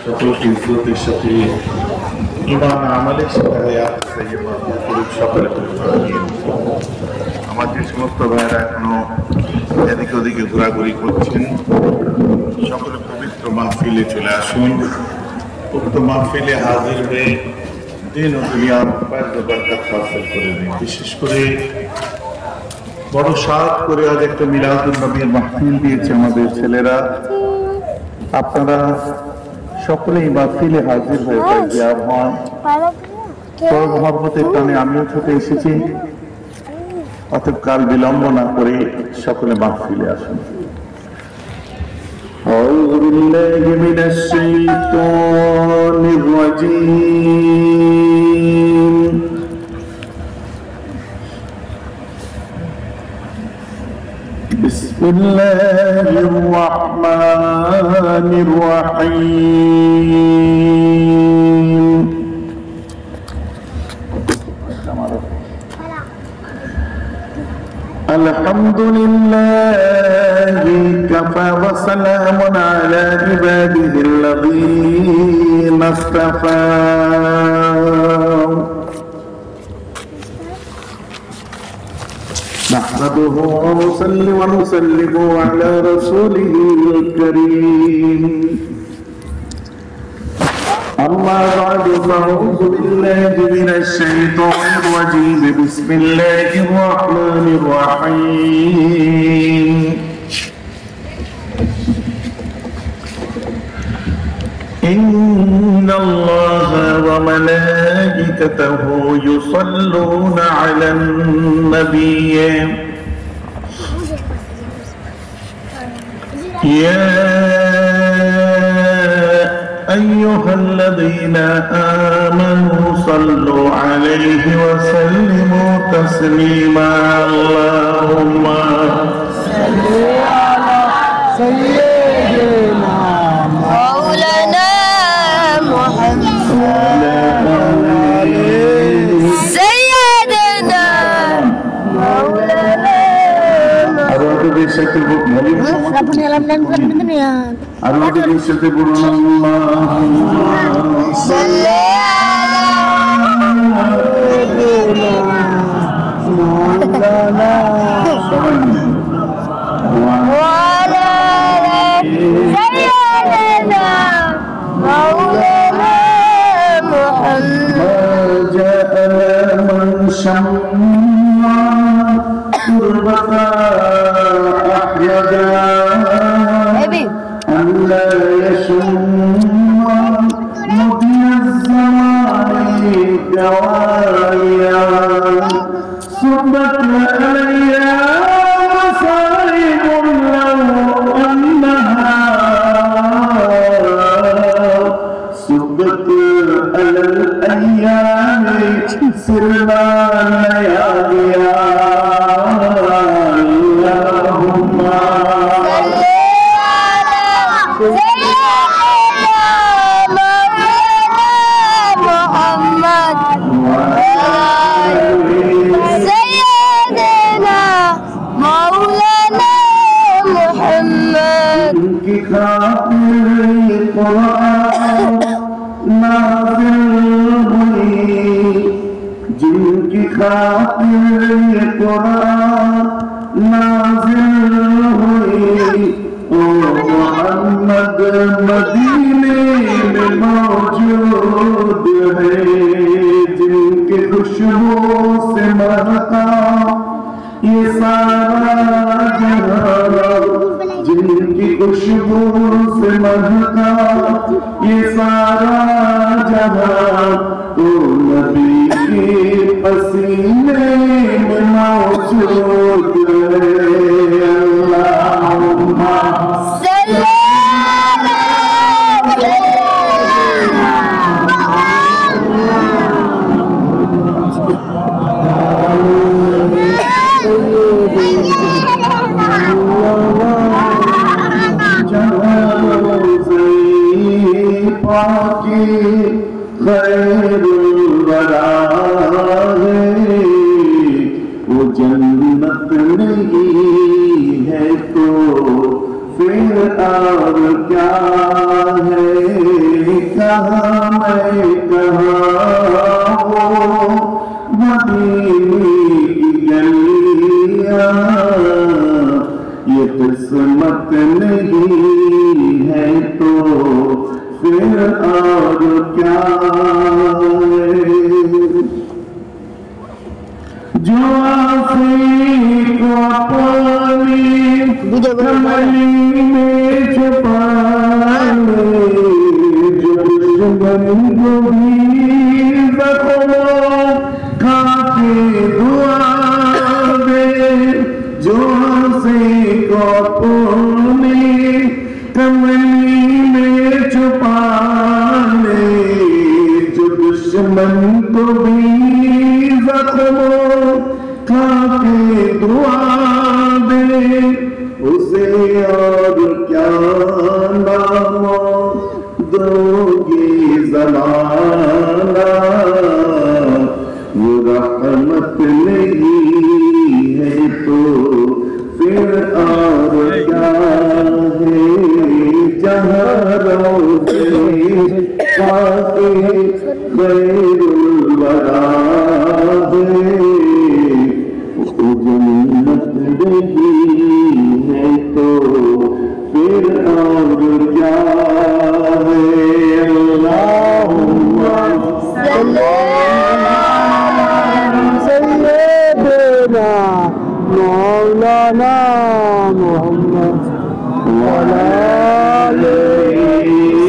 সকলকে ইজ্জতের সাথে ঈমান আমলের সাথে হায়াত সকলে আমার যে সমস্ত ভাইয়েরা এখনো এদিকে ওদিকে ঘোরাঘুরি করছেন সকলে পবিত্র মাহফিলে চলে আসুন। উক্ত মাহফিলে হাজির হয়ে দিন ও দুনিয়ার বরকত হাসিল করে দিন। বিশেষ করে বড় সাদ করে আজ একটা মিলাদুন নবীর মাহফিল দিয়েছে আমাদের ছেলেরা। আপনারা সকলেই মাহফিলে হাজির হয়ে পাইয়াব হন। বড় মহব্বতের টানে আমিও ছুটে এসেছি, অতএব কাল বিলম্ব না করে সকলে মাহফিলে আসুন। أعوذ بالله من الشيطان الرجيم بسم الله الرحمن الرحيم الحمد لله كفى وسلام على عباده الذين اصطفى نحمده ونصلي ونسلم على رسوله الكريم أما بعد فأعوذ بالله من الشيطان الرجيم بسم الله الرحمن الرحيم إن الله وملائكته يصلون على النبي يا أيها الذين آمنوا صلوا عليه وسلموا تسليما اللهم صل على سيدنا مولانا محمد سيدنا مولانا أرادوا بشكل مولد أرادوا بشكل اللهم صل على مولانا وعلى سيدنا مولانا محمد ما جاءنا من شمع قربة أحيدا أن لا يشم مضي الزمان دوايا صبت الأيام صائب لو أنها صبت على الأيام سرنا لياليا اللهم जिनकी खातिर ये कुरान नाज़िल हुई ओ मोहम्मद मदीने में मौजूद है जिनके खुशबू से महका ये सारा जहां जिनकी खुशबू से महका ये सारा जहां तो नबी के पसीने में मौजूद है अल्लाहुम्मा सल्ली वो जन्नत नहीं है तो फिर और क्या है जहाँ मैं कहाँ हो मदीने की गलियां, ये किस्मत नहीं है तो फिर और क्या है। जो आफी को पानी कमली में छुपा ले, जो दुश्मन को भी जख्मों खा के दुआ दे, जो आफी को पानी कमली में छुपा ले, जो दुश्मन को भी जख्मों खा के दुआ दे, उसे और क्या नाम दोगे ज़माना, वो रहमत नहीं है तो फिर और क्या है। जहाँ रोज़े खाके खैरुल वरा है, वो जन्नत नहीं है तो फिर और क्या है। अल्लाहुम्मा सल्ली सय्यिदना मौलाना मुहम्मद वअला आलि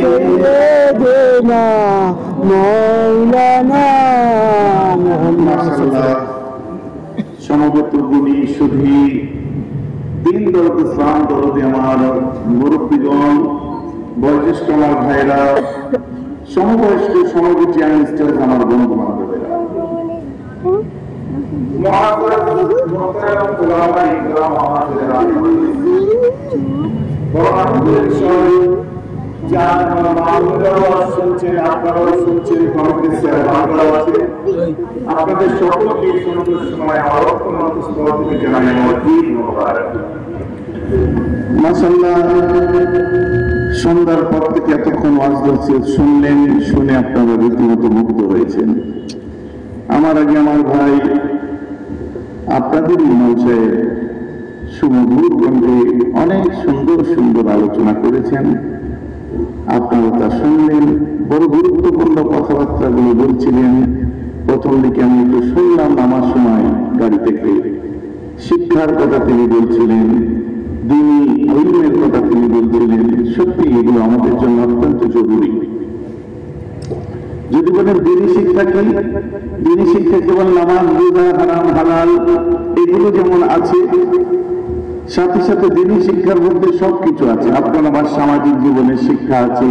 सय्यिदना मौलाना मुहम्मद। সমবেত গুণী সুধী দিন দরদ ইসলাম দরদে আমার মুরব্বীগণ, বয়োজ্যেষ্ঠ আমার ভাইরা, সমবয়স্ক সমবেতী আইনস্টার আমার বন্ধু বান্ধবেরা, আপনাদের সকলকে সময় মাশাআল্লাহ। সন্ধ্যার পর থেকে এতক্ষণ ওয়াজ শুনলেন, শুনে আপনারা রীতিমতো মুগ্ধ হয়েছেন। আমার আগে আমার ভাই আপনাদের মঞ্চে সুমধুর গন্ধে অনেক সুন্দর সুন্দর আলোচনা করেছেন, আপনারা তা শুনলেন। বড় গুরুত্বপূর্ণ কথাবার্তাগুলো বলছিলেন। প্রথম দিকে আমি একটু শুনলাম, আমার সময় গাড়ি থেকে শিক্ষার কথা তিনি বলছিলেন, দিনী ইলমের কথা তিনি বলছিলেন। সত্যি এগুলো আমাদের জন্য অত্যন্ত জরুরি। যদি বলেন দিনী শিক্ষা কি, দিনী শিক্ষা কেবল নামাজ, রোজা, হারাম হালাল এগুলো যেমন আছে, সাথে সাথে দিনী শিক্ষার মধ্যে সবকিছু আছে। আপনার আমার সামাজিক জীবনের শিক্ষা আছে,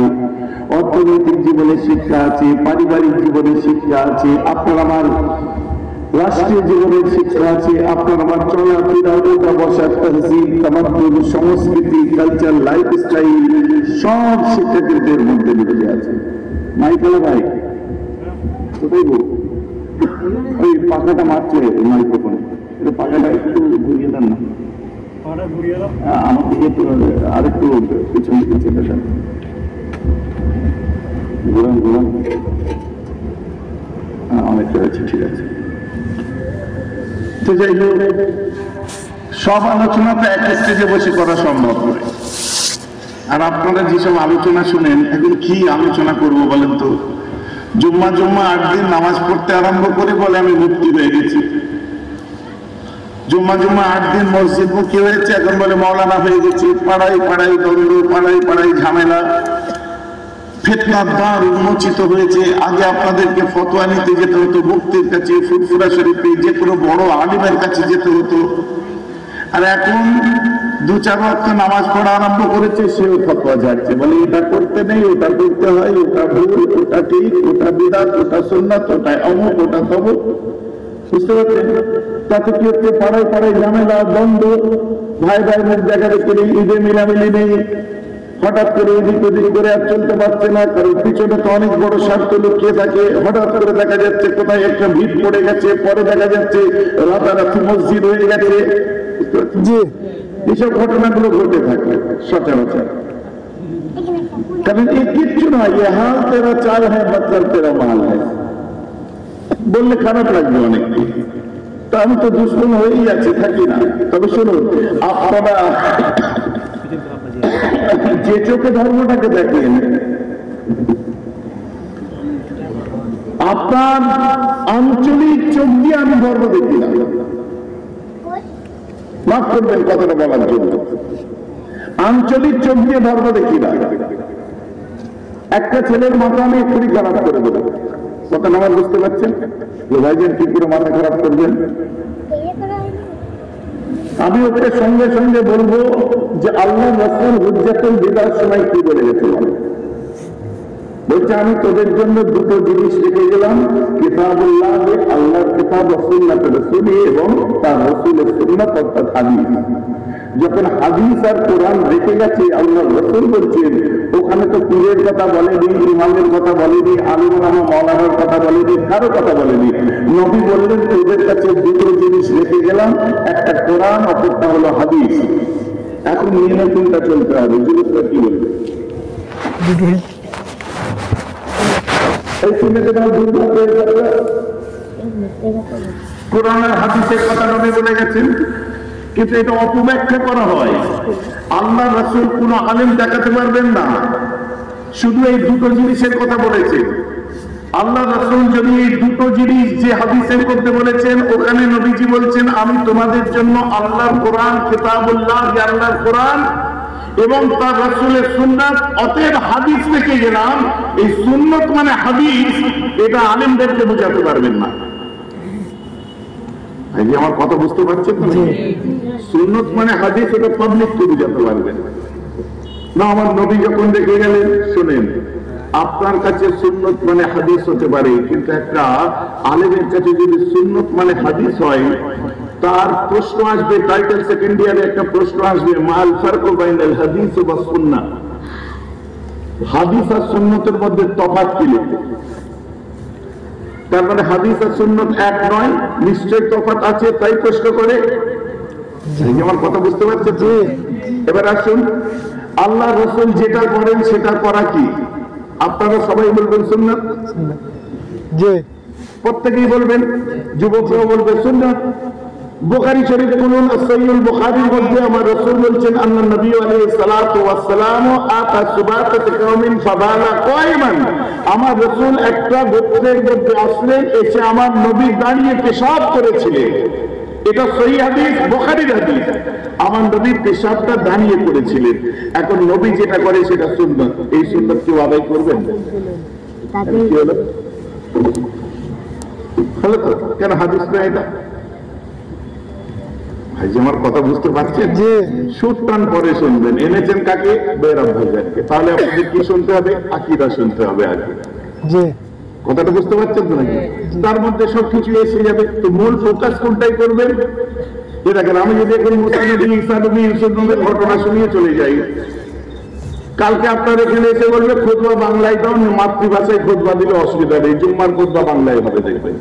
অর্থনৈতিক জীবনের শিক্ষা আছে, পারিবারিক জীবনের শিক্ষা আছে, আপনার আমার রাষ্ট্রীয় জীবনের শিক্ষা আছে, আপনার আমার চলাফেরা, ওঠা বসা, তহজিব, তামাদ্দুন, সংস্কৃতি, কালচার, লাইফস্টাইল সব শিক্ষা কিন্তু এর মধ্যে লুকিয়ে আছে। মাইকেলা ভাই কোথায় গো? ওই পাখাটা মারছে মাইক্রোফোনে, পাখাটা একটু ঘুরিয়ে দেন না আমার দিকে, আরেকটু পিছন দিকে চেপে দেন, ঘুরান ঘুরান। অনেকটা হয়েছে, ঠিক আছে। তো যাই হোক, সব আলোচনা তো এক স্টেজে বসে করা সম্ভব নয়। আর আপনারা যেসব আলোচনা শুনেন, এখন কি আলোচনা করব বলেন তো? জুম্মা 8 দিন নামাজ পড়তে আরম্ভ করে বলে আমি মুক্তি হয়ে গেছি। জুম্মা 8 দিন মসজিদ মুখী হয়েছে, এখন বলে মৌলানা হয়ে গেছি। পাড়াই পাড়াই দ্বন্দ্ব, পাড়াই পাড়াই ঝামেলা, ফিতনার দ্বার উন্মোচিত হয়েছে। আগে আপনাদেরকে ফতোয়া নিতে যেতে হতো মুফতির কাছে, ফুরফুরা শরীফে, যে কোনো বড় আলিমের কাছে যেতে হতো। আর এখন 2-4 ওয়াক্ত নামাজ পড়া আরম্ভ করেছে, সেও ফতোয়া যাচ্ছে, বলে এটা করতে নেই, ওটা করতে হয়, ওটা ভুল, ওটা ঠিক, ওটা বিদআত, ওটা সুন্নাত, ওটা অমুক, ওটা তমুক। বুঝতে পারছেন? তাতে কি হচ্ছে? পাড়ায় পাড়ায় ঝামেলা, দ্বন্দ্ব, ভাই ভাই মুখ দেখা দেখতে নেই, ঈদে মিলামিলি নেই। হঠাৎ করে এদিক ওদিক করে আর চলতে পারছে না, কারণ পিছনে তো অনেক বড় স্বার্থ লুকিয়ে থাকে। হঠাৎ করে দেখা যাচ্ছে কোথায় একটা ভিড় পড়ে গেছে, পরে দেখা যাচ্ছে রাতারাতি মসজিদ হয়ে গেছে। এসব ঘটনাগুলো ঘটে থাকে সচরাচর। কারণ এই কিচ্ছু নয়, ये हाल तेरा चाल है मतलब तेरा माल है বললে খারাপ লাগবে অনেককে। তো আমি তো দুশ্মন হয়েই আছি, থাকি না। তবে শুনুন, আপনারা যে চোখে ধর্মটাকে দেখেন, আপনার আঞ্চলিক চোখ দিয়ে আমি ধর্ম দেখি না। মাফ করবেন কথাটা বলার জন্য, আঞ্চলিক চোখ দিয়ে ধর্ম দেখি না। একটা ছেলের মাথা আমি এক্ষুনি খারাপ করে দেবো, কথা আমার বুঝতে পারছেন? ভাইজান কি করে মাথা খারাপ করবেন? আমি ওকে সঙ্গে সঙ্গে বলবো যে আল্লাহ রাসূল হুজ্জাতুল বিদার সময় কি বলে গেছিলেন? বলছে আমি তোদের জন্য দুটো জিনিস রেখে গেলাম, কিতাবুল্লাহ, আল্লাহর কিতাব ও সুন্নাত রাসূল এবং তার রাসূলের সুন্নাত অর্থাৎ হাদিস। যখন হাদিস আর কোরআন রেখে গেছে, আল্লাহ রাসূল বলছেন ওখানে তো পীরের কথা বলেনি, ইমামের কথা বলেনি, আলিম ওলামা মাওলানার কথা বলেনি, কারো কথা বলেনি। নবী বললেন তোদের কাছে দুটো জিনিস রেখে গেলাম, একটা কোরআন, অপরটা হলো হাদিস। এখন নিয়ে না কোনটা চলতে হবে? জিনিসটা কি বলবে? কোরআন আর হাদিসের কথা নবী বলে গেছেন, কিন্তু এটা অপব্যাখ্যা করা হয়। আল্লাহ রাসূল কোন আলেম দেখাতে পারবেন না, শুধু এই দুটো জিনিসের কথা বলেছে। আল্লাহ রাসূল যদি এই দুটো জিনিস যে হাদিসের মধ্যে বলেছেন, ওখানে নবীজি বলছেন আমি তোমাদের জন্য আল্লাহর কোরআন, কিতাবুল্লাহ, আল্লাহর কোরআন এবং তার রাসূলের সুন্নাত, অতএব হাদিস রেখে গেলাম। এই সুন্নাত মানে হাদিস, এটা আলেমদেরকে বোঝাতে পারবেন না। আমার কথা বুঝতে পারছেন? সুন্নাত মানে হাদিস, এটা পাবলিককে বোঝাতে পারবেন না। আমার নবী যখন রেখে গেলেন, শোনেন, আপনার কাছে সুন্নাত মানে হাদিস হতে পারে, কিন্তু একটা আলেমের কাছে যদি সুন্নাত মানে হাদিস হয়, তার প্রশ্ন আসবে, টাইটেল সেকেন্ড ইয়ারে একটা প্রশ্ন আসবে, মাল ফারকু বাইনাল হাদিস ওয়া সুন্নাহ, হাদিস আর সুন্নাতের মধ্যে তফাৎ কি? তার মানে হাদিস আর সুন্নাত এক নয়, নিশ্চয় তফাৎ আছে, তাই প্রশ্ন করে। আমার কথা বুঝতে পারছেন? এবার আসুন, আল্লাহ রাসূল যেটা করেন সেটা করা কি? আপনারা সবাই বলবেন সুন্নাত, প্রত্যেকেই বলবেন, যুবকরাও বলবে সুন্নাত। বুখারী শরীফ খুলুন, সহিহুল বুখারীর মধ্যে আমার রাসূল বলছেন আল্লাহ নবী আলাইহিস সালাতু ওয়াস সালাম আতা সুবাতাত কাওমিন ফাবালা কায়মান, আমার রাসূল একটা গোত্রের মধ্যে আসলেন, এসে আমার নবী দাঁড়িয়ে পেশাব করেছিলেন। এটা সহিহ হাদিস, বুখারীর হাদিস। আমার নবী পেশাবটা দাঁড়িয়ে করেছিলেন। এখন নবী যেটা করে সেটা সুন্নাত, এই সুন্নাত কেউ আদায় করবেন? হলো তো? কেন হাদিস না এটা? ভাই যে আমার কথা বুঝতে পারছেন? সুর টান পরে শুনবেন। এনেছেন কাকে? বেরাম ভাইজানকে। তাহলে আপনাদের কি শুনতে হবে? আকীদা শুনতে হবে আগে। কথাটা বুঝতে পারছেন তো নাকি? তার মধ্যে সবকিছু এসে যাবে। তো মূল ফোকাস কোনটাই করবেন? দেখেন, আমি যদি এখন মুসা নবী, ঈসা নবী, ইউসুফ নবীর ঘটনা শুনিয়ে চলে যাই, কালকে আপনার এখানে এসে বলবে খুতবা বাংলায় দাও, মাতৃভাষায় খুতবা দিলে অসুবিধা নেই, জুম্মার খুতবা বাংলায় হবে, দেখবেন।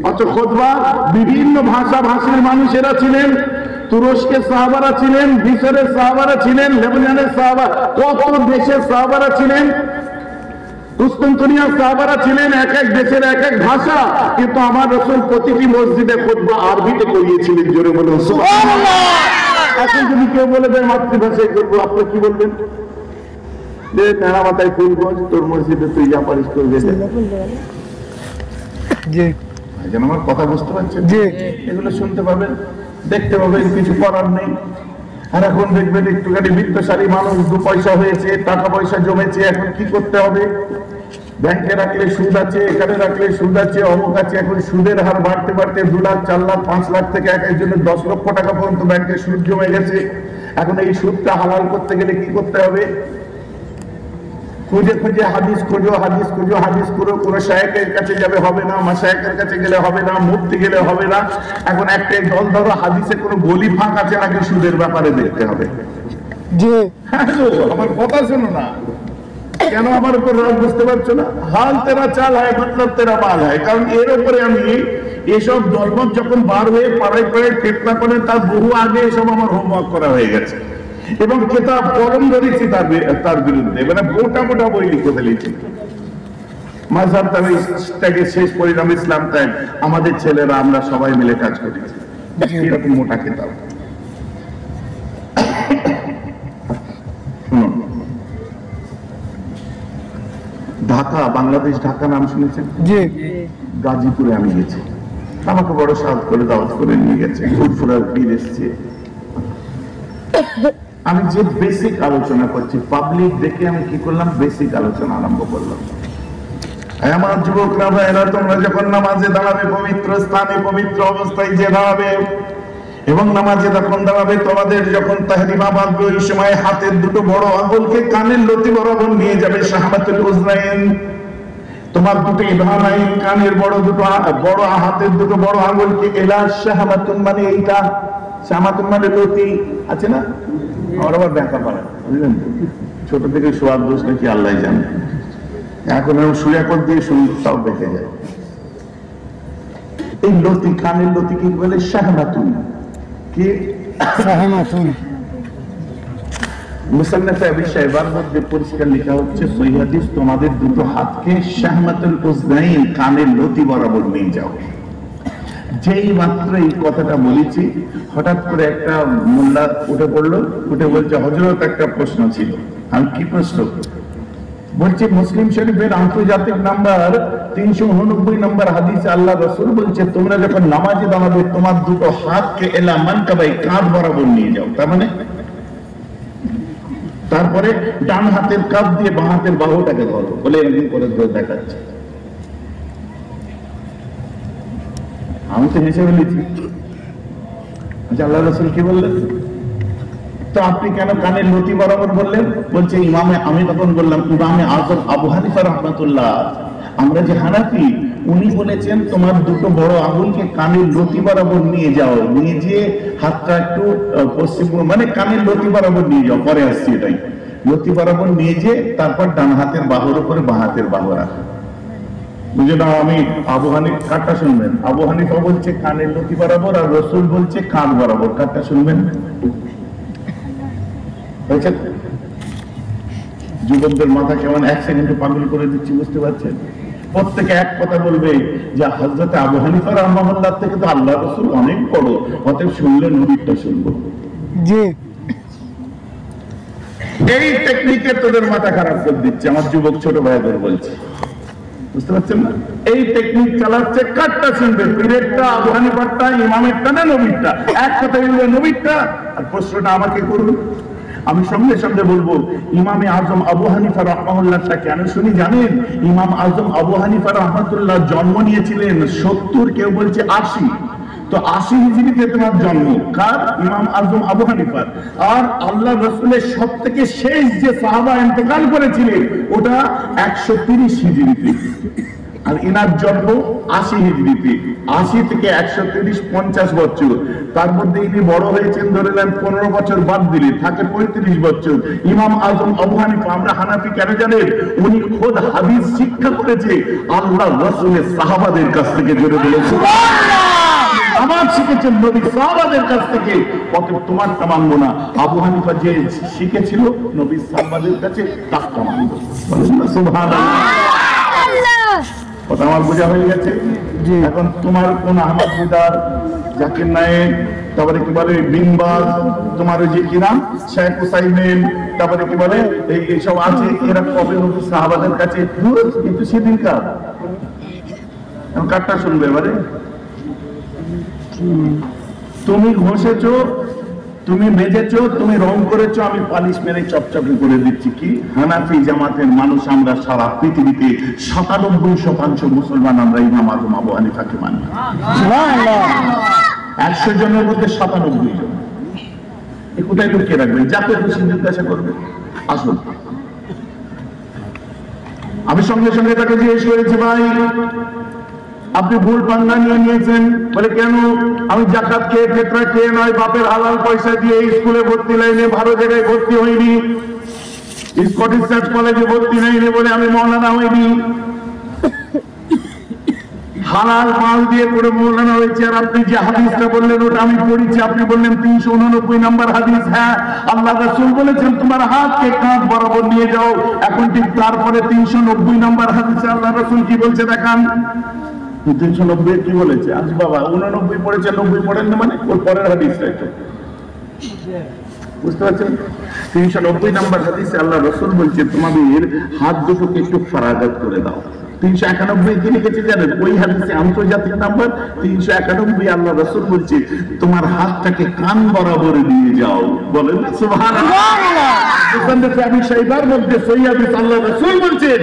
অথচ খুতবা বিভিন্ন ভাষা ভাষীর মানুষেরা ছিলেন, তুরস্কের সাহাবারা ছিলেন, মিশরের সাহাবারা ছিলেন, লেবাননের সাহাবা, কত দেশের সাহাবারা ছিলেন, কুস্তান্তনিয়ার সাহাবারা ছিলেন, এক এক দেশের এক এক ভাষা, কিন্তু আমার রাসূল প্রতিটি মসজিদে খুতবা আরবিতে করিয়েছিলেন। জোরে বলুন সুবহানাল্লাহ। এখন যদি কেউ বলে দেয় মাতৃভাষায় করবো, আপনি কি বলবেন? যে তেরা মাথায় ফুলগঞ্জ, তোর মসজিদে তুই যা পারিস করবে। যেন আমার কথা বুঝতে পারছেন? এগুলো শুনতে পাবেন, দেখতে পাবেন, কিছু করার নেই। আর এখন দেখবেন একটুখানি বিত্তশালী মানুষ, দু পয়সা হয়েছে, টাকা পয়সা জমেছে, এখন কি করতে হবে? ব্যাংকে রাখলে সুদ আছে, এখানে রাখলে সুদ আছে, অমুক আছে। এখন সুদের হার বাড়তে বাড়তে 2 লাখ, 4 লাখ, 5 লাখ থেকে এক একজনের 10 লক্ষ টাকা পর্যন্ত ব্যাংকে সুদ জমে গেছে। এখন এই সুদটা হালাল করতে গেলে কি করতে হবে? খুঁজে খুঁজে হাদিস খোঁজো, হাদিস খোঁজো, হাদিস করো। কোনো শায়েখের কাছে যাবে হবে না, মাশায়েখের কাছে গেলে হবে না, মুফতি গেলে হবে না। এখন একটাই দল ধরো, হাদিসে কোনো গলি ফাঁক আছে নাকি সুদের ব্যাপারে দেখতে হবে। আমার কথা শোনো না, কেন আমার উপর রাগ বুঝতে পারছো না? হাল তেরা চাল হয় মতলব তেরা মাল হয়। কারণ এর উপরে আমি এসব দলমত যখন বার হয়ে পাড়ায় পাড়ায় ফেতনা করে, তার বহু আগে এসব আমার হোমওয়ার্ক করা হয়ে গেছে। এবং কেতাব কলম ধরেছি তার বিরুদ্ধে, মানে মোটা মোটা বই লিখে ফেলেছি। মাযহাব থেকে শেষ পরিণাম ইসলাম ত্যাগ, আমাদের ছেলেরা আমরা সবাই মিলে কাজ করেছি, এরকম মোটা কেতাব। ঢাকা, বাংলাদেশ ঢাকা নাম শুনেছেন? গাজীপুরে আমি গেছি, আমাকে বড় সাহায্য করে দাওয়াত করে নিয়ে গেছে, ফুরফুরার পীর এসছে। আমি যে বেসিক আলোচনা করছি, পাবলিক দেখে আমি কি করলাম, বেসিক আলোচনা আরম্ভ করলাম। আমার যুবকরা ভাইরা, তোমরা যখন নামাজে দাঁড়াবে, পবিত্র স্থানে পবিত্র অবস্থায় যে দাঁড়াবে এবং নামাজে যখন দাঁড়াবে, তোমাদের যখন তাহরিমা বাঁধবে, ওই সময় হাতের দুটো বড় আঙ্গুলকে কানের লতি বরাবর নিয়ে যাবে, শাহমাতুল উজনাইন। তোমার দুটো ইবহামাইন, কানের বড় হাতের দুটো বড় আঙ্গুলকে এলা শাহমাতুন, মানে এইটা শাহমাতুন মানে লতি আছে না, আমার আবার ব্যাখ্যা পারে, বুঝলেন? ছোট থেকে সোয়াদ দোষ নাকি আল্লাহ জানে, এখন সুয়াকর দিয়ে শুনতাও দেখে যায়। এই লতি, কানের লতি কি বলে? শাহমাতুন। কি শাহমাতুন? মুসান্নাফে আবি শাইবার মধ্যে পরিষ্কার লেখা হচ্ছে, সহিহ হাদিস, তোমাদের দুটো হাতকে শাহমাতুল উজনাইন, কানের লতি বরাবর নিয়ে যাও। যেই মাত্র এই কথাটা বলেছি, হঠাৎ করে একটা মোল্লা উঠে পড়লো, উঠে বলছে, হযরত একটা প্রশ্ন ছিল। আমি কি প্রশ্ন? বলছে, মুসলিম শরীফের আন্তর্জাতিক নাম্বার 389 নম্বর হাদিসে আল্লাহ রাসূল বলছে, তোমরা যখন নামাজে দাঁড়াবে, তোমার দুটো হাতকে এলা মানকাবাই, কাঁধ বরাবর নিয়ে যাও। তার মানে তারপরে ডান হাতের কাঁধ দিয়ে বাঁ হাতের বাহুটাকে ধরো, বলে এরকম করে ধরে দেখাচ্ছে। আমি তো হেসে বলেছি, আল্লাহ রাসূল কি বললেন? তো আপনি কেন কানের লতি বরাবর বললেন? বলছে ইমামে, আমি তখন বললাম, ইমামে আযম আবু হানিফা রাহমাতুল্লাহ, আমরা যে হানাফি, উনি বলেছেন তোমার দুটো বড় আঙুলকে কানের লতি বরাবর নিয়ে যাও, নিয়ে যেয়ে হাতটা একটু পশ্চিম, মানে কানের লতি বরাবর নিয়ে যাও, পরে আসছি এটাই, লতি বরাবর নিয়ে যেয়ে তারপর ডান হাতের বাহুর উপরে বাঁ হাতের বাহু রাখা। বুঝে নাও, আমি আবু হানিফা, কারটা শুনবেন? আবু হানিফা বলছে কানের লতি বরাবর, আর রাসূল বলছে কাঁধ বরাবর, কারটা শুনবেন? যুবকদের মাথা কেমন এক সেকেন্ডে পাগল করে দিচ্ছি, বুঝতে পারছেন? প্রত্যেকে এক কথা বলবে যে হযরত আবু হানিফা রাহমাহুল্লাহ থেকে তো আল্লাহ রাসূল অনেক বড়, অতএব শুনলে নবীরটা শুনবো। জি, এই টেকনিকে তোদের মাথা খারাপ করে দিচ্ছে, আমার যুবক ছোট ভাইদের বলছে, বুঝতে পারছেন না? এই টেকনিক চালাচ্ছে, কারটা শুনবে, পীরেরটা, আবু হানিফারটা, ইমামেরটা না নবীরটা? এক কথা বলবে নবীরটা, আর প্রশ্নটা আমাকে করবে। আমি সঙ্গে সঙ্গে বলবো, ইমামে আজম আবু হানিফা রাহমাহুল্লাহটা কেন শুনি জানেন? ইমাম আজম আবু হানিফা রাহমাতুল্লাহ জন্ম নিয়েছিলেন 70, কেউ বলছে 80, তো 80 হিজরিতে তোমার জন্ম কার? ইমাম আজম আবু হানিফার। আর আল্লাহ রাসূলের সব থেকে শেষ যে সাহাবা ইন্তেকাল করেছিলেন, ওটা 130 হিজরিতে, আর ইনার জন্ম 80 হিজরিতে। 80 থেকে 130, 50 বছর। তার মধ্যে ইনি বড় হয়েছেন ধরে নেন 15 বছর বাদ দিলে থাকে 35 বছর। ইমাম আজম আবু হানিফা, আমরা হানাফি কেন জানেন? উনি খোদ হাদিস শিক্ষা করেছে আল্লাহ রাসূলের সাহাবাদের কাছ থেকে, জোরে বলেছে আমার শিখেছেন নবীর সাহাবাদের কাছ থেকে, অতএব তোমারটা মানবো না। আবু হানিফা যে শিখেছিল নবীর সাহাবাদের কাছে, তারটা মানবো। বলেন না সুবহানাল্লাহ। কথা আমার বোঝা হয়ে গেছে? এখন তোমার কোন আহমদ দিদার, জাকির নায়েক, তারপরে কি বলে বিনবাজ, তোমার ওই যে কি নাম শেখ হুসাইন, তারপরে কি বলে এইসব আছে, এরা কবে নবী সাহাবাদের কাছে? কিন্তু সেদিনকার। কারটা শুনবে এবারে? তুমি ঘষেছো, তুমি মেজেছো, তুমি রং করেছো, আমি পালিশ মেরে চপচপি করে দিচ্ছি। কি হানাফি জামাতের মানুষ আমরা সারা পৃথিবীতে 97% মুসলমান আমরা ইমাম আজম আবু হানিফাকে মানি। 100 জনের মধ্যে 97 জন। কোথায় ঢুকিয়ে রাখবেন? যাকে খুশি জিজ্ঞাসা করবে। আসুন, আমি সঙ্গে সঙ্গে তাকে জিজ্ঞেস করেছি, ভাই আপনি ভুল পাঙ্গা নিয়ে নিয়েছেন। বলে কেন? আমি যাকাত খেয়ে, ফিতরা খেয়ে নয়, বাপের হালাল পয়সা দিয়ে স্কুলে ভর্তি লাইনে ভালো জায়গায় ভর্তি হইনি, স্কটিশ চার্চ কলেজে ভর্তি লাইনে বলে আমি মৌলানা হইনি। হালাল মাল দিয়ে করে মৌলানা হয়েছে। আর আপনি যে হাদিসটা বললেন ওটা আমি পড়েছি, আপনি বললেন 389 নম্বর হাদিস। হ্যাঁ, আল্লাহ রাসূল বলেছেন তোমার হাতকে কাঁধ বরাবর নিয়ে যাও। এখন ঠিক তারপরে 390 নম্বর হাদিসে আল্লাহ রাসূল কি বলছে দেখান। 390 কি বলেছে? আজ বাবা 89 পড়েছে, 90 পড়েন না, মানে ওর পরের হাদিসটা এটা বুঝতে পারছেন? 390 নম্বর হাদিসে আল্লাহ রাসূল বলছে তোমাদের হাত দুটোকে একটু ফারাগাত করে দাও। 391 কি লিখেছে জানেন? ওই হাদিসে আন্তর্জাতিক নাম্বার 391 আল্লাহ রাসূল বলছে তোমার হাতটাকে কান বরাবর নিয়ে যাও। বলেন সুবহানাল্লাহ। আমি সাইবার মধ্যে সহিহ হাদিস আল্লাহ রাসূল বলছেন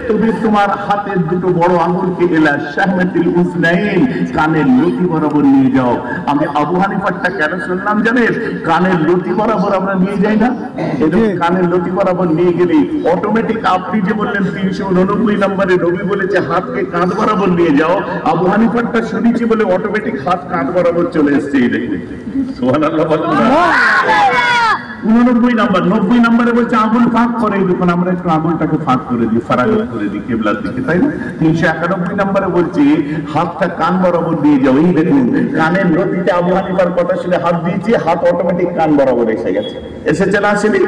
তুমি তোমার হাতের দুটো বড় আঙ্গুলকে ইলা শাহমাতিল উসনাইন কানের লতি বরাবর নিয়ে যাও। আমি আবু হানিফারটা কেন শুনলাম জানেন? কানের লতি বরাবর আমরা নিয়ে যাই না, এরকম কানের লতি বরাবর নিয়ে গেলে অটোমেটিক আপনি যে বললেন 389 নম্বরে নবী বলেছে হাতকে কাঁধ বরাবর নিয়ে যাও, আবু হানিফারটা শুনেছি বলে অটোমেটিক হাত কাঁধ বরাবর চলে এসছে। এই দেখুন সুবহানাল্লাহ বলেন না। 89 নম্বর 90 নম্বরে বলছে আঙুল ফাঁক করে। দেখুন আমরা একটু আঙুলটাকে ফাঁক করে দিই, ফারাগাত করে দিই কিবলার দিকে, তাই না? 391 নম্বরে বলছে হাতটা কান বরাবর দিয়ে যাও। এই দেখুন কানের লতিতে আবু হানিফার কথা শুনে হাত দিয়েছি, হাত অটোমেটিক কান বরাবর এসে গেছে। এসেছে না আসেনি?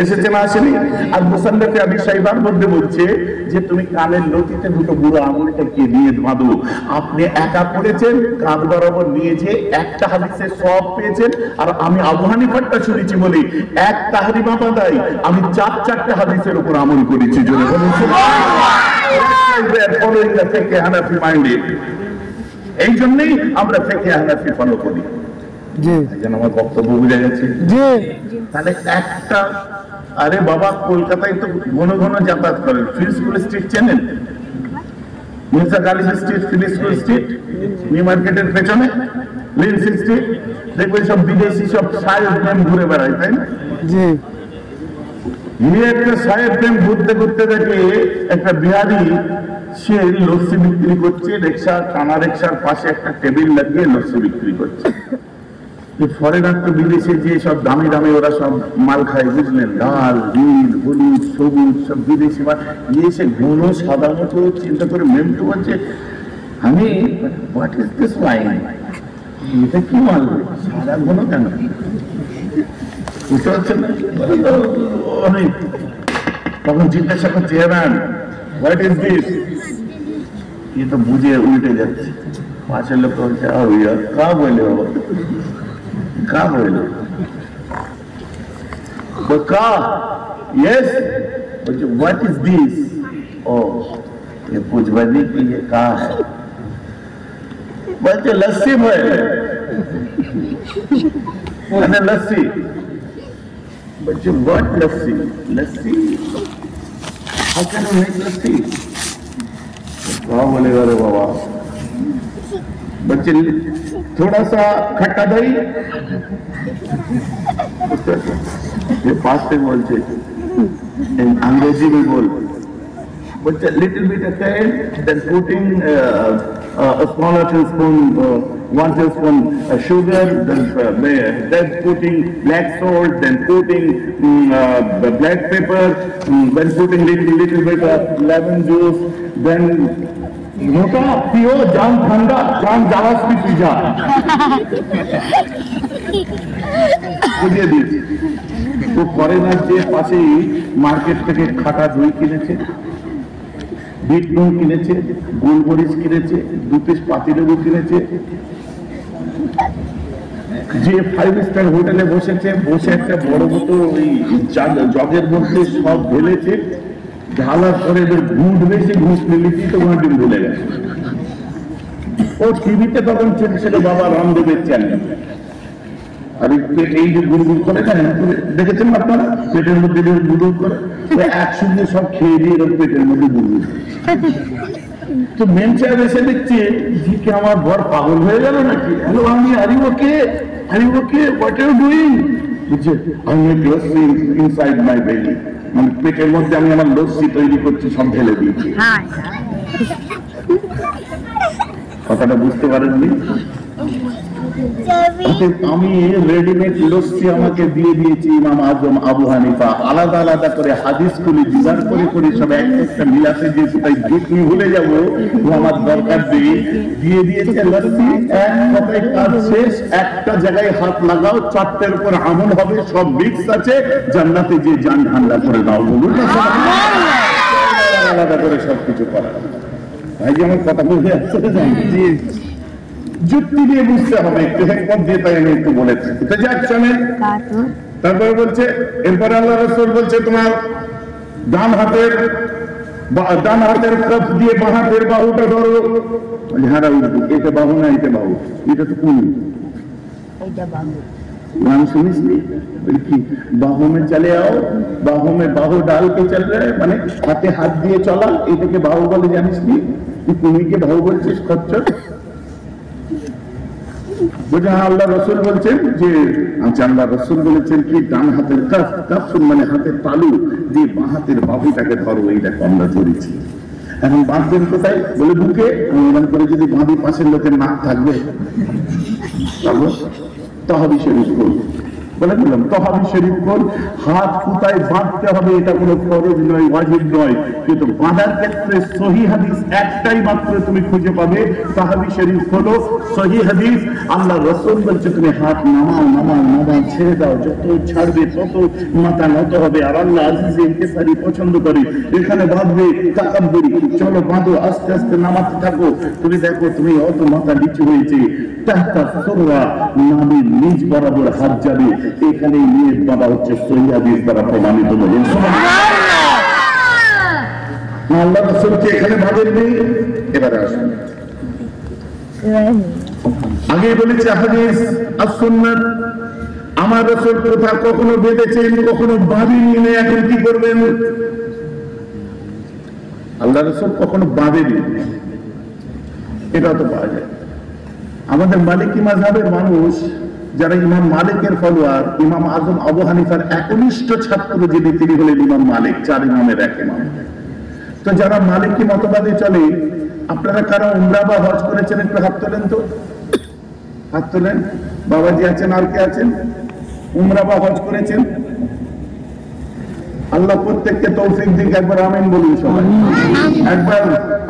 এসেছে না আসেনি? আর মুসান্নাফে আবি শাইবার মধ্যে বলছে যে তুমি কানের লতিতে দুটো বুড়ো আঙুলটাকে দিয়ে বাঁধো। আপনি একা পড়েছেন, কাঁধ বরাবর নিয়েছে, একটা হাদিসে সওয়াব পেয়েছেন। আর আমি আবু হানিফারটা শুনেছি বলি এক তাহরিমা বাঁধাই আমি 4-4টা হাদিসের উপর আমল করেছি। জোরে বলুন সুবহানাল্লাহ। এই জন্যই আমরা ফিকহে হানাফি ফলো করি। যেন আমার বক্তব্য বুঝে গেছে। তাহলে একটা, আরে বাবা কলকাতায় তো ঘন ঘন যাতায়াত করেন, ফিল স্কুল স্ট্রিট চেনেন? Mirza Ghalib street, free school street, new মার্কেটের পেছনে লিন্সি স্ট্রিট, দেখবেন সব বিদেশি সব সাহেব প্রেম ঘুরে বেড়ায়, তাই না? একটা সাহেব প্রেম ঘুরতে ঘুরতে দেখে একটা বিহারি সে লস্যি বিক্রি করছে, রিক্সা টানা রিক্সার পাশে একটা টেবিল লাগিয়ে লস্যি বিক্রি করছে। ফরেনার তো বিদেশে যে সব দামি দামি ওরা সব মাল খায়, বুঝলেন? লাল, নীল, হলুদ, সবুজ সব বিদেশি মাল নিয়ে এসে ঘন সাদা মতো চিন্তা করে মেমটু বলছে আমি হোয়াট ইজ দিস ওয়াইন, এটা কি মাল সাদা ঘন কেন? বুঝতে পারছেন না? তখন জিজ্ঞাসা করছে হোয়াট ইজ দিস, ये तो बुझे उल्टे जाते। पांच लोग कहा बोले हो, कहा बोले तो कहा यस, व्हाट इज दिस? ओ ये पूछबाजी की ये कहा है? बोलते लस्सी भाई, मैंने लस्सी। बच्चे what lassi? Lassi how can you make lassi? बोलेगा रे बाबा, बच्चे थोड़ा सा खट्टा दही, ये फास्ट बोलते अंग्रेजी में बोल, बच्चे little bit of tel, then putting a smaller teaspoon, 1 teaspoon sugar, then putting black salt, then putting black pepper, then putting little bit of lemon juice, then মোটা পিও জাম ঠান্ডা জাম জালাস পি পিজা বুঝিয়ে দিয়েছি। তো ফরেনার যে পাশেই মার্কেট থেকে খাটা দই কিনেছে, বিট নুন কিনেছে, গোলমরিচ কিনেছে, 2 পিস পাতিলেবু কিনেছে, যে 5 স্টার হোটেলে বসেছে, বসে একটা বড় মতো ওই জগের মধ্যে সব ঢেলেছে, ঢালার পরে এদের ঘুট বেশি ঘুষ মিলিয়েছি তো ঘাঁটি ভুলে গেছে। ও টিভিতে তখন ছিল বাবা রামদেবের চ্যানেল, আর এই যে গুড়গুড় করে দেখেছেন আপনারা, পেটের মধ্যে গুড়গুড় করে একসঙ্গে সব খেয়ে দিয়ে পেটের মধ্যে গুড়গুড়। তো মেন সাহেব এসে দেখছে যে কি আমার ঘর পাগল হয়ে গেল নাকি? হ্যালো আমি are you okay, are you okay, what are you doing? বুঝছে আমি লস্যি ইনসাইড মাই বেলি, মানে পেটের মধ্যে আমি আমার লস্যি তৈরি করছি, সব ঢেলে দিয়েছি। কথাটা বুঝতে পারেননি? আমি রেডিমেড লস্যি আমাকে দিয়ে দিয়েছি ইমাম আজম আবু হানিফা, আলাদা আলাদা করে হাদিসগুলি জোগাড় করে করে সব একটা মিলাতে যে তাই দুটি ভুলে যাবো, ও আমার দরকার দিয়ে দিয়েছে লস্যি। এক কথায় কাজ শেষ, একটা জায়গায় হাত লাগাও, চারটের উপর আমল হবে, সব মিক্স আছে, জান্নাতে যে জান ঠান্ডা করে দাও। বলুন না, আলাদা করে সবকিছু করা। ভাই যে আমার কথা বুঝে যাচ্ছে, যুক্তি দিয়ে বুঝতে হবে, একটু হেকমত দিয়ে, তাই আমি একটু বলেছি। তারপরে বলছে, এরপরে আল্লাহ রাসূল বলছে তোমার ডান হাতের কাপ দিয়ে বাঁ হাতের বাহুটা ধরো। হ্যাঁ, এটা বাহু না, এটা বাহু, এটা তো কোন नाम सुनिस बाहू में चले आओ, बाहू में बाहू डाल के चल रहे, माने हाथे हाथ दिए चला, এটাকে বাহু বলে জানিস নি? তুই কুমিকে বাহু বলছিস? খচ্চর বুঝা। আল্লাহ রাসূল বলছেন যে, আচ্ছা আল্লাহ রাসূল বলেছেন কি ডান হাতের কাফ মানে হাতের তালু দিয়ে বাঁ হাতের বাহুটাকে ধরো, এইটাকে আমরা ধরেছি। এখন বাঁধবেন কোথায়? বলে বুকে। এমন করে যদি বাঁধি পাশের লোকের নাক থাকবে, তহাবি শরীফ করুন বলে দিলাম, তহাবি শরীফ করুন। হাত কোথায় বাঁধতে হবে এটা কোনো ফরজ নয়, ওয়াজিব নয়, কিন্তু বাঁধার ক্ষেত্রে সহি হাদিস একটাই মাত্র তুমি খুঁজে পাবে, তহাবি শরীফ হলো সহি হাদিস। আল্লাহ রাসূল বলছে তুমি হাত নামাও, ছেড়ে দাও, যত ছাড়বে তত মাথা নত হবে। আর আল্লাহ আজিজে ইনকিসারি পছন্দ করে, এখানে বাঁধবে তাকাব্বুরি, চলো বাঁধো, আস্তে আস্তে নামাতে থাকো। তুমি দেখো তুমি অত মাথা নিচু হয়েছে, তাহতা সুররা নাভির নিচ বরাবর হাত যাবে, এখানে নিয়ত বাঁধা হচ্ছে সহিহ হাদিস দ্বারা প্রমাণিত। বলুন সুবহানাল্লাহ। আল্লাহ রাসূলকে এখানে বাঁধেননি। এবারে আসুন, আগে বলেছে হাদিস আর সুন্নাত, আমার রাসূল কথা কখনো বেঁধেছেন, কখনো বাঁধেননি, এখন কি করবেন? আল্লাহ রাসূল কখনো বাঁধেননি, এটা তো পাওয়া যায়। আমাদের মালিকি মাযহাবের মানুষ যারা ইমাম মালিকের ফলোয়ার, ইমাম আজম আবু হানিফার একনিষ্ঠ ছাত্র যিনি, তিনি হলেন ইমাম মালিক, 4 ইমামের এক ইমাম। তো যারা মালিকি মতবাদে চলে, আপনারা কারা উমরা বা হজ করেছেন? একটু হাত তোলেন তো, হাত তোলেন। বাবাজি আছেন, আর কে আছেন? উমরা বা হজ করেছেন? আল্লাহ প্রত্যেককে তৌফিক দিক। একবার আমিন বলুন সবাই। একবার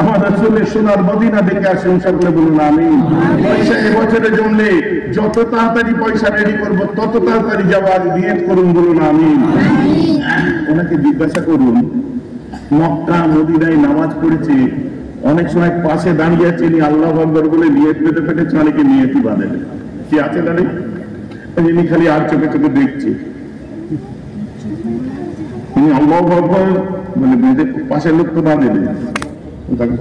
আমার রাসূলের সোনার মদিনা দেখে আসুন, সকলে বলুন আমিন। পয়সা এবছরে জমলে যত তাড়াতাড়ি পয়সা রেডি করবো তত তাড়াতাড়ি যাওয়ার নিয়ত করুন, বলুন আমিন। ওনাকে জিজ্ঞাসা করুন, মক্কা মদিনায় নামাজ পড়েছে, অনেক সময় পাশে দাঁড়িয়ে আছে, আল্লাহু আকবার বলে নিয়ত পেতে পেতেছে, অনেকে নিয়তই বাঁধেন। কি আছে না? ইনি খালি আর চোখে চোখে দেখছে, তিনি আল্লাহু আকবার বলে বেঁধে পাশের লোক তো বাঁধে দেন, তাকে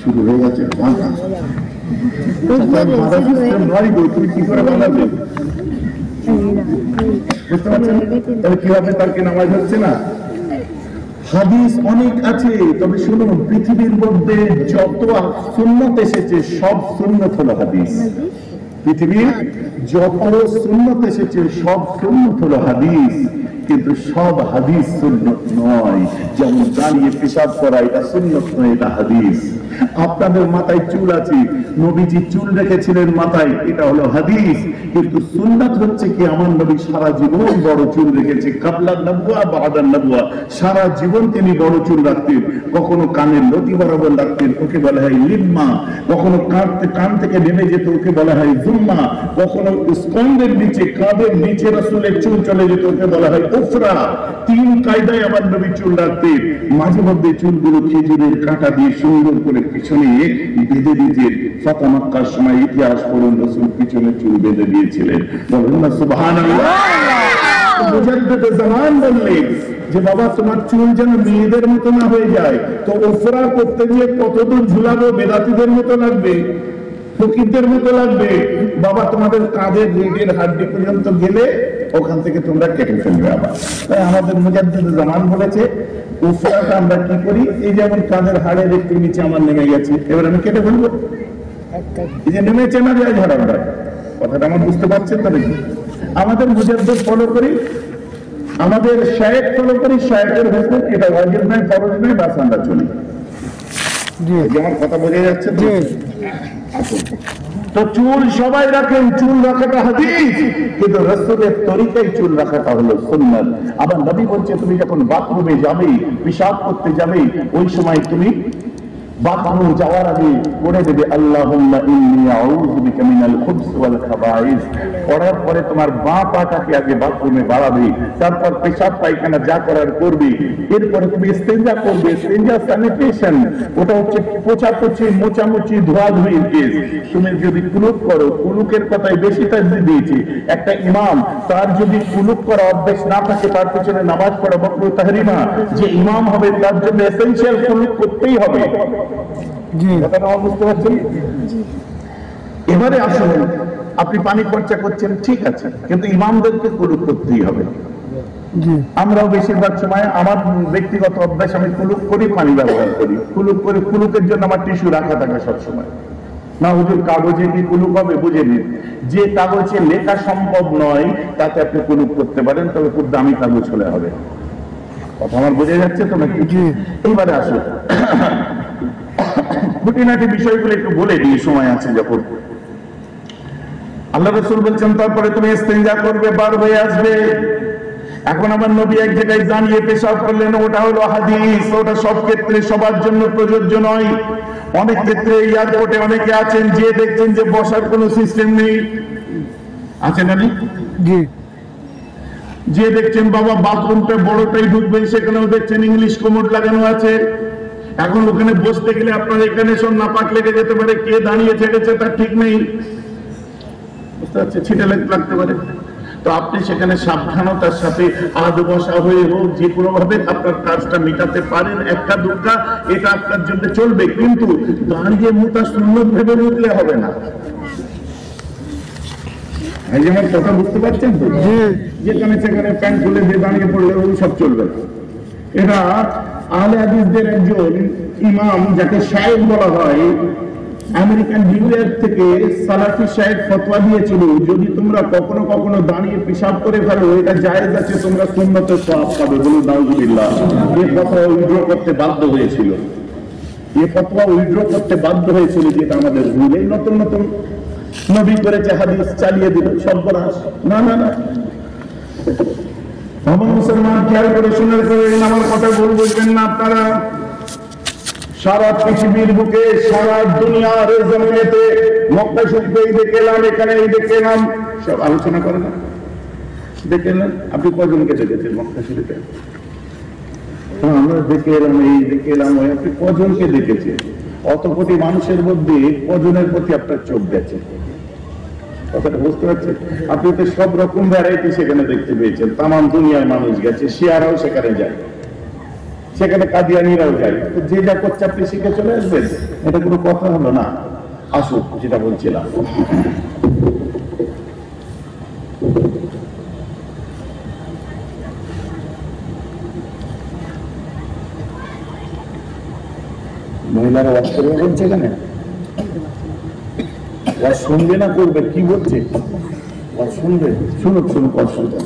শুরু হয়ে গেছে বাঁধা। তুমি কি করে বাঁধাবে? বুঝতে পারছেন? তাহলে কি হবে? তার কি নামাজ হচ্ছে না? হাদিস অনেক আছে, তবে শুনুন, পৃথিবীর মধ্যে যত সুন্নাত এসেছে সব সুন্নাত হলো হাদিস। পৃথিবীর যত সুন্নাত এসেছে সব সুন্নাত হলো হাদিস, কিন্তু সব হাদিস সুন্নাত নয়। যেমন দাঁড়িয়ে পেশাব করা, এটা সুন্নাত নয়, এটা হাদিস। আপনাদের মাথায় চুল আছে, নবীজি চুল রেখেছিলেন মাথায়, এটা হলো হাদিস। কিন্তু সুন্নাত হচ্ছে কি, আমার নবী সারা জীবন বড় চুল রেখেছে, কাবলান নবুয়া বাদান নবুয়া, সারা জীবন তিনি বড় চুল রাখতেন। কখনো কানের লতি বরাবর রাখতেন, ওকে বলা হয় লিম্মা। কখনো কান থেকে নেমে যেত, ওকে বলা হয় জুম্মা। কখনো স্কন্ধের নিচে, কাঁধের নিচে রাসূলের চুল চলে যেত, ওকে বলা হয় উফরা। 3 কায়দায় আমার নবী চুল রাখতেন। মাঝে মধ্যে চুলগুলো খেজুরের কাঁটা দিয়ে সুন্দর করে পিছনে বেঁধে দিতেন। ফাতেমা মক্কার সময় ইতিহাস পড়ুন, রাসূল পিছনে চুল বেঁধে দিয়েছিলেন। বলুন না সুবহানাল্লাহ। মুজাদ্দিদ জামান বললেন যে বাবা তোমার চুল যেন মেয়েদের মতো না হয়ে যায়, তো উফরা করতে গিয়ে কতদূর ঝুলাবো? বেদাতিদের মতো লাগবে, ফকিরদের মতো লাগবে। বাবা তোমাদের কাঁধের রিডের হাড্ডি পর্যন্ত গেলে ওখান থেকে তোমরা কেটে ফেলবে। আবার তাই আমাদের মুজাদ্দিদ জামান বলেছে উফরাটা আমরা কি করি, এই যেমন কাঁধের হাড়ের একটু নিচে আমার নেমে গেছে, এবার আমি কেটে ফেলবো। এই যে নেমেছে না যায় ঝাড়াটা, কথাটা আমার বুঝতে পারছেন? তবে আমাদের মুজাদ্দিদ ফলো করি, আমাদের শায়েখ ফলো করি, শায়েখের হুকুম, এটা ওয়াজিব নয়, ফরজ নয়, বাস আমরা চলি। আমার কথা বোঝা যাচ্ছে? তো চুল সবাই রাখেন, চুল রাখাটা হাদিস, কিন্তু রাসূলের তরিকায় চুল রাখাটা হলো সুন্নাত। আবার নবী বলছে তুমি যখন বাথরুমে যাবে, পেশাব করতে যাবে, ওই সময় তুমি বাথরুম যাওয়ার আগে পড়ে দেবে আল্লাহুম্মা ইন্নী আউযু বিকা মিনাল খুবসি ওয়াল খাবাইস। পড়ার পরে তোমার বাঁ পাটাকে আগে বাথরুমে বাড়াবে, তারপর পেশাব পায়খানা যা করার করবে, এরপরে তুমি ইস্তেঞ্জা করবে। ইস্তেঞ্জা স্যানিটেশন, ওটা হচ্ছে পোছাপোছি, মোছামুছি, ধোয়াধুয়ির কেস। তুমি যদি কুলুক করো, কুলুকের কথায় বেশি তারজিহ দিয়েছি। একটা ইমাম, তার যদি কুলুক করা অভ্যাস না থাকে, তার পিছনে নামাজ পড়া মাকরুহ তাহরিমা। যে ইমাম হবে তার জন্য এসেনশিয়াল কুলুক করতেই হবে। বুঝতে পারছেন? এবারে আসুন, আপনি পানি খরচা করছেন ঠিক আছে, কিন্তু ইমামদেরকে কুলুক করতেই হবে। আমরাও বেশিরভাগ সময়, আমার ব্যক্তিগত অভ্যাস, আমি কুলুক করি, পানি ব্যবহার করি, কুলুক করে। কুলুকের জন্য আমার টিস্যু রাখা থাকে সবসময়। না হুজুর কাগজে কি কুলুক হবে? বুঝে নিন, যে কাগজে লেখা সম্ভব নয় তাতে আপনি কুলুক করতে পারেন, তবে খুব দামি কাগজ হলে হবে। কথা আমার বোঝা যাচ্ছে তো নাকি? এইবারে আসুন, খুঁটিনাটি বিষয়গুলো একটু বলে দিই, সময় আছে যখন। আল্লাহ রাসূল বলছেন তারপরে তুমি ইস্তেঞ্জা করবে, বার হয়ে আসবে। এখন আমার নবী এক জায়গায় দাঁড়িয়ে পেশাব করলেন, ওটা হলো হাদিস। ওটা সব ক্ষেত্রে সবার জন্য প্রযোজ্য নয়। অনেক ক্ষেত্রে এয়ারপোর্টে অনেকে আছেন যে দেখছেন যে বসার কোনো সিস্টেম নেই, আছে না? যে দেখছেন বাবা বাথরুমটা বড়টাই ঢুকবেন, সেখানেও দেখছেন ইংলিশ কোমোড লাগানো আছে। এখন ওখানে বসতে গেলে আপনার এখানে সব নাপাক লেগে যেতে পারে, কে দাঁড়িয়ে ছেড়েছে তার ঠিক নেই, বুঝতে পারছে, ছিটে লাগতে পারে। তো আপনি সেখানে সাবধানতার সাথে আধ বসা হয়ে হোক, যে কোনো ভাবে আপনার কাজটা মেটাতে পারেন, একটা দুটা, এটা আপনার জন্য চলবে। কিন্তু দাঁড়িয়ে মুতা সুন্নত ভেবে মুতলে হবে না। যেমন কথা বুঝতে পারছেন তো, যেখানে সেখানে প্যান্ট খুলে দিয়ে দাঁড়িয়ে পড়লে ওই সব চলবে না। এরা আহলে হাদিসদের একজন ইমাম, যাকে শায়েখ বলা হয়, আমেরিকান নিউইয়র্ক থেকে সালাফি শায়েখ ফতোয়া দিয়েছিল, যদি তোমরা কখনো কখনো দাঁড়িয়ে পেশাব করে ফেলো, এটা জায়েজ আছে, তোমরা সুন্নতের সওয়াব পাবে। বলুন নাউজুবিল্লাহ। এই ফতোয়া উইথড্র করতে বাধ্য হয়েছিল, যেটা আমাদের ভুল। এই নতুন নতুন নবী করেছে, হাদিস চালিয়ে দিল, সর্বনাশ। না না না, আমার মুসলমান খেয়াল করে শুনে করেন, আমার কথা ভুল বুঝবেন না আপনারা। সারা পৃথিবীর বুকে, সারা দুনিয়ার জমিনেতে মক্কা শরীফে এই দেখে এলাম, এখানে এই দেখে এলাম, সব আলোচনা করে না? দেখে এলেন? আপনি কজনকে দেখেছেন মক্কা শরীফে? আমরা দেখে এলাম, এই দেখে এলাম, ওই। আপনি কজনকে দেখেছেন? অত কোটি মানুষের মধ্যে কজনের প্রতি আপনার চোখ গেছে? কথাটা বুঝতে পারছেন? আপনি তো সব রকম ভ্যারাইটি সেখানে দেখতে পেয়েছেন। তামাম দুনিয়ার মানুষ গেছে, শিয়ারাও সেখানে যায়, সেখানে কাদিয়ানিরাও যায়। তো যে যা করছে আপনি শিখে চলে আসবেন, এটা কোনো কথা হলো না। আসুক, যেটা বলছিলাম, মহিলারা ওয়াজ করবে বলছে, এখানে ওয়াজ শুনবে না করবে? কি বলছে? ওয়াজ শুনবে? শুনুক শুনুক, অসুবিধা।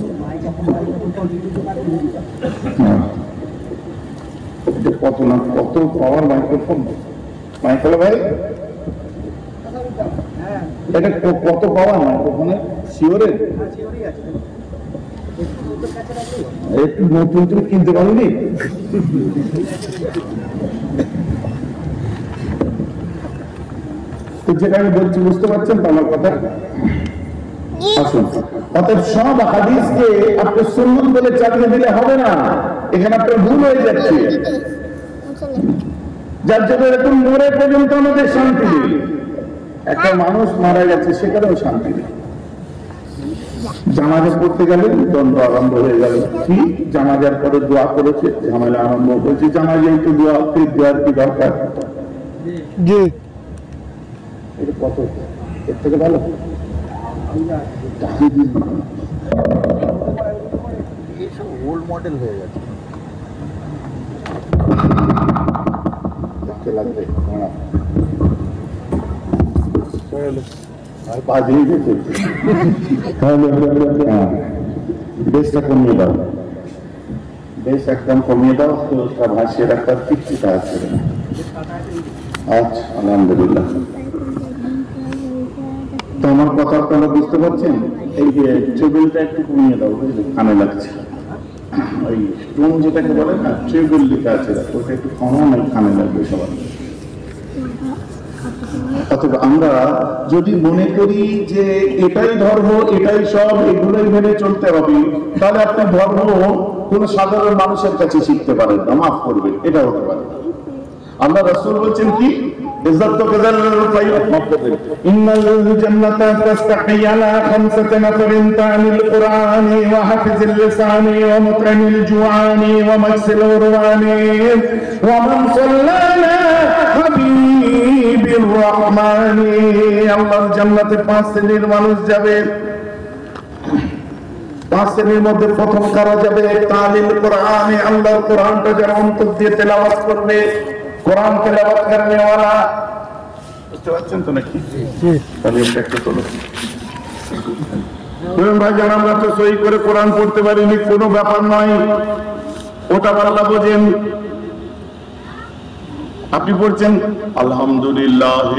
কত না কত পাওয়ার মাইক্রোফোন, মাইক্রো ভাই, এটা কত পাওয়ার মাইক্রোফোনের? শিওরের? একটু নতুন তুমি কিনতে পারোনি? যেটা আমি বলছি বুঝতে পারছেন তো আমার কথা? আসুন, অতএব সব হাদিসকে আপনি সুন্নাত বলে চালিয়ে দিলে হবে না। এখানে আপনার ভুল হয়ে যাচ্ছে। যার জন্য এরকম মরে পর্যন্ত আমাদের শান্তি নেই। একটা মানুষ মারা গেছে, সেখানেও শান্তি নেই। জানাজা পড়তে গেলে দ্বন্দ্ব আরম্ভ হয়ে গেল। কি জানাজার পরে দোয়া করেছে, ঝামেলা আরম্ভ হয়েছে। জানাজাই তো দোয়া, দেওয়ার কি দরকার? এটা কত, এর থেকে ভালো ওল্ড মডেল হয়ে গেছে। লাগবে বেশটা কমিয়ে দাও, বেশ একদম কমিয়ে দাও। তো ভাসিয়ে রাখতে কিছুটা আছে। আচ্ছা, আলহামদুলিল্লাহ। তো আমার কথা আপনারা বুঝতে পারছেন? এই যে ট্রেবলটা একটু কমিয়ে দাও, বুঝলি, কানে লাগছে। ওই টোন যেটাকে বলে না, ট্রেবল লেখা আছে, ওটা একটু কমানো, কানে লাগবে সবার। অথবা আমরা যদি মনে করি যে এটাই ধর্ম, এটাই সব, এগুলোই মেনে চলতে হবে, তাহলে আপনি ধর্ম কোন সাধারণ মানুষের কাছে শিখতে পারেন না, মাফ করবে, এটা হতে পারে। আল্লাহ রাসূল বলছেন কি, ইজ্জত তো কেদালের উপায় মাফ করবেন, ইন্নাল জান্নাতা তাস্তাহি আলা খামসাতি নাফারিন তানিল কুরআনি ওয়া হাফিজিল লিসানি ওয়া মুতআমিল জুআনি ওয়া মাকসিল উরওয়ানি ওয়া মান সাল্লানা হাবিবির রহমানি। আল্লাহর জান্নাতে 5 শ্রেণীর মানুষ যাবে। 5 শ্রেণীর মধ্যে প্রথম কারা যাবে, তালিল কোরআনে, আল্লাহর কোরআনটা যারা অন্তর দিয়ে তেলাওয়াত করবে, কোরআন তেলাওয়াত করনে ওয়ালা। বুঝতে পারছেন তো নাকি? তাহলে একটা চলো ভাই, যারা আমরা তো সই করে কোরআন পড়তে পারিনি, কোনো ব্যাপার নয়, ওটা আল্লাহ বোঝেন। আপনি পড়ছেন আলহামদুলিল্লাহ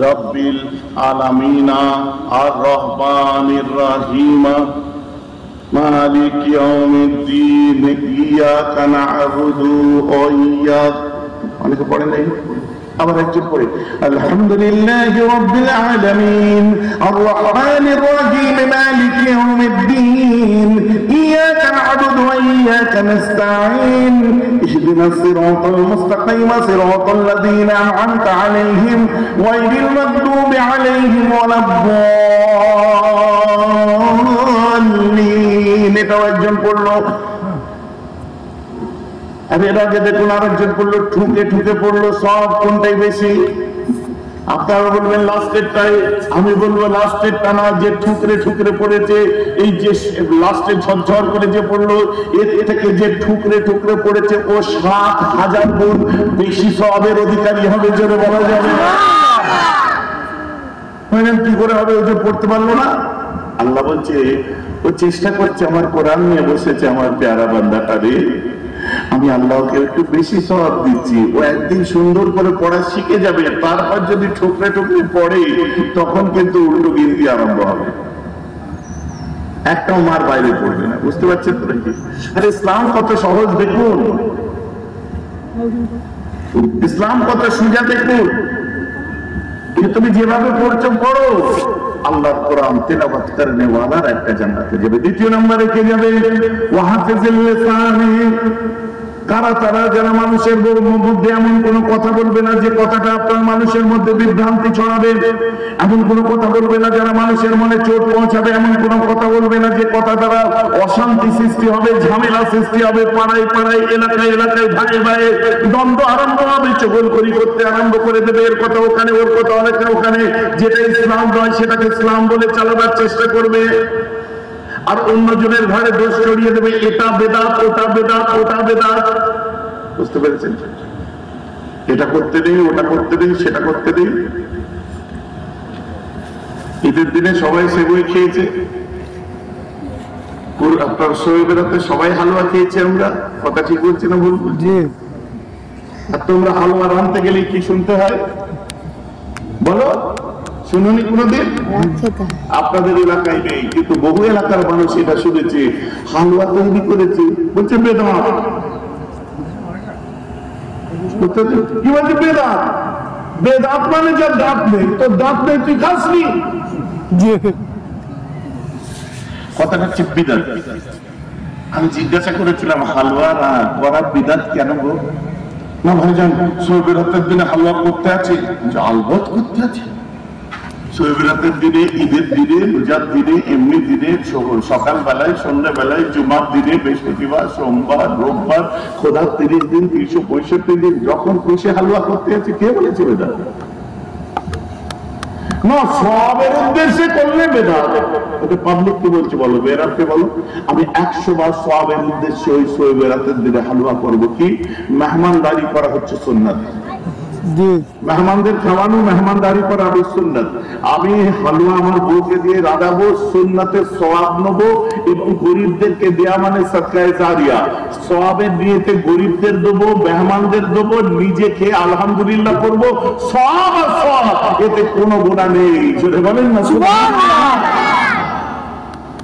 রাব্বিল আলামিনা আর রহমানির রহিম মালিক ইয়াউমিদ্দিন ইয়াকা না'বুদু ওয়া ইয়াকা, অনেকে পড়েন নাই, আবার একজন পড়ে আলহামদুলিল্লাহি রাব্বিল আলামিন আর রহমানির রহিম মালিক ইয়াউমিদ্দিন ইয়াকা না'বুদু ওয়া ইয়াকা নাস্তাঈন ইহদিনাস সিরাতাল মুস্তাকিম সিরাতাল লাযীনা আন'আমতা আলাইহিম গায়রিল মাগদুবি আলাইহিম ওয়ালাদ-দাল্লিন। এটাও একজন পড়লো। আর এর আগে দেখুন আরেকজন পড়লো, ঠুকে ঠুকে পড়লো। সব কোনটাই বেশি? আপনারা বলবেন লাস্টেরটাই, আমি বলবো লাস্টেরটা না, যে ঠুকরে ঠুকরে পড়েছে, এই যে লাস্টে ঝরঝর করে যে পড়লো, এর থেকে যে ঠুকরে ঠুকরে পড়েছে ও 7,000 গুণ বেশি সওয়াবের অধিকারী হবে, জোরে বলা যাবে না। কি করে হবে? ও যে পড়তে পারলো না। আল্লাহ বলছে ও চেষ্টা করছে, আমার কোরআন নিয়ে বসেছে, আমার প্যারা বান্দাটারে আমি আল্লাহকে একটু বেশি সওয়াব দিচ্ছি। ও একদিন সুন্দর করে পড়া শিখে যাবে, তারপর যদি ঠুকরে ঠুকরে পড়ে তখন কিন্তু উল্টো গিনতি আরম্ভ হবে, একটাও মার বাইরে পড়বে না। বুঝতে পারছেন তো নাকি? আর ইসলাম কত সহজ দেখুন, ইসলাম কত সোজা দেখুন। তুমি যেভাবে পড়ছো পড়ো, আল্লাহর কোরআন তেলাওয়াত করনে ওয়ালার একটা জান্নাতে যাবে। দ্বিতীয় নম্বরে কে যাবে? ওয়াহাফিজিল লিসানি, কারা তারা যারা মানুষের মধ্যে এমন কোনো কথা বলবে না যে কথাটা আপনার মানুষের মধ্যে বিভ্রান্তি ছড়াবে, এমন কোনো কথা বলবে না যারা মানুষের মনে চোট পৌঁছাবে, এমন কোনো কথা বলবে না যে কথা দ্বারা অশান্তি সৃষ্টি হবে, ঝামেলা সৃষ্টি হবে, পাড়ায় পাড়ায়, এলাকায় এলাকায়, ভাই ভাই দ্বন্দ্ব আরম্ভ হবে, চগলখড়ি করতে আরম্ভ করে দেবে, এর কথা ওখানে, ওর কথা অনেকে ওখানে, যেটা ইসলাম নয় সেটাকে ইসলাম বলে চালাবার চেষ্টা করবে, আর অন্যজনের ঘরে দোষ ছড়িয়ে দেবে, এটা বেদাত, ওটা বেদাত, ওটা বেদাত। বুঝতে পেরেছেন? এটা করতে নেই, ওটা করতে নেই, সেটা করতে নেই। ঈদের দিনে সবাই সেবই খেয়েছে, আপনার শোয়ে বেড়াতে সবাই হালুয়া খেয়েছে। আমরা কথা ঠিক বলছি না ভুল? আর তোমরা হালুয়া রাঁধতে গেলে কি শুনতে হয় বলো? শুনুনি কোনদিন? আপনাদের এলাকায় নেই, কিন্তু বহু এলাকার মানুষ এটা শুনেছে। হালুয়া তৈরি করেছে, বলছে বেদাত। কি বলছে? বেদাত। বেদাত মানে যার দাঁত নেই, তো দাঁত নেই তুই খাসনি। কথাটা হচ্ছে বিদাত। আমি জিজ্ঞাসা করেছিলাম হালুয়া করার বিদাত কেন গো? না ভাইজান, শবে রাতের দিনে হালুয়া করতে আছে। আলবত করতে আছে। শবে রাতের দিনে, ঈদের দিনে, রোজার দিনে, এমনি দিনে, সকাল বেলায়, সন্ধ্যা বেলায়, জুমার দিনে, বৃহস্পতিবার, সোমবার, রোববার, খোদার 30 দিন, 365 দিন, যখন খুশি হালুয়া করতে আছে। কে বলেছে বেদাত? না, সবের উদ্দেশ্যে করলে বেদাত। ওকে পাবলিক কি বলছে বলো? বেরাতকে বলো আমি 100 বার সবের উদ্দেশ্যে ওই শবে রাতের দিনে হালুয়া করবো। কি মেহমানদারি করা হচ্ছে সুন্নাত। মেহমানদের খাওয়ানো, মেহমানদারি করা আবু সুন্নাত। আমি হালুয়া আমার বউকে দিয়ে রাঁধাবো, সুন্নাতের সওয়াব নেবো এবং গরিবদেরকে দেয়া মানে সাদকায়ে জারিয়া। সওয়াবের নিয়তে গরিবদের দেবো, মেহমানদের দেবো, নিজে খেয়ে আলহামদুলিল্লাহ করবো, সওয়াব আর সওয়াব, এতে কোনো গুনাহ নেই। জোরে বলেন না সুবহানাল্লাহ।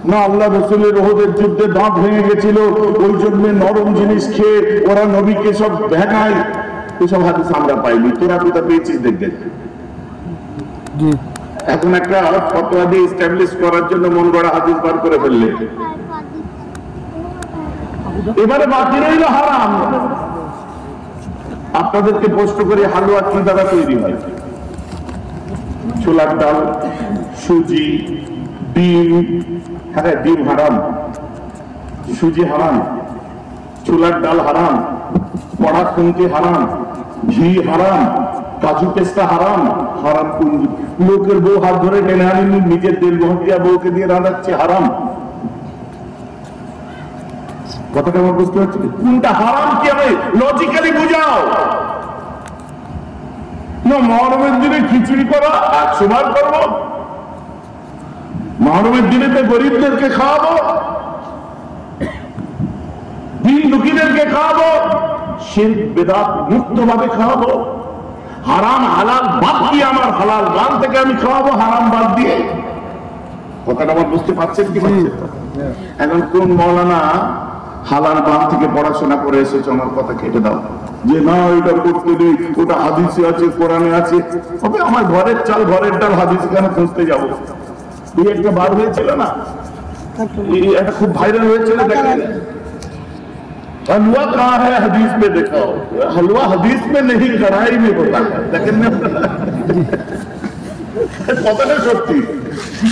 না আল্লাহ রসুলের ওহদের যুদ্ধে দাঁত ভেঙে গেছিল, ওই জন্য নরম জিনিস খেয়ে ওরা নবীকে সব ভেঙায়, এসব হাদিস আমরা পাইনি। তোরা কোথা পেয়েছিস দেখবে। এখন একটা ফতোয়া দিয়ে এস্টাবলিশ করার জন্য মন গড়া হাদিস বার করে ফেললে, এবারে বাকি রইল হারাম। আপনাদেরকে প্রশ্ন করি, হালুয়া কি দ্বারা তৈরি হয়? ছোলার ডাল, সুজি, ডিম। হ্যাঁ, ডিম হারাম, সুজি হারাম, ছোলার ডাল হারাম, পড়া খুনতি হারাম, ঘি হারাম, কাজু পেস্তা হারাম। হারাম কোন? লোকের বউ হাত ধরে টেনে আনেনি, নিজের তেল মহতিয়া বউকে দিয়ে রাঁধাচ্ছে, হারাম। কথাটা আমার বুঝতে পারছি? কোনটা হারাম কি হবে লজিক্যালি বুঝাও। না মহরমের দিনে খিচুড়ি করা 100 বার করবো, মহরমের দিনে তো গরিবদেরকে খাওয়াবো, দিন দুঃখীদেরকে খাওয়াবো, শিরক বিদআত মুক্ত ভাবে খাওয়াবো। হারাম হালাল বাদ দিয়ে আমার হালাল গান থেকে আমি খাওয়াবো, হারাম বাদ দিয়ে। কথাটা আমার বুঝতে পারছেন কি? এখন কোন মৌলানা হালাল বান থেকে পড়াশোনা করে এসেছে, আমার কথা কেটে দাও যে না এটা করতে নেই, ওটা হাদিসে আছে, কোরআনে আছে। তবে আমার ঘরের চাল ঘরের ডাল হাদিস কেন খুঁজতে যাবো? এই একটা বার হয়েছিল না, এটা খুব ভাইরাল হয়েছিল, দেখেন हलवा कहाँ है हदीस में दिखाओ। हलवा हदीस में नहीं कढ़ाई में होता है। দেখেন না কথাটা সত্যি,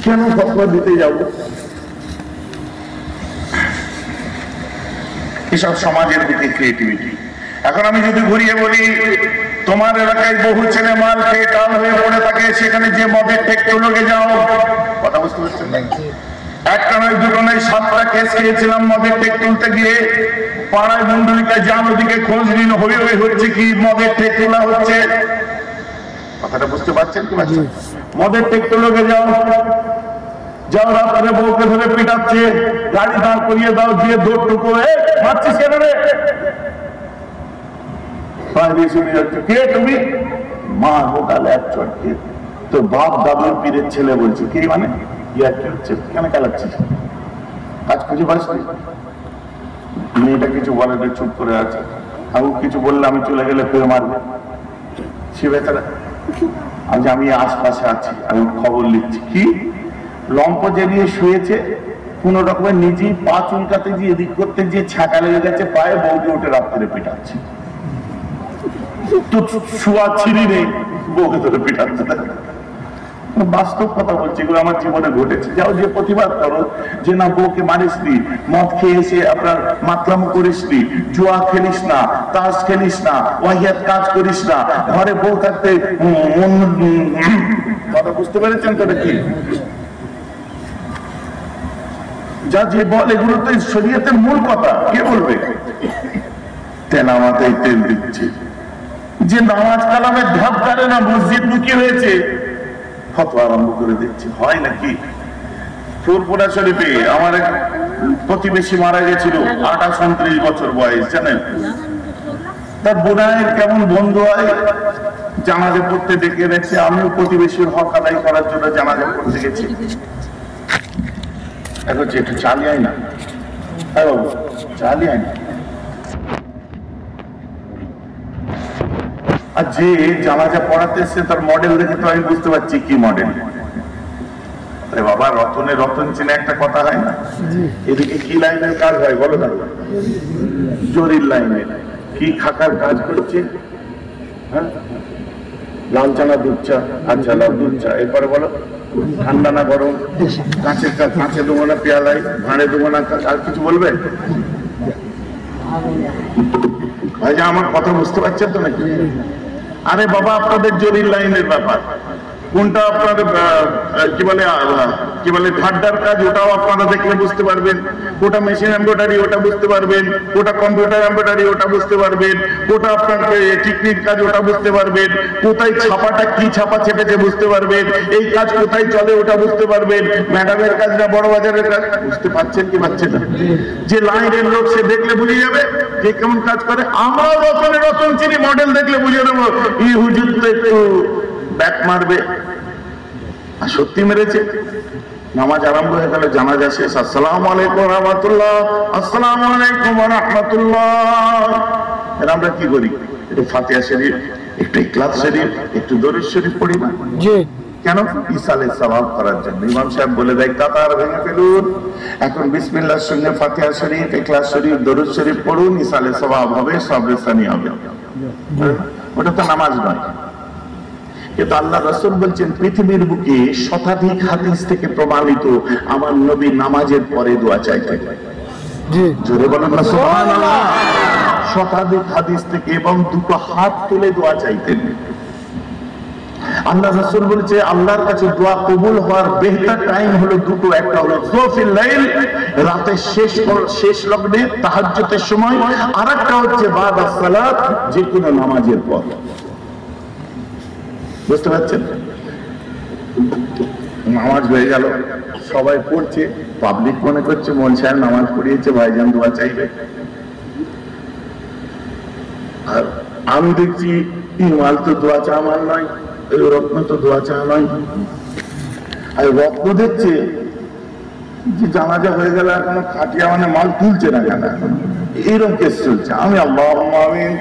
কেন ফতোয়া দিতে যাব? এসব সমাজের দিকে ক্রিয়েটিভিটি। এখন আমি যদি ঘুরিয়ে বলি, তোমার এলাকায় বহু ছেলে মাল খেয়ে টাল হয়ে পড়ে থাকে, সেখানে যে মদের টেকটোলগে যাও, কথা বুঝতে পারছেন না? একটা নয়, দুটো নয়, 7টা কেস খেয়েছিলাম মদের টেক তুলতে গিয়ে। পাড়ায় মন্ডলিকায় যান, ওদিকে খোঁজ নিন, হয়ে হচ্ছে কি মদের টেক তোলা হচ্ছে। কথাটা বুঝতে পারছেন কি? মদের টেক তোলগে যাও, যাও রাত্রে বউকে ধরে পিটাচ্ছে, গাড়ি দাঁড় করিয়ে দাও, দিয়ে দৌড় টুকু, মারছিস কেন রে? শুনে যাচ্ছে, কে তুমি? মা হোটাল এক চটকে। তো বাপ দাদুর পীরের ছেলে বলছে, কে মানে? ইয়ার কি হচ্ছে, কেন চালাচ্ছিস? কাজ খুঁজে পাস? মেয়েটা কিছু বলে না, চুপ করে আছে। আমি কিছু বললে আমি চলে গেলে ফের মারবে। সে বেচারা, আজ আমি আশপাশে আছি, আমি খবর লিখছি। কি লম্প জেলিয়ে শুয়েছে, কোন রকমের নিজেই পা চুলকাতে গিয়ে এদিক করতে গিয়ে ছাকা লেগে গেছে পায়ে, বউকে উঠে রাত্রে পিটাচ্ছে। তো শুয়া ছিঁড়ি নেই, বউকে ধরে পিটাচ্ছে। বাস্তব কথা বলছি, এগুলো আমার জীবনে ঘটেছে। যাও যে প্রতিবাদ করো যে না বউকে মারিস নি, মদ খেয়ে এসে আপনার মাতলামো করিস নি, জুয়া খেলিস না, তাস খেলিস না, ওয়াহিয়াত কাজ করিস না, ঘরে বউ থাকতে কথা বুঝতে পেরেছেন তো নাকি? যা যে বল এগুলো তো শরীয়তের মূল কথা। কে বলবে? তেলা মাথায় তেল দিচ্ছে, যে নামাজ কালামের ধাপ ধারে না, মসজিদ মুখী হয়েছে, ফতোয়া আরম্ভ করে দিচ্ছে। হয় নাকি? ফুরপুরা শরীফে আমার এক প্রতিবেশী মারা গেছিল, 28-29 বছর বয়স, জানেন? তার বোনায়ের কেমন বন্ধু হয়, জানাজা পড়তে ডেকে এনেছে। আমিও প্রতিবেশীর হক আদায় করার জন্য জানাজা পড়তে গেছি। এখন একটু চালিয়ে না, চালিয়ে না। আর যে জানাজা পড়াতে এসছে তার মডেল দেখে তো আমি বুঝতে পারছি কি মডেল। আরে বাবা, রতনে রতন চিনে একটা কথা হয় না? এদিকে কি লাইনের কাজ হয় বলো না? জরির লাইনের। কি খাকার কাজ করছে? হ্যাঁ, লাল চানা দুধ চা। আচ্ছা, লাল দুধ চা। এরপরে বলো ঠান্ডা না গরম, কাঁচে দেবো না পেয়ালাই, ভাঁড়ে দেবো না, আর কিছু বলবে? ভাইজা আমার কথা বুঝতে পারছেন তো নাকি? আরে বাবা, আপনাদের জরির লাইনের ব্যাপার। কোনটা আপনার কি বলে ঠাড্ডার কাজ, ওটাও আপনারা দেখলে বুঝতে পারবেন। কোটা মেশিন এমব্রয়ডারি, ওটা বুঝতে পারবেন। কোটা কম্পিউটার এমব্রয়ডারি, ওটা বুঝতে পারবেন। কোটা আপনার টিকনিক কাজ, ওটা বুঝতে পারবেন। কোথায় ছাপাটা কি ছাপা চেপেছে বুঝতে পারবেন। এই কাজ কোথায় চলে ওটা বুঝতে পারবেন। ম্যাডামের কাজ না বড় বাজারের কাজ, বুঝতে পারছেন কি পারছেন না? যে লাইনের লোক সে দেখলে বুঝে যাবে যে কেমন কাজ করে। আমরাও রতন চিনি মডেল দেখলে বুঝে নেবো ই হুজুর তো একটু ব্যাক মারবে, আর সত্যি মেরেছে। নামাজ আরম্ভ হয়ে গেল, জানাজা শেষ, আসসালামু আলাইকুম ওয়া রাহমাতুল্লাহ, আসসালামু আলাইকুম ওয়া রাহমাতুল্লাহ। এর আমরা কি করি? একটু ফাতিহা শরীফ, একটু ইখলাস শরীফ, একটু দরুদ শরীফ পড়ি না? জি। কেন? ইসালে সওয়াব করার জন্য। ইমাম সাহেব বলে দেয় কাতার ভেঙে ফেলুন, এখন বিসমিল্লাহর সঙ্গে ফাতিহা শরীফ, ইখলাস শরীফ, দরুদ শরীফ পড়ুন, ইসালে সওয়াব হবে, সবরেসানি হবে। ওটা তো নামাজ নয়। কিন্তু আল্লাহ রাসূল বলছেন পৃথিবীর বুকে শতাধিক হাদিস থেকে প্রমাণিত আমার নবী নামাজের পরে দোয়া চাইতেন। জি, জোরে বলুন না সুবহানাল্লাহ। শতাধিক হাদিস থেকে, এবং দুটো হাত তুলে দোয়া চাইতেন। আল্লাহ রাসূল বলেছে আল্লাহর কাছে দোয়া কবুল হওয়ার বেহতর টাইম হলো দুটো, একটা হলো জোফিল লাইল, রাতের শেষ লগ্নে তাহাজ্জুদের সময়, আর একটা হচ্ছে বাদা সালাত, যে কোনো নামাজের পর। বুঝতে পারছেন? নামাজ হয়ে গেল, সবাই পড়ছে, পাবলিক মনে করছে মন সাহেব নামাজ পড়িয়েছে, ভাইজান দোয়া চাইবে। আর আমি দেখছি ইমাল তো দোয়া চা আমার নয়, এই রত্ন তো দোয়া চা নয়। আর রত্ন দেখছে যে জানাজা হয়ে গেল, এখন খাটিয়া মানে মাল তুলছে না কেন, এইরকম কেস চলছে। আমি আল্লাহুম্মা আমিন,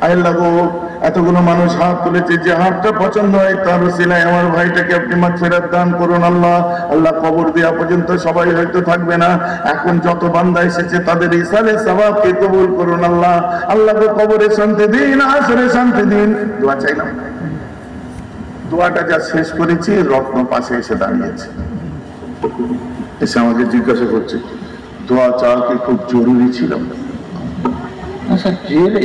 আল্লাহ গো এতগুলো মানুষ হাত তুলেছে, যে হাতটা পছন্দ হয় তার ওসিলায় আমার ভাইটাকে আপনি মাগফিরাত দান করুন আল্লাহ। আল্লাহ কবর দেওয়া পর্যন্ত সবাই হয়তো থাকবে না, এখন যত বান্দা এসেছে তাদের ইসালে সওয়াবকে কবুল করুন আল্লাহ। আল্লাহকে কবরে শান্তি দিন, আসরে শান্তি দিন। দোয়া চাইলাম, দোয়াটা যা শেষ করেছি, রত্ন পাশে এসে দাঁড়িয়েছে, এসে আমাকে জিজ্ঞাসা করছে দোয়া চাওয়া কি খুব জরুরি ছিল? আচ্ছা কে রে,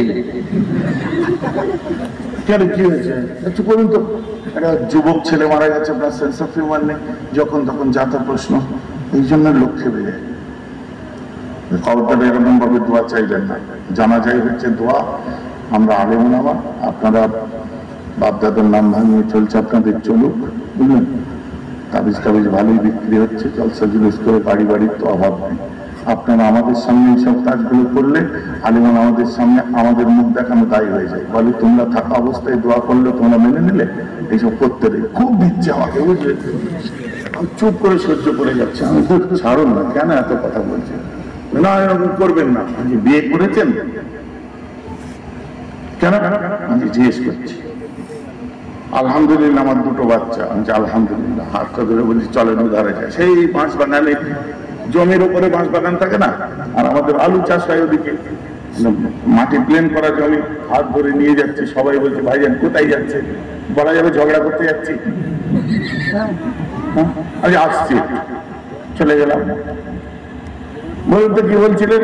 কেন কি হয়েছে একটু বলুন তো। একটা যুবক ছেলে মারা গেছে, আপনার সেন্স অফ হিউমার নেই, যখন তখন যাতা প্রশ্ন, এই জন্য লোক খেপে যায়। খবরদার এরকম ভাবে দোয়া চাইবেন না। জানা যায় হচ্ছে দোয়া, আমরা আলেম ওলামা, আপনারা বাপদাদার নাম ভাঙিয়ে চলছে, আপনাদের চলুক, বুঝলেন? তাবিজ টাবিজ ভালোই বিক্রি হচ্ছে, জলসা জুলুস করে বাড়ি বাড়ির তো অভাব নেই। আপনারা আমাদের সামনে এইসব কাজগুলো করলে আলিমান আমাদের সামনে আমাদের মুখ দেখানো দায়ী হয়ে যায়, বলে তোমরা থাকা অবস্থায় দোয়া করলে তোমরা মেনে নিলে, এইসব করতে দেয়। খুব দিচ্ছে আমাকে, বুঝলে? আমি চুপ করে সহ্য করে যাচ্ছে, আমি খুব ছাড়ুন না, কেন এত কথা বলছেন? না এরকম করবেন না। আপনি বিয়ে করেছেন? কেন? আমি জিজ্ঞেস করছি। আলহামদুলিল্লাহ আমার দুটো বাচ্চা। আমি আলহামদুলিল্লাহ। হাতটা ধরে বলছি চলেন উধারে যায়। সেই বাঁশ বাগানে, জমির উপরে বাঁশ বাগান থাকে না, আর আমাদের আলু চাষ হয় ওদিকে, মাটি প্লেন করা জমি, হাত ধরে নিয়ে যাচ্ছে। সবাই বলছে ভাইজান কোথায় যাচ্ছে? বলা যাবে ঝগড়া করতে যাচ্ছি। আমি আসছি, চলে গেলাম। বলুন তো কি বলছিলেন?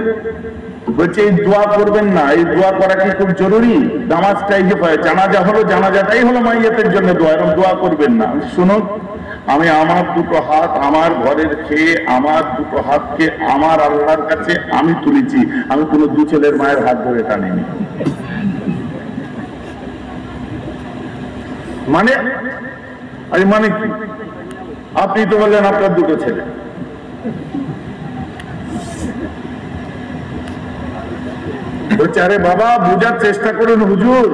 বলছে এই দোয়া করবেন না, এই দোয়া করা কি খুব জরুরি? নামাজটাই যে জানাজা হলো, জানাজাটাই হলো মাইয়াতের জন্য দোয়া, এরকম দোয়া করবেন না। শুনুন, আমি আমার দুটো হাত আমার ঘরের খেয়ে, আমার দুটো হাতকে আমার আল্লাহর কাছে আমি তুলেছি, আমি কোনো দু ছেলের মায়ের হাত ধরে টানিনি। মানে মানে কি? আপনি তো বললেন আপনার দুটো ছেলে, বলছে আরে বাবা বুঝার চেষ্টা করুন হুজুর,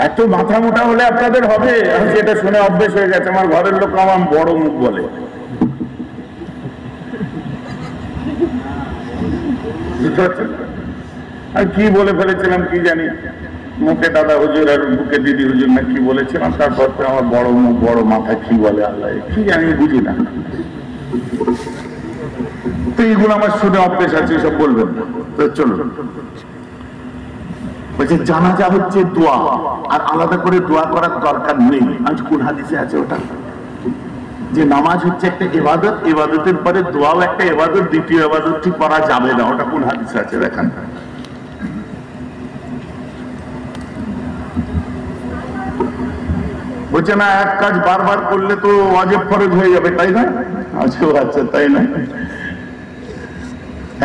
এত মাথা মোটা হলে আপনাদের হবে। আমি সেটা শুনে অভ্যেস হয়ে গেছে, আমার ঘরের লোক আমার বড় মুখ বলে। আর কি বলে ফেলেছিলাম কি জানি, মুখে দাদা হুজুর আর বুকে দিদি হুজুর না কি বলেছিলাম, তারপর আমার বড় মুখ বড় মাথা কি বলে আল্লাহ কি জানি, বুঝি না। তো এইগুলো আমার শুনে অভ্যেস আছে, সব বলবেন না। তো চলুন, বলছে জানাজা হচ্ছে দোয়া, আর আলাদা করে দোয়া করার দরকার নেই। আজ কোন হাদিসে আছে ওটা? যে নামাজ হচ্ছে একটা ইবাদত, ইবাদতের পরে দোয়াও একটা ইবাদত, দ্বিতীয় ইবাদতটি করা যাবে না, ওটা কোন হাদিসে আছে দেখেন। বলছে না, এক কাজ বারবার করলে তো ওয়াজিব ফরজ হয়ে যাবে, তাই না? আচ্ছা, তাই না?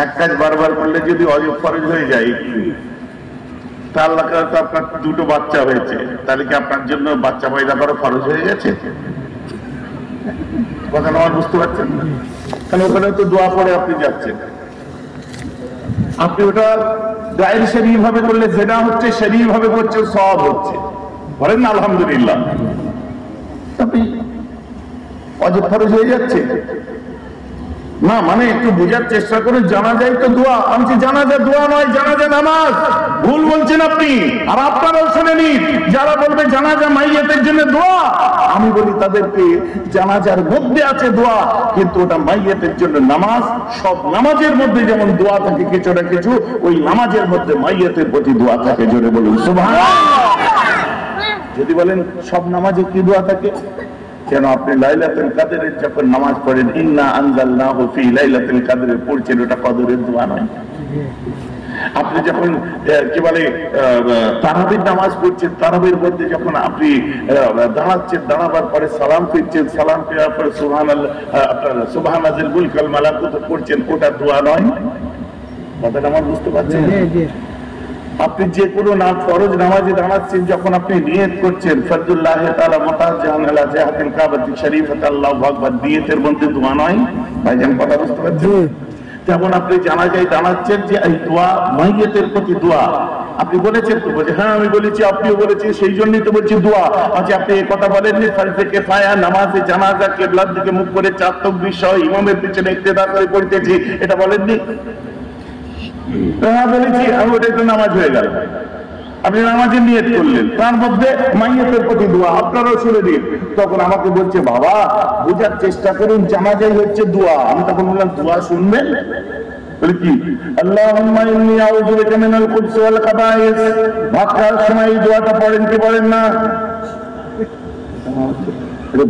এক কাজ বারবার করলে যদি ওয়াজিব ফরজ হয়ে যায়, তা আল্লাহ তো আপনার দুটো বাচ্চা হয়েছে, তাহলে কি আপনার জন্য বাচ্চা পয়দা করা ফরজ হয়ে গেছে? কথা আমার বুঝতে পারছেন না? কারণ ওখানে তো দোয়া পড়ে আপনি যাচ্ছেন, আপনি ওটা গায়ের শরীর ভাবে করলে জেনা হচ্ছে, শরীর ভাবে করছে সওয়াব হচ্ছে, বলেন না আলহামদুলিল্লাহ। আপনি ওয়াজিব ফরজ হয়ে যাচ্ছে না, মানে একটু বোঝার চেষ্টা করে। জানাজাই তো দোয়া, আমি জানাজা দোয়া নয়, জানাজা নামাজ। ভুল বলছেন আপনি, আর আপনারাও শুনেনি যারা বলবে জানাজা মাইয়াতের জন্য দোয়া। আমি বলি তাদেরকে জানাজার মধ্যে আছে দোয়া, কিন্তু ওটা মাইয়াতের জন্য নামাজ। সব নামাজের মধ্যে যেমন দোয়া থাকে কিছু না কিছু, ওই নামাজের মধ্যে মাইয়াতের প্রতি দোয়া থাকে। জোরে বলুন সুবহানাল্লাহ। যদি বলেন সব নামাজে কি দোয়া থাকে, কেন আপনি লাইলাতুল কদরের যখন নামাজ পড়েন, ইন্না আনজালনাহু ফি লাইলাতুল কদরে পড়ছেন, ওটা কদরের দোয়া নয়? আপনি যখন কি বলে তারাবির নামাজ পড়ছেন, তারাবির মধ্যে যখন আপনি দাঁড়াচ্ছেন, দাঁড়াবার পরে সালাম ফিরছেন, সালাম ফেরার পরে সুবহানাল্লাহ, আপনার সুবহানাল মুলকুল মালাকুত পড়ছেন, ওটা দোয়া নয়? কথাটা আমার বুঝতে পারছেন? আপনি যে কোনো ফরজ নামাজে দাঁড়াচ্ছেন, যখন আপনি নিয়ত করছেন ফরজুল্লাহ তাআলা মুতাজ্জাহান আলা জিহাতিল কাবাতি শরীফাত আল্লাহু আকবার, নিয়তের মধ্যে দোয়া নয়? ভাইজান কথা বুঝতে পারছেন? যেমন আপনি জানাজায় দাঁড়াচ্ছেন, যে এই দোয়া মাইয়াতের প্রতি দোয়া আপনি বলেছেন তো? বলছে হ্যাঁ আমি বলেছি, আপনিও বলেছেন, সেই জন্যই তো বলছি দোয়া। আচ্ছা, আপনি এই কথা বলেননি ফরজে কিফায়া নামাজে জানাজা কিবলার দিকে মুখ করে 4 তাকবীর সহ ইমামের পিছনে ইক্তেদা করে পড়তেছি, এটা বলেননি? হ্যাঁ বলেছি, আমি ওটা একটু নামাজ হয়ে গেল। আপনি নামাজের নিয়ত করলেন, তার মধ্যে মাইয়াতের প্রতি দোয়া, আপনারাও শুনে দিন। তখন আমাকে বলছে বাবা বোঝার চেষ্টা করুন, জানাজাই হচ্ছে দোয়া। আমি তখন বললাম দোয়া শুনবেন? বলে কি? আল্লাহুম্মা ইন্নী আউযু বিকা মিনাল খুবুসি ওয়াল খাবায়েস। ভাত খাওয়ার সময় এই দোয়াটা পড়েন কি পড়েন না?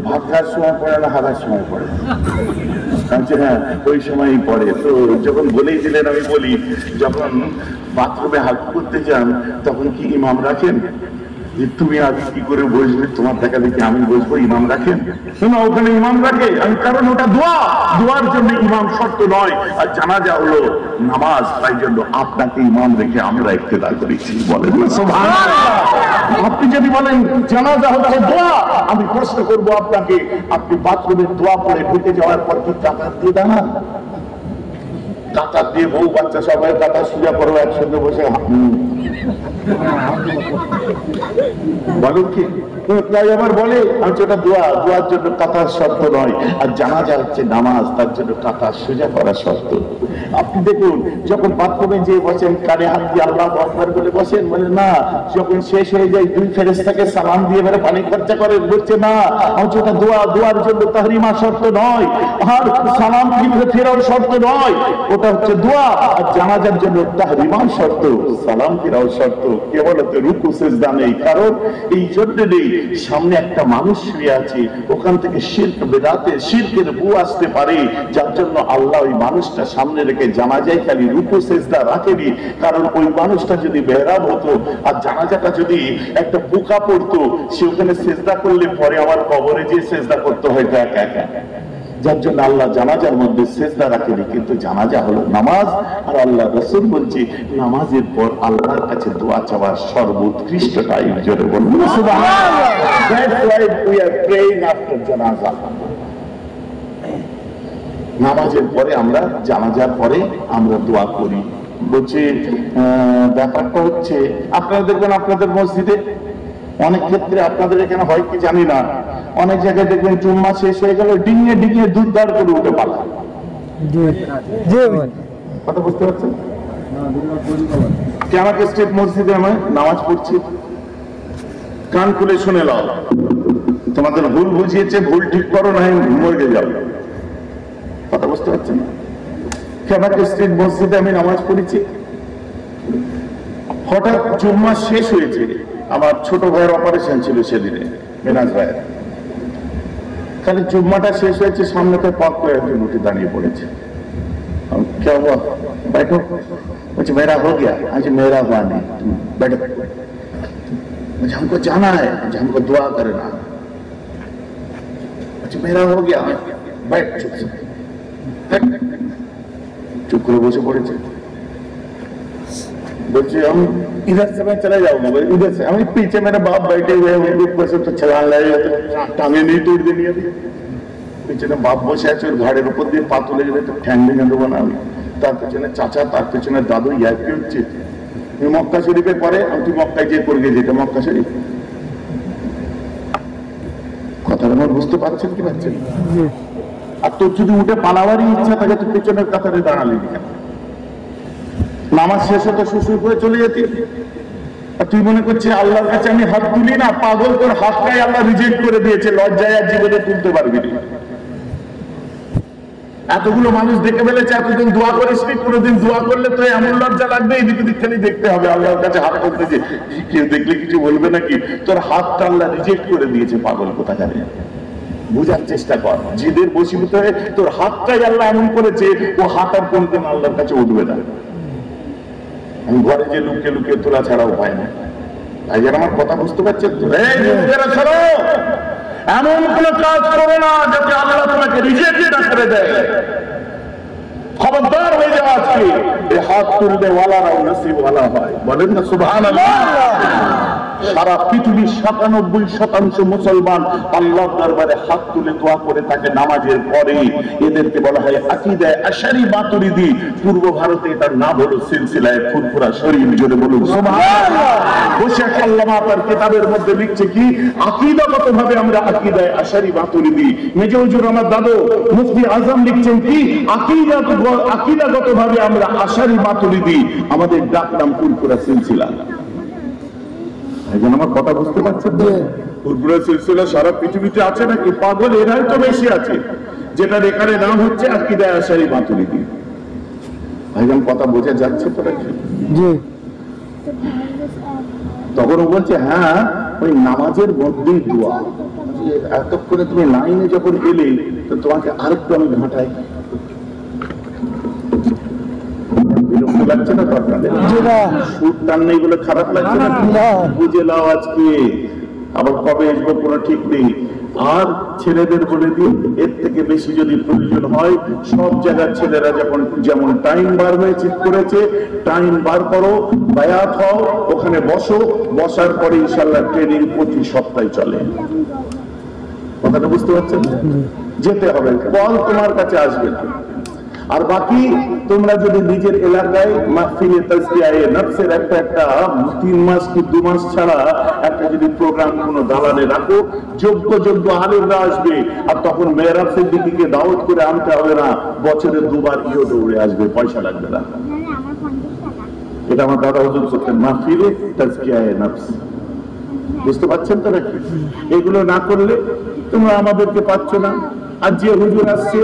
ভাত খাওয়ার সময় পড়ে না, হারার সময় পড়ে? হ্যাঁ, ওই সময়ই পড়ে। তো যখন বলেই দিলেন, আমি বলি, যখন বাথরুমে হাত করতে যান তখন কি ইমাম রাখেন? যে তুমি আজ কি করে বসবে, তোমার দেখা দেখি আমি বসবো, ইমাম রাখেন? শোনো, ওখানে ইমাম রাখে। আমি কারণ ওটা দোয়া, দোয়ার জন্য ইমাম শর্ত নয়। আর জানাজা হলো নামাজ, তাই জন্য আপনাকে ইমাম রেখে আমরা ইক্তেদা করেছি। বলেন সুবহানাল্লাহ। আপনি যদি বলেন জানাজা হচ্ছে দোয়া, আমি প্রশ্ন করবো আপনাকে, আপনি বাথরুমের দোয়া পড়ে ঢুকে যাওয়ার পর কি কাতার দিয়ে দাঁড়ান? কাতার দিয়ে বউ বাচ্চা সবাই কাতার সোজা করো, একসঙ্গে বসে বলো কি? তাই আবার বলে আমি ওটা দোয়া, দোয়ার জন্য কাতার শর্ত নয়। আর জানাজা হচ্ছে নামাজ, তার জন্য কাতার সোজা করা শর্ত। আপনি দেখুন, যখন বাথরুমে যে বসেন, কানে হাত দিয়ে আল্লাহু আকবার বলে বসেন, বলে না। যখন শেষ হয়ে যায়, 2 ফেরেশতাকে সালাম দিয়ে এবারে পানি খরচা করে, বলছে না আমি ওটা দোয়া, দোয়ার জন্য তাহরিমা শর্ত নয়, আর সালাম ফেরার শর্ত নয়, ওটা হচ্ছে দোয়া। আর জানাজার জন্য তাহরিমা শর্ত, সালাম ফেরাও শর্ত। কেবল রুকু সিজদা নেই, কারণ এই জন্য নেই, সামনে একটা মানুষ শুয়ে আছে, ওখান থেকে শিরক বেদাতের শিরকের বু আসতে পারে, যার জন্য আল্লাহ ওই মানুষটা সামনে রেখে জানাজায় খালি রুকু সিজদা রাখেনি। কারণ ওই মানুষটা যদি বেহরাম হতো, আর জানাজাটা যদি একটা বোকা পড়তো, সে ওখানে সিজদা করলে পরে আমার কবরে যে সিজদা করতে হয়তো একা একা, যার জন্য আল্লাহ জানাজার মধ্যে সিজদা রাখেনি। কিন্তু জানাজা হলো নামাজ, আর আল্লাহ রাসূল বলছে নামাজের পর আল্লাহর কাছে দোয়া চাওয়ার সর্বোৎকৃষ্ট টাইম। জোরে বলুন সুবহানাল্লাহ। That's why we are praying after জানাজা। নামাজের পরে আমরা, জানাজার পরে আমরা দোয়া করি। বলছে ব্যাপারটা হচ্ছে, আপনারা দেখবেন আপনাদের মসজিদে অনেক ক্ষেত্রে, আপনাদের এখানে হয় কি জানি না, অনেক জায়গায় দেখবেন জুম্মা শেষ হয়ে গেল, ডিঙিয়ে ডিঙিয়ে দুধ দাঁড় করে উঠে পালা। কথা বুঝতে পারছেন? আমাকে স্টেট মসজিদে আমি নামাজ পড়ছি, কান খুলে শুনে নাও, তোমাদের ভুল বুঝিয়েছে, ভুল ঠিক করো, না মরে যাও। কথা বুঝতে পারছেন? আমাকে স্টেট মসজিদে আমি নামাজ পড়েছি, হঠাৎ জুম্মা শেষ হয়েছে, আমার ছোট ভাইয়ের অপারেশন ছিল সেদিনে, মেনাজ ভাইয়ের। খালি জুম্মাটা শেষ হয়েছে, সামনে তো পথ করে একজন উঠে দাঁড়িয়ে পড়েছে। क्या हुआ? बैठो। मुझे मेरा हो गया। आज मेरा हुआ नहीं, बैठो। मुझे हमको जाना है, मुझे हमको दुआ करना। मेरा हो गया बैठ चुप করে বসে পড়েছে বলছে हम इधर से मैं चला जाऊंगा इधर से हम पीछे मेरे बाप बैठे हुए हैं ऊपर से तो छलांग लगा टांगे नहीं तोड़ देनी अभी পিছনে বাপ বসে আছে ওর ঘাড়ের উপর দিয়ে পা তুলে যাবে তো ঠ্যাং ভেঙে দেবো না আমি তার পেছনে চাচা তার পেছনে দাদু ইয়ার্কি হচ্ছে তুমি মক্কা শরীফে পরে আমি তুই মক্কায় যে করবে যেটা মক্কা শরীফ কথাটা আমার বুঝতে পারছেন কি পারছেন আর তোর যদি উঠে পালাবারই ইচ্ছা থাকে তুই পেছনের কাতারে দাঁড়ালি নামাজ শেষ হতো শ্বশুর করে চলে যেতি আর তুই মনে করছিস আল্লাহর কাছে আমি হাত তুলি না পাগল তোর হাতটাই আল্লাহ রিজেক্ট করে দিয়েছে লজ্জায় আর জীবনে তুলতে পারবি না এতগুলো মানুষ দেখে ফেলেছে এতদিন দোয়া করিস নি কোনোদিন দোয়া করলে তো এমন লজ্জা লাগবে এদিকে দিক খালি দেখতে হবে আল্লাহর কাছে হাত করতে যে কেউ দেখলে কিছু বলবে নাকি তোর হাতটা আল্লাহ রিজেক্ট করে দিয়েছে পাগল কোথাকারে বুঝার চেষ্টা কর জিদের বশীভূত হয়ে তোর হাতটাই আল্লাহ এমন করেছে ও হাত আর কোনদিন আল্লাহর কাছে উঠবে না আমি ঘরে যে লুকিয়ে লুকিয়ে তোলা ছাড়া উপায় না তাই যেন আমার কথা বুঝতে পারছেন তো এমন কোন কাজ করো না যাতে আল্লাহ তোমাকে রিজেক্ট না করে দেয় খবরদার হয়ে যাওয়া আজকে এই হাত তুলবে ওয়ালারাও নসিবওয়ালা হয় বলেন না সুবহানাল্লাহ সারা পৃথিবীর ৯৭% মুসলমান আল্লাহর দরবারে হাত তুলে দোয়া করে থাকে নামাজের পরে এদেরকে বলা হয় আকীদায়ে আশারি মাতুরিদি পূর্ব ভারতে এটার নাম হলো সিলসিলায়ে ফুরফুরা শরীফ জোরে বলুন সুবহানাল্লাহ বসে আল্লামা তার কিতাবের মধ্যে লিখছে কি আকীদাগতভাবে আমরা আকীদায়ে আশারি মাতুরিদি মেজর হুজুর আমার দাদু মুফতি আজম লিখছেন কি আকীদাগতভাবে আমরা আশারি মাতুরিদি আমাদের ডাক নাম ফুরফুরা সিলসিলা আমার কথা বুঝতে পারছেন ফুরফুরা সিলসিলা সারা পৃথিবীতে আছে নাকি পাগল এরাই তো বেশি আছে যেটা এখানে নাম হচ্ছে আকীদায়ে আশারি মাতুরিদি ভাইজান কথা বোঝা যাচ্ছে তো নাকি তখন ও বলছে হ্যাঁ ওই নামাজের মধ্যেই দোয়া এতক্ষণে তুমি লাইনে যখন এলে তো তোমাকে আরেকটু আমি ঘাটাই বিরক্ত লাগছে না সুর টান নেই বলে খারাপ লাগছে না বুঝে নাও আজকে আবার কবে আসবো কোনো ঠিক নেই আর ছেলেদের বলে দিন এর থেকে বেশি যদি প্রয়োজন হয় সব জায়গার ছেলেরা যেমন টাইম বার হয়ে ঠিক করেছে টাইম বার করো বায়াত হও ওখানে বসো বসার পরে ইনশাল্লাহ ট্রেনিং প্রতি সপ্তাহে চলে কথাটা বুঝতে পারছেন যেতে হবে কল তোমার কাছে আসবে না আর বাকি তোমরা যদি নিজের এলাকায় মাহফিলে তাজকিয়ায়ে নফসের একটা 3 মাস কি 2 মাস ছাড়া একটা যদি প্রোগ্রাম কোনো দালালে রাখো যোগ্য আলেমরা আসবে আর তখন মেহরাব সিদ্দিকীকে দাওয়াত করে আনতে হবে না বছরে 2 বার ইয়োতে উড়ে আসবে পয়সা লাগবে না এটা আমার দাদা হুজুর করতেন মাহফিলে তাজকিয়ায়ে নফস বুঝতে পারছেন তো নাকি এগুলো না করলে তোমরা আমাদেরকে পাচ্ছ না আর যে হুজুর আসছে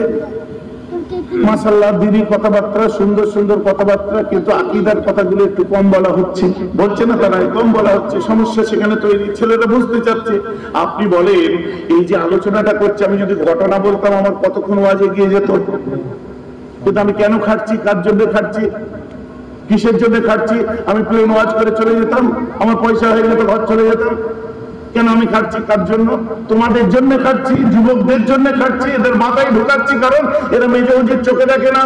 মাশাআল্লাহ দিদি কথাবার্তা সুন্দর সুন্দর কথাবার্তা কিন্তু আকীদার কথাগুলো একটু কম বলা হচ্ছে বলছে না তারা কম বলা হচ্ছে সমস্যা সেখানে তৈরি ছেলেরা বুঝতে চাচ্ছে আপনি বলেন এই যে আলোচনাটা করছে আমি যদি ঘটনা বলতাম আমার কতক্ষণ ওয়াজে গিয়ে যেত কিন্তু আমি কেন খাচ্ছি কার জন্য খাচ্ছি কিসের জন্য খাচ্ছি আমি প্লেন ওয়াজ করে চলে যেতাম আমার পয়সা হয়ে গেলে ঘর চলে যেতাম কেন আমি খাচ্ছি কার জন্য তোমাদের জন্য খাচ্ছি যুবকদের জন্য খাচ্ছি এদের মাথায় ঢোকাচ্ছি কারণ এরা মেজে হুজুর চোখে দেখে না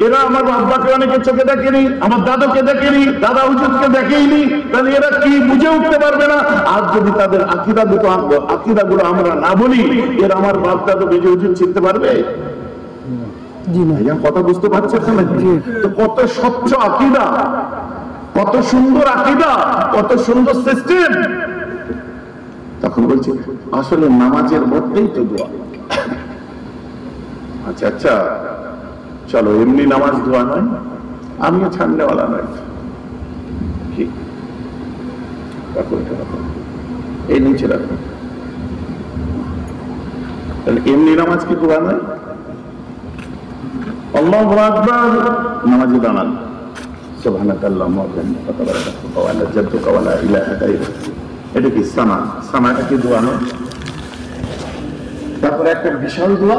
এরা আমার আব্বাকে অনেকে চোখে দেখেনি আমার দাদাকে দেখেনি দাদা হুজুরকে দেখেইনি তাহলে এরা কি বুঝে উঠতে পারবে না আর যদি তাদের আকীদাগুলো আমরা না বলি এরা আমার বাপ দাদা মেজে হুজুর চিনতে পারবে কথা বুঝতে পারছেন না তো কত স্বচ্ছ আকীদা কত সুন্দর আকীদা কত সুন্দর সিস্টেম তখন বলছি আসলে নামাজের মধ্যেই তো দোয়া আচ্ছা চলো এমনি নামাজ দোয়া নয় আমিও ছাড়নেওয়ালা নয় কি এই নিচে রাখো তাহলে এমনি নামাজ কি দোয়া নয় আল্লাহু আকবার নামাজে দাঁড়ান সুবহানাকাল্লাহুম্মা ওয়া বিহামদিকা ওয়া লা জাদ্দুকা ওয়া লা ইলাহা গায়রুক এটা কি সানা কি দোয়া নয় তারপরে একটা বিশাল দোয়া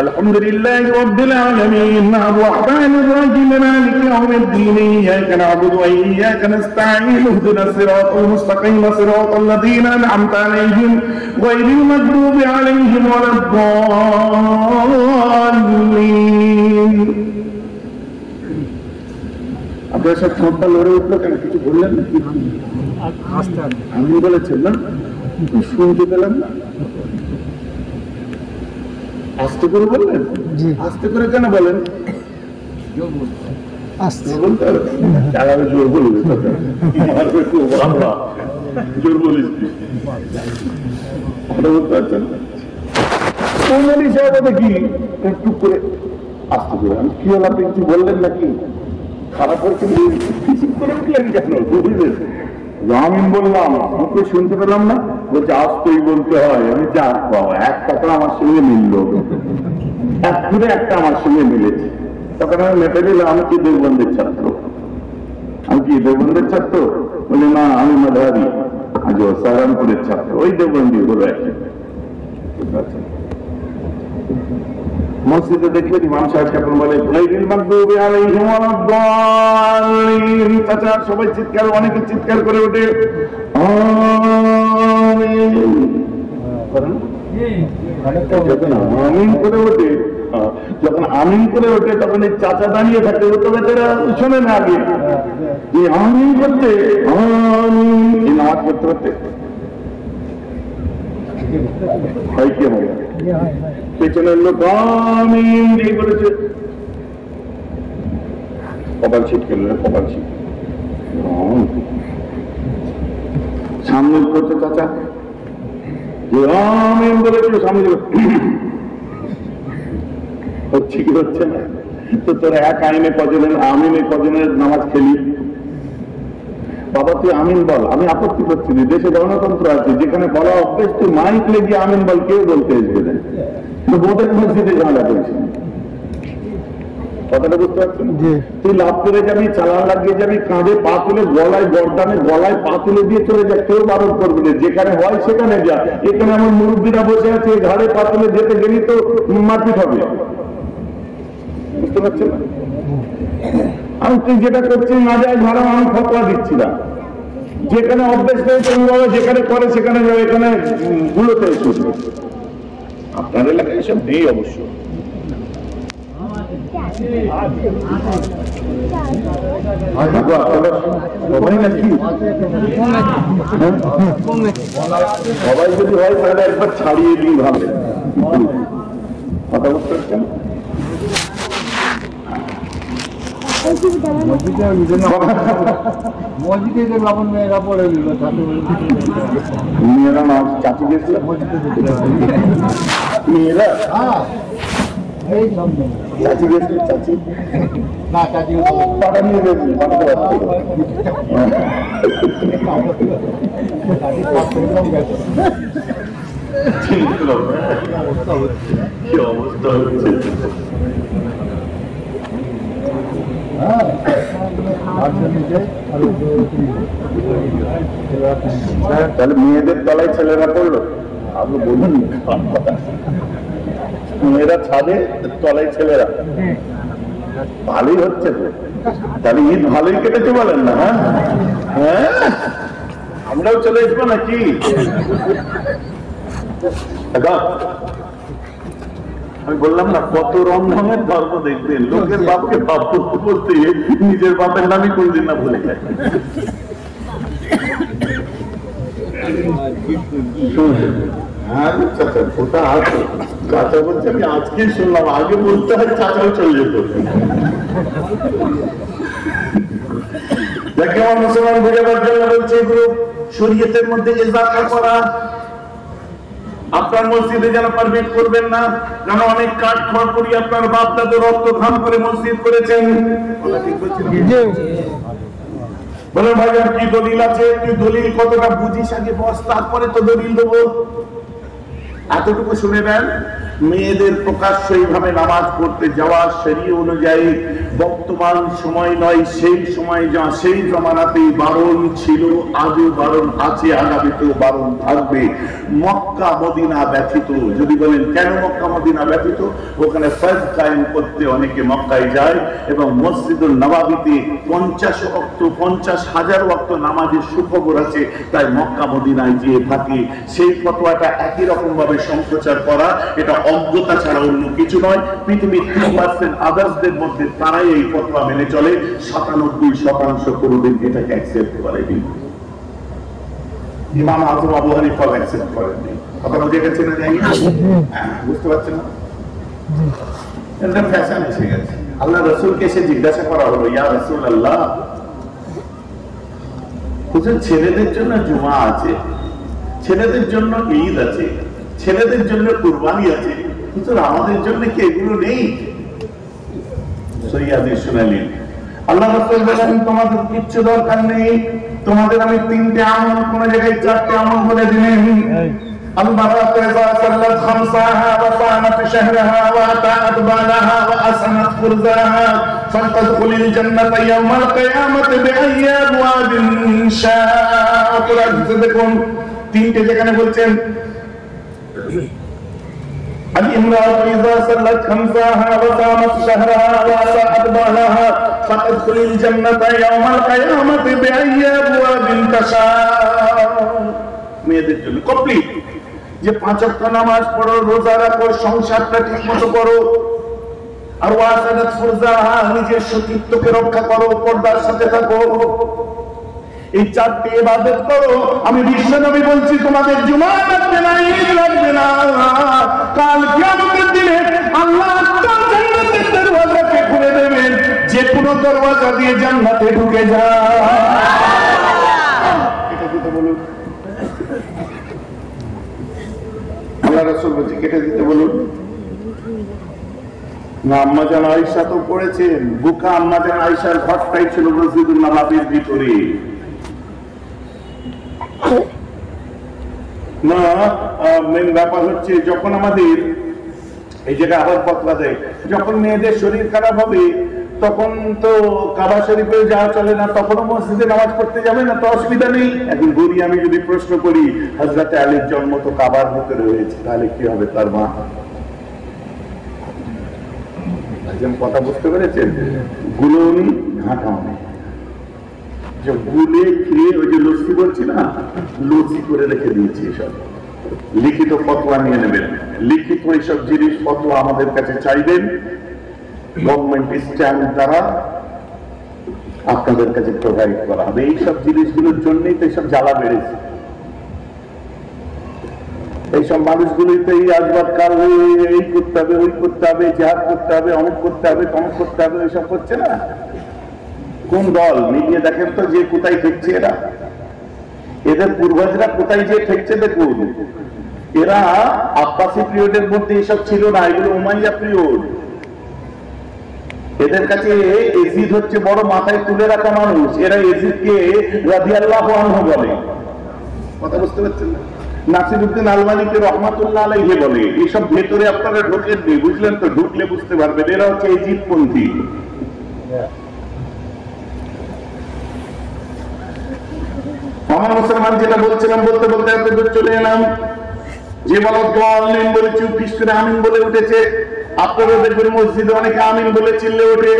الحمد لله رب العالمين الرحمن الرحيم مالك يوم الدين إياك نعبد وإياك نستعين اهدنا الصراط المستقيم صراط الذين أنعمت عليهم غير المغضوب عليهم ولا الضالين আপনারা সব ঠোঁটটা লড়ে উঠলো কেন? কিছু বললেন না? আমি বলেছেন না, শুনতে পেলাম না। আস্তে করে বললেন? আস্তে করে কেন বলেন? জোর বলবে, জোর বলিস বলতে পারছেন কি একটু করে আস্তে করে। আমি কি হলো, আপনি কিছু বললেন নাকি? খারাপ হচ্ছে কিছু করে উঠলেন কেন? আমিন বললাম, মুখে শুনতে পেলাম না, বলছে আস্তেই বলতে হয়। আমি যা পাবো, এক কথা আমার সঙ্গে মিললো, এক করে একটা আমার সঙ্গে মিলেছে। তখন আমি মেপে দিলাম, আমি কি দেববন্ধের ছাত্র? আমি কি দেববন্ধের ছাত্র? বলে না, আমি মাধাবি, আজ সাহারানপুরের ছাত্র। ওই দেববন্ধী হলো একই। মসজিদে দেখলেন ইমাম সাহেব যখন বলে চাচা, সবাই চিৎকার, অনেকে চিৎকার করে ওঠে আমিন করে ওঠে। যখন আমিন করে ওঠে তখন এই চাচা দাঁড়িয়ে থাকে, ও তো বেচারা শোনে না আগে যে আমিন করতে, এই নামাজ করতে করতে হয় কি হবে, পেছনের লোক আমিন দিয়ে করেছে, কপাল ছিটকে কপাল ছিট। সামনে করছে চাচা যে আমিন বলেছিল, সামনে হচ্ছে কি হচ্ছে না? তো তোরা এক আইনে কজনের, আমিনে কজনের নামাজ খেলি? বাবা তুই আমিন বল, আমি আপত্তি করছি না, দেশে গণতন্ত্র আছে, যেখানে বলা অভ্যেস তুই মাইক লেগে আমিন বল, কেউ বলতে আসবে না। বোধের মসজিদে ঝামেলা করেছি, কথাটা বুঝতে পারছেন? তুই লাভ করে যাবি, চালান লাগিয়ে যাবি, কাঁধে পা তুলে, গলায় গর্দানে গলায় পা তুলে দিয়ে চলে যা, কেউ বারণ করবে না। যেখানে হয় সেখানে যা। এখানে আমার মুরব্বীরা বসে আছে, ঘাড়ে পা তুলে যেতে গেলি তো মারপিট হবে, বুঝতে পারছেন না? আমি তুই যেটা করছিস না যায় ধরো, আমি ফতোয়া দিচ্ছি না। যেখানে অভ্যেস হয়েছে যেখানে করে সেখানে যাবে, এখানে গুলোতে এসেছে। আপনার এলাকায় এসব নেই অবশ্য। সবাই নাকি সবাই যদি হয় তাহলে একবার ছাড়িয়ে দিই, ভাবে কথা বুঝতে পারছেন? মেয়েরা না চাচি গেছিল, মেয়েরা চাচি গেছিল, চাচি না চাচি পাড়া নিয়ে গেছিল, পাঠাতে পারছিল। কি অবস্থা হচ্ছে! তাহলে মেয়েদের তলায় ছেলেরা পড়লো, আপনি বলুন। মেয়েরা ছাদে, তলায় ছেলেরা, ভালোই হচ্ছে তো। তাহলে ঈদ ভালোই কেটেছে বলেন না? হ্যাঁ হ্যাঁ, আমরাও চলে আসবো নাকি? আমি বললাম না, কত রমজানের ধর্ম দেখবেন, লোকের বাপকে বাপ করতে করতে নিজের বাপের নামই কোনদিন না ভুলে যায়। চাচা ওটা আছে, চাচা বলছে আমি আজকে শুনলাম, আগে বলতে হয় চাচাও চলে যেত। যাকে আমার মুসলমান বোঝাবার জন্য বলছে, এগুলো শরীয়তের মধ্যে ইজাফা করা। আপনার মসজিদে যেন পারমিট করবেন না, যেন অনেক কাঠ খড় করি আপনার বাপ দাদু রক্ত ঘাম করে মসজিদ করেছেন। বলে ভাইজান কি দলিল আছে? তুই দলিল কতটা বুঝিস আগে বস, তারপরে তো দলিল দেবো। এতটুকু শুনে দেন, মেয়েদের প্রকাশ্য এইভাবে নামাজ পড়তে যাওয়া শরীয়ত অনুযায়ী বর্তমান সময় নয়, সেই সময় যা সেই জমানাতেই বারণ ছিল, আজও বারণ আছে, আগামীতেও বারণ থাকবে। মক্কা মদিনা ব্যতীত, যদি বলেন কেন মক্কা মদিনা ব্যতীত, ওখানে ফরজ কায়েম করতে অনেকে মক্কায় যায় এবং মসজিদুল নববীতে 50,000 ওয়াক্ত নামাজের সুখবর আছে, তাই মক্কা মদিনায় গিয়ে থাকে। সেই ফতোয়াটা একই রকম ভাবে সম্প্রচার করা, এটা অজ্ঞতা ছাড়া অন্য কিছু নয়। পৃথিবীর 3% আদার্সদের মধ্যে তারাই এই ফতোয়া মেনে চলে, 97% কোনদিন এটাকে অ্যাকসেপ্ট করেনি। ইমাম আযম আবু হানিফা অ্যাকসেপ্ট করেননি। কথা বুঝে গেছে না? জানি বুঝতে পারছেন না? এটা ফ্যাশন এসে গেছে। আল্লাহ রাসূলকে এসে জিজ্ঞাসা করা হলো, ইয়া রাসূলুল্লাহ, হুজুর ছেলেদের জন্য জুমা আছে, ছেলেদের জন্য ঈদ আছে, ছেলেদের জন্য কুরবানি আছে, হুজুর আমাদের জন্য কি এগুলো নেই? সৈয়াদে শুনালেন, আল্লাহ রাসূল বলেন, তোমাদের কিচ্ছু দরকার নেই, তোমাদের আমি 3টে আমল, কোন জায়গায় 4টে আমল বলে দিলেন। المرأة إذا صلت خمسها وصامت شهرها وأطاعت بالها وأحسنت فرجها فلتدخل الجنة يوم القيامة بأي أبواب شاءت رزقكم। 3টে যেখানে বলছেন الامرأة إذا صلت خمسها وصامت شهرها وأطاعت بالها فلتدخل الجنة يوم القيامة بأي أبواب تشاء। মেয়েদের জন্য কমপ্লিট, যে 5 ওয়াক্ত নামাজ পড়ো, রোজা রাখো, সংসারটা ঠিকমতো করো, আর ওয়াসানাত ফুরজাহা, নিজের সতীত্বকে রক্ষা করো, পর্দার সাথে থাকো, এই 4টি ইবাদত করো। আমি বিশ্বনবী বলছি, তোমাদের জুমা লাগবে না, ঈদ লাগবে না, কাল কিয়ামতের দিনে আল্লাহ তার জান্নাতের দরওয়াজাকে খুলে দেবেন, যে কোনো দরওয়াজা দিয়ে জান্নাতে ঢুকে যায়। এটা কি তো বলুন, আল্লাহ রাসূল বলছে কেটে দিতে বলুন না। আম্মা জান আয়েশা তো পড়েছেন, বুকা আম্মা জান আয়েশার ঘরটাই ছিল মসজিদুল নববীর ভিতরে। না মেন ব্যাপার হচ্ছে, যখন আমাদের এই জায়গায় আবার পতলা দেয়, যখন মেয়েদের শরীর খারাপ হবে তখন তো কাবা শরীফে যাওয়া চলে না, তখনও মসজিদে নামাজ পড়তে যাবে না, তো অসুবিধা নেই। এখন গরি আমি যদি প্রশ্ন করি, হযরতে আলীর জন্ম তো কাবার ভিতরে হয়েছে, তাহলে কি হবে তার মা? কথা বুঝতে পেরেছেন? গুলোনি ঘাটাওনি, যে গুলে খেয়ে ওই যে লস্যি বলছি না, লস্যি করে রেখে দিয়েছি। এসব লিখিত ফতোয়া নিয়ে নেবেন, লিখিত এইসব জিনিস ফতোয়া আমাদের কাছে চাইবেন, গভর্নমেন্ট স্ট্যাম্প দ্বারা আপনাদের কাছে প্রোভাইড করা হবে। এইসব জিনিসগুলোর জন্যই তো এইসব জ্বালা বেড়েছে। এইসব মানুষগুলোই তো এই আজবাদ কাল এই করতে হবে, ওই করতে হবে, জিহাদ করতে হবে, অমুক করতে হবে, তমুক করতে হবে, এইসব করছে না। কোন দল নিয়ে দেখেন তো যে কোথায় ঠেকছে এরা, এদের পূর্বজরা কোথায় যে ঠেকছে দেখুন। এরা আব্বাসী পিরিয়ডের মধ্যে এসব ছিল না, এগুলো উমাইয়া পিরিয়ড। এদের কাছে এজিদ হচ্ছে বড় মাথায় তুলে রাখা মানুষ, এরা এজিদকে রাদিয়াল্লাহু আনহু বলে। কথা বুঝতে পারছেন না? নাসিরউদ্দিন আলমানিকে রহমাতুল্লাহ আলাইহি বলে। এইসব ভেতরে আপনারা ঢোকেননি, বুঝলেন তো? ঢুকলে বুঝতে পারবেন, এরা হচ্ছে এজিদপন্থী। আমার মুসলমান যেটা বলছিলাম, বলতে বলতে এত দূর চলে এলাম। যে বলো দোয়াল্লিন বলে চুপ পিস করে আমিন বলে উঠেছে, আপনারা দেখবেন মসজিদে অনেকে আমিন বলে চিল্লে ওঠে,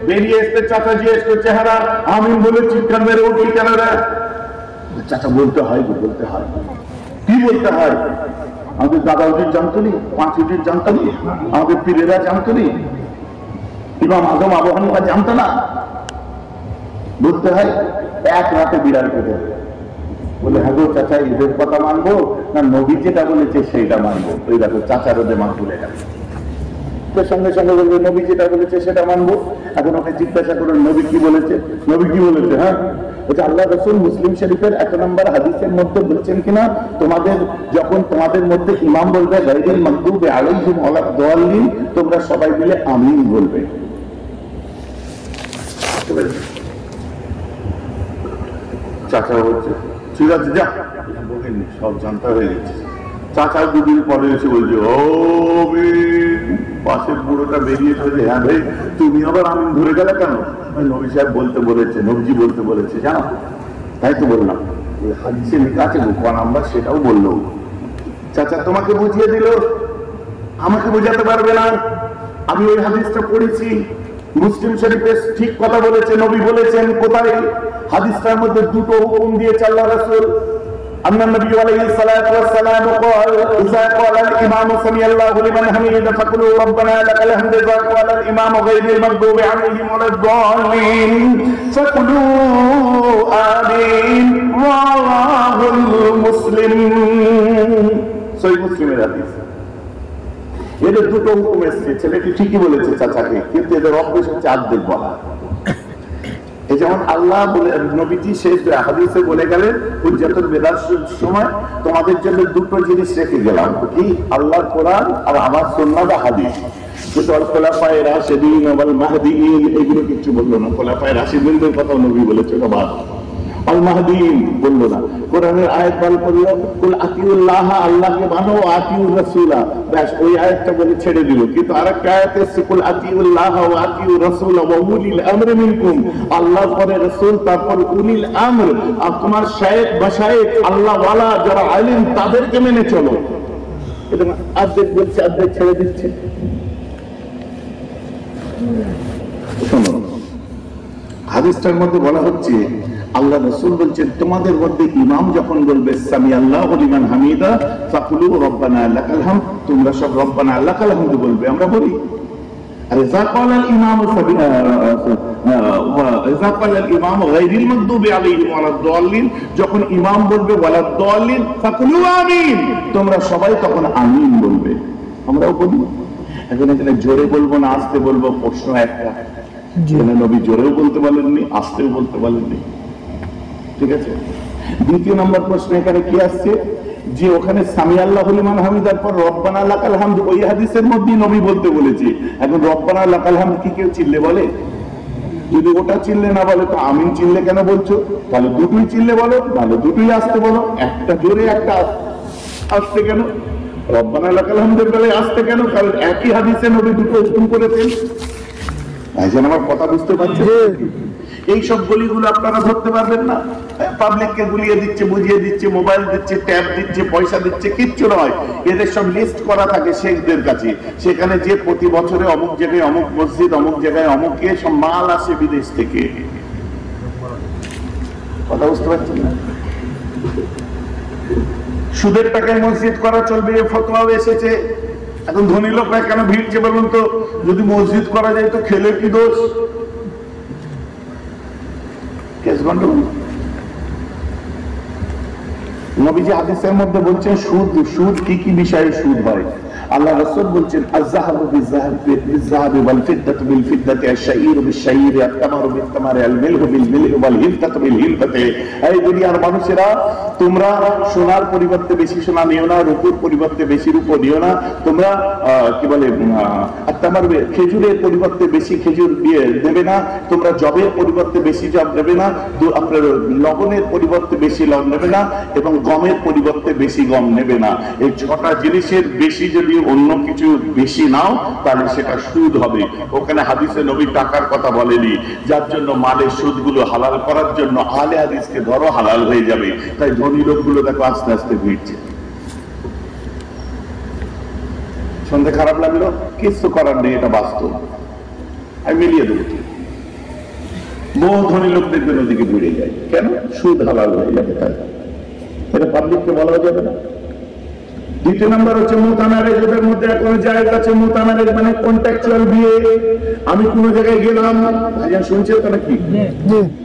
বেরিয়ে এসতে চাচা জিজ্ঞেস করছে, হারা আমিন বলে চিৎকার মেরে উঠি কেন? চাচা বলতে হয়, বলতে হয়। কি বলতে হয়? আমাদের দাদা উঠির জানতো নি, 5 উঠির জানতো নি, আমাদের পীরেরা জানতো নি, ইমাম আযম আবু হানিফা জানতো না? বলতে হয়। এক রাতে বিড়াল কেটে বলে, হ্যাঁ গো চাচা, ঈদের কথা মানবো না নবী যেটা বলেছে সেইটা মানবো? ওই দেখো চাচার ওদের মা ভুলে গেল, সঙ্গে সঙ্গে বলবে নবী যেটা বলেছে সেটা মানবো। এখন ওকে জিজ্ঞাসা করুন নবী কি বলেছে, নবী কি বলেছে? হ্যাঁ, এটা আল্লাহ রাসূল মুসলিম শরীফের 1 নম্বর হাদিসের মধ্যে বলছেন কিনা, তোমাদের যখন তোমাদের মধ্যে ইমাম বলবে গায়রিল মাগদুবি আলাইহিম ওয়ালাদ দাল্লিন, তোমরা সবাই মিলে আমিন বলবে। চাচা বলছে ঠিক আছে, যা, সব জানতে হয়ে গেছে। চাচা দুদিন পরে এসে বলছে, ও পাশের বুড়োটা বেরিয়ে চলেছে, হ্যাঁ ভাই তুমি আবার আমিন ধরে গেলে কেন? নবী সাহেব বলতে বলেছে, নবজি বলতে বলেছে, জানো? তাই তো বললাম, হাদিসে লেখা আছে গোপন, আমরা সেটাও বললো। চাচা তোমাকে বুঝিয়ে দিল, আমাকে বোঝাতে পারবে না। আমি ওই হাদিসটা পড়েছি, মুসলিম শরীফে ঠিক কথা বলেছে, নবী বলেছেন। কোথায়? হাদিসটার মধ্যে দুটো হুকুম দিয়েছে আল্লাহ রাসূল। أن النبي عليه الصلاة والسلام قال إذا قال الإمام سمع الله لمن حمده فقولوا ربنا لك الحمد. إذا قال الإمام غير المغضوب عليهم ولا الضالين فقولوا آمين. رواه مسلم. সহিহ মুসলিমের হাদিস। এদের দুটো হুকুম এসেছে, ছেলেটি ঠিকই বলেছে চাচাকে, কিন্তু এদের অভ্যেস হচ্ছে আর্ধেক বলা। এই যেমন আল্লাহ বলে, নবীজি শেষ হাদিসে বলে গেলেন, হুজ্জাতুল বিদার সময় তোমাদের জন্য দুটো জিনিস রেখে গেলাম, কি? আল্লাহর কোরআন আর আমার সুন্নাহ বা হাদিস। কিন্তু আল খুলাফায়ে রাশিদিন ওয়াল মাহদিয়িন এগুলো কিছু বললো না। খুলাফায়ে রাশিদিনদের কথা নবী বলেছেন, বাদ আল মাহদিয়িন বললো না। কোরআনের আয়াত বাল করলো, কুল আতিউল্লাহ, আল্লাহকে মানো, আতিউর রাসূলা, ব্যাস ওই আয়াতটা বলে ছেড়ে দিল। কিন্তু আরেকটা আয়াতে আছে, কুল আতিউল্লাহ ওয়া আতিউর রাসূলা ওয়া উলিল আমরি মিনকুম, আল্লাহর পরে রাসূল, তারপর উলিল আমর, আর তোমার শায়েখ মাশায়েখ আল্লাহ ওয়ালা যারা আলিম তাদেরকে মেনে চলো। এটা অর্ধেক বলছে, অর্ধেক ছেড়ে দিচ্ছে। শোনো, হাদিসটার মধ্যে বলা হচ্ছে, আল্লাহ রাসূল বলছেন তোমাদের মধ্যে ইমাম যখন বলবে সামি আল্লাহু লিমান হামিদা ফাকুলু রব্বানা লাকাল হামদ, তোমরা সব রব্বানা লাকাল হামদ বলবে। আমরা বলি, আর ইযা ক্বালা আল ইমামু ইযা ক্বালা আল ইমামু গায়রিল মাগদুবি আলাইহিম ওয়ালাদ দাল্লিন, যখন ইমাম বলবে ওয়ালাদ দাল্লিন ফাকুলু আমিন, তোমরা সবাই তখন আমিন বলবে। আমরাও বলি। এখন এখানে জোরে বলবো না আস্তে বলবো, প্রশ্ন একটা, নবী জোরেও বলতে বলেননি, আস্তেও বলতে বলেননি, ঠিক আছে? দ্বিতীয় নম্বর প্রশ্ন এখানে কি আসছে, যে ওখানে সামি আল্লাহু লিমান হামিদার পর রব্বানা লাকাল হামদ, ওই হাদিসের মধ্যেই নবী বলতে বলেছে। এখন রব্বানা লাকাল হামদ কি কেউ চিল্লে বলে? যদি ওটা চিল্লে না বলে তো আমিন চিল্লে কেন বলছো? তাহলে দুটোই চিল্লে বলো, তাহলে দুটোই আসতে বলো, একটা জোরে একটা আসতে কেন? রব্বানা লাকাল হামদের বেলায় আসতে কেন? কারণ একই হাদিসে নবী দুটো হুকুম করেছেন। এখন আমার কথা বুঝতে পারছেন? এই সব গলিগুলো আপনারা ধরতে পারবেন না। পাবলিককে গুলিয়ে দিচ্ছে, বুঝিয়ে দিচ্ছে, মোবাইল দিচ্ছে, ট্যাব দিচ্ছে, পয়সা দিচ্ছে, কিচ্ছু নয়। এদের সব লিস্ট করা থাকে শেখদের কাছে, সেখানে যে প্রতি বছরে অমুক জায়গায় অমুক মসজিদ, অমুক জায়গায় অমুক কে সব মাল আসে বিদেশ থেকে। কথা বুঝতে পারছেন না? সুদের টাকায় মসজিদ করা চলবে, ফতোয়াও এসেছে। এখন ধনী লোকরা কেন ভিড়ছে বলুন তো? যদি মসজিদ করা যায় তো খেলে কি দোষ? নবীজি হাদিসের মধ্যে বলছেন সুদ, সুদ কি কি বিষয়ে সুদ হয়? আল্লাহ রাসূল বলছেন আয-যাহাবু বিয-যাহাবি ওয়াল ফিদ্দাতু বিল ফিদ্দাতি, আশ-শাঈরু বিশ-শাঈরি, আত-তামারু বিত-তামারি, আল-মিলহু বিল-মিলহি ওয়াল হিনতাতু বিল-হিনতাতি। এই দুনিয়ার মানুষেরা, তোমরা সোনার পরিবর্তে বেশি সোনা নিও না, রূপোর পরিবর্তে বেশি রূপো নিও না, তোমরা কি বলে আত-তামারু, খেজুরের পরিবর্তে বেশি খেজুর দিয়ে দেবে না, তোমরা জবের পরিবর্তে বেশি জব দেবে না, আপনার লবণের পরিবর্তে বেশি লবণ নেবে না, এবং গমের পরিবর্তে বেশি গম নেবে না। এই ছটা জিনিসের বেশি যদি অন্য কিছু বেশি নাও তাহলে সেটা সুদ হবে। ওখানে হাদিসে নবী টাকার কথা বলেনি, যার জন্য মালের সুদগুলো হালাল করার জন্য আহলে হাদিসকে ধরো হালাল হয়ে যাবে। তাই ধনী লোকগুলো দেখো আস্তে আস্তে ভিড়ছে। শুনতে খারাপ লাগলো, কিছু করার নেই, এটা বাস্তব। আমি মিলিয়ে দেবো। বহু ধনী লোক দেখবেন ওদিকে ভিড়ে যায়, কেন? সুদ হালাল হয়ে যাবে, তাই এটা পাবলিককে বলা যাবে না। দ্বিতীয় নম্বর হচ্ছে মুতামারিজ। এদের মধ্যে এখনো জায়েজ আছে মুতামারিজ, মানে কন্ট্রাকচুয়াল বিয়ে। আমি কোন জায়গায় গেলাম, ভাইজান শুনছে তো নাকি?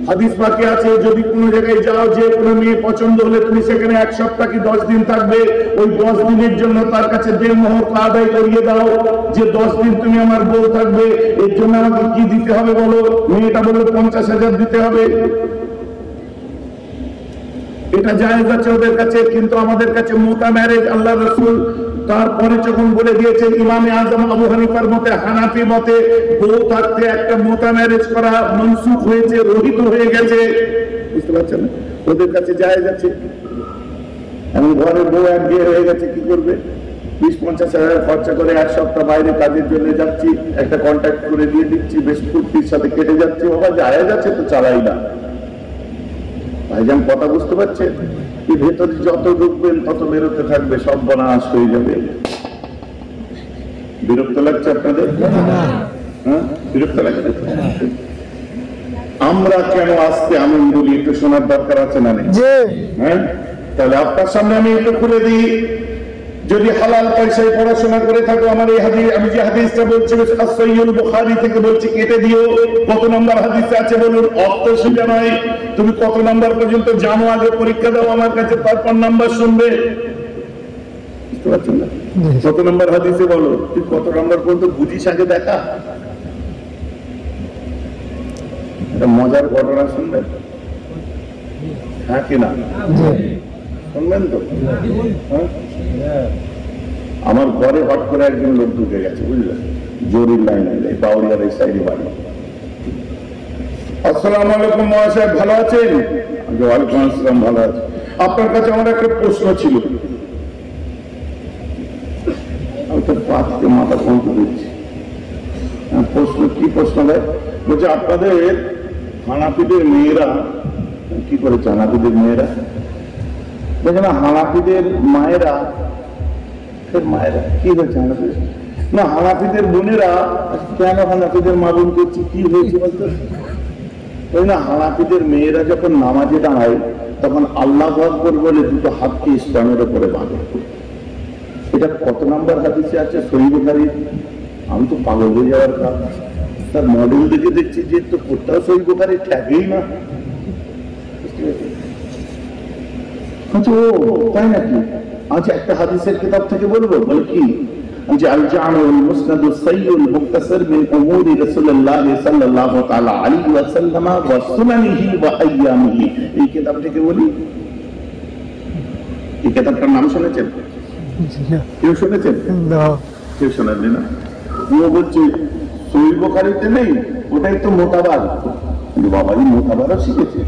হাদিস বাকি আছে, যদি কোন জায়গায় যাও, যে কোনো মেয়ে পছন্দ হলে তুমি সেখানে 1 সপ্তাহ কি 10 দিন থাকবে, ওই 10 দিনের জন্য তার কাছে দেড়মোহর আদায় করিয়ে দাও, যে 10 দিন তুমি আমার বউ থাকবে, এর জন্য আমাকে কি দিতে হবে বলো? মেয়েটা বললো 50,000 দিতে হবে। এটা জায়েজ আছে ওদের কাছে, কিন্তু আমাদের কাছে মুতামারিজ আল্লাহ রাসূল তারপরে যখন বলে দিয়েছেন, ইমামে আজম আবু হানিফার মতে, হানাফি মতে বউ থাকতে একটা মুতামারিজ করা মনসুখ হয়েছে, রহিত হয়ে গেছে। বুঝতে পারছেন? ওদের কাছে জায়েজ আছে। এখন ঘরে বউ একঘেয়ে হয়ে গেছে, কি করবে? 20-50 হাজার খরচা করে 1 সপ্তাহ বাইরে কাজের জন্য যাচ্ছি, একটা কন্ট্যাক্ট করে দিয়ে দিচ্ছি, বেশ ফুর্তির সাথে কেটে যাচ্ছে, বাবা যায় যাচ্ছে তো চালাই না। ভাইজান কথা বুঝতে পারছেন? কি ভেতরে যত ঢুকবেন তত বেরোতে থাকবে, সব বনাশ হয়ে যাবে। বিরক্ত লাগছে আপনাদের? হ্যাঁ, বিরক্ত লাগছে? আমরা কেন আজকে আমি বলি একটু শোনার দরকার আছে না? হ্যাঁ, তাহলে আপনার সামনে আমি একটু খুলে দিই। যদি হালাল পয়সায় পড়াশোনা করে থাকো, আমার এই হাদিস, আমি যে হাদিসটা বলছি সহিহুল বুখারী থেকে বলছি, কেটে দিও। কত নম্বর হাদিসে আছে বলুন? অর্থ সোজা নয়, তুমি কত নম্বর পর্যন্ত জানো আগে পরীক্ষা দাও আমার কাছে, তারপর নাম্বার শুনবে। বুঝতে পারছেন না? কত নম্বর হাদিসে বলো, তুই কত নম্বর পর্যন্ত বুঝিস আগে দেখা। একটা মজার ঘটনা শুনবেন? হ্যাঁ কি না শুনবেন তো? আমার ঘরে হট করে একজন লোক ঢুকে গেছে, বুঝলেন? জরির লাইন বাউরিয়ার এই সাইডে বাড়ি। আসসালামু আলাইকুম মহাশয়, ভালো আছেন? ওয়ালাইকুম আসসালাম, ভালো আছে। আপনার কাছে আমার একটা প্রশ্ন ছিল। আমি তো পাঁচকে মাথা ফোন করে দিচ্ছি। প্রশ্ন কি? প্রশ্ন ভাই বলছে, আপনাদের হানাফিদের মেয়েরা কি করেছে? হানাফিদের মেয়েরা দেখে না, হানাফিদের মায়েরা কি হয়েছে? হানাফিদের না, হানাফিদের বোনেরা কেন হানাফিদের মা বোন করছে? কি হয়েছে বলতো? ওই না, হানাফিদের মেয়েরা যখন নামাজে দাঁড়ায় তখন আল্লাহু আকবার বলে দুটো হাতকে স্তনের উপরে বাঁধে। এটা কত নাম্বার হাদিসে আছে? সহিহ বুখারী। আমি তো পাগল হয়ে যাওয়ার কাজ, তার মডেল দেখে দেখছি যে তো কোথাও সহিহ বুখারী ঠেকেই না। আচ্ছা, ও তাই নাকি? আচ্ছা, একটা হাদিসের কিতাব থেকে বলবো, বলে কি যে আল জামিউল মুসনাদুস সাইয়ুল মুখতাসার মিন উমুরি রাসূলুল্লাহ সাল্লাল্লাহু তাআলা আলাইহি ওয়া সাল্লাম ওয়া সুনানিহি ওয়া আইয়ামিহি। এই কিতাব থেকে বলি। এই কিতাবটার নাম শুনেছেন? কেউ শুনেছেন? না, কেউ শোনেননি না? ও বলছে সহিহ বুখারীতে নেই, ওটাই তো মোতাবার। বাবাই মোতাবারও শিখেছে।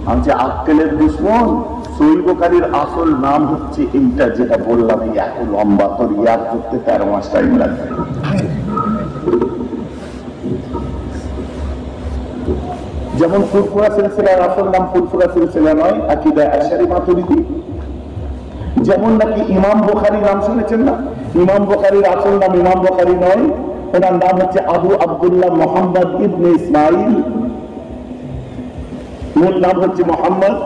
আমি যে আক্কেলের দুশ্মন, সহিহ বুখারীর আসল নাম হচ্ছে এইটা যেটা বললাম, এই এত লম্বা, তোর ইয়াদ করতে 13 মাস টাইম লাগবে। যেমন ফুরফুরা সিলসিলার আসল নাম ফুরফুরা সিলসিলা নয়, আকীদা আশআরী মাতুরিদি। যেমন নাকি ইমাম বুখারী নাম শুনেছেন না? ইমাম বুখারীর আসল নাম ইমাম বুখারী নয়, ওনার নাম হচ্ছে আবু আব্দুল্লাহ মুহাম্মদ ইবনে ইসমাইল, মূল নাম হচ্ছে মোহাম্মদ।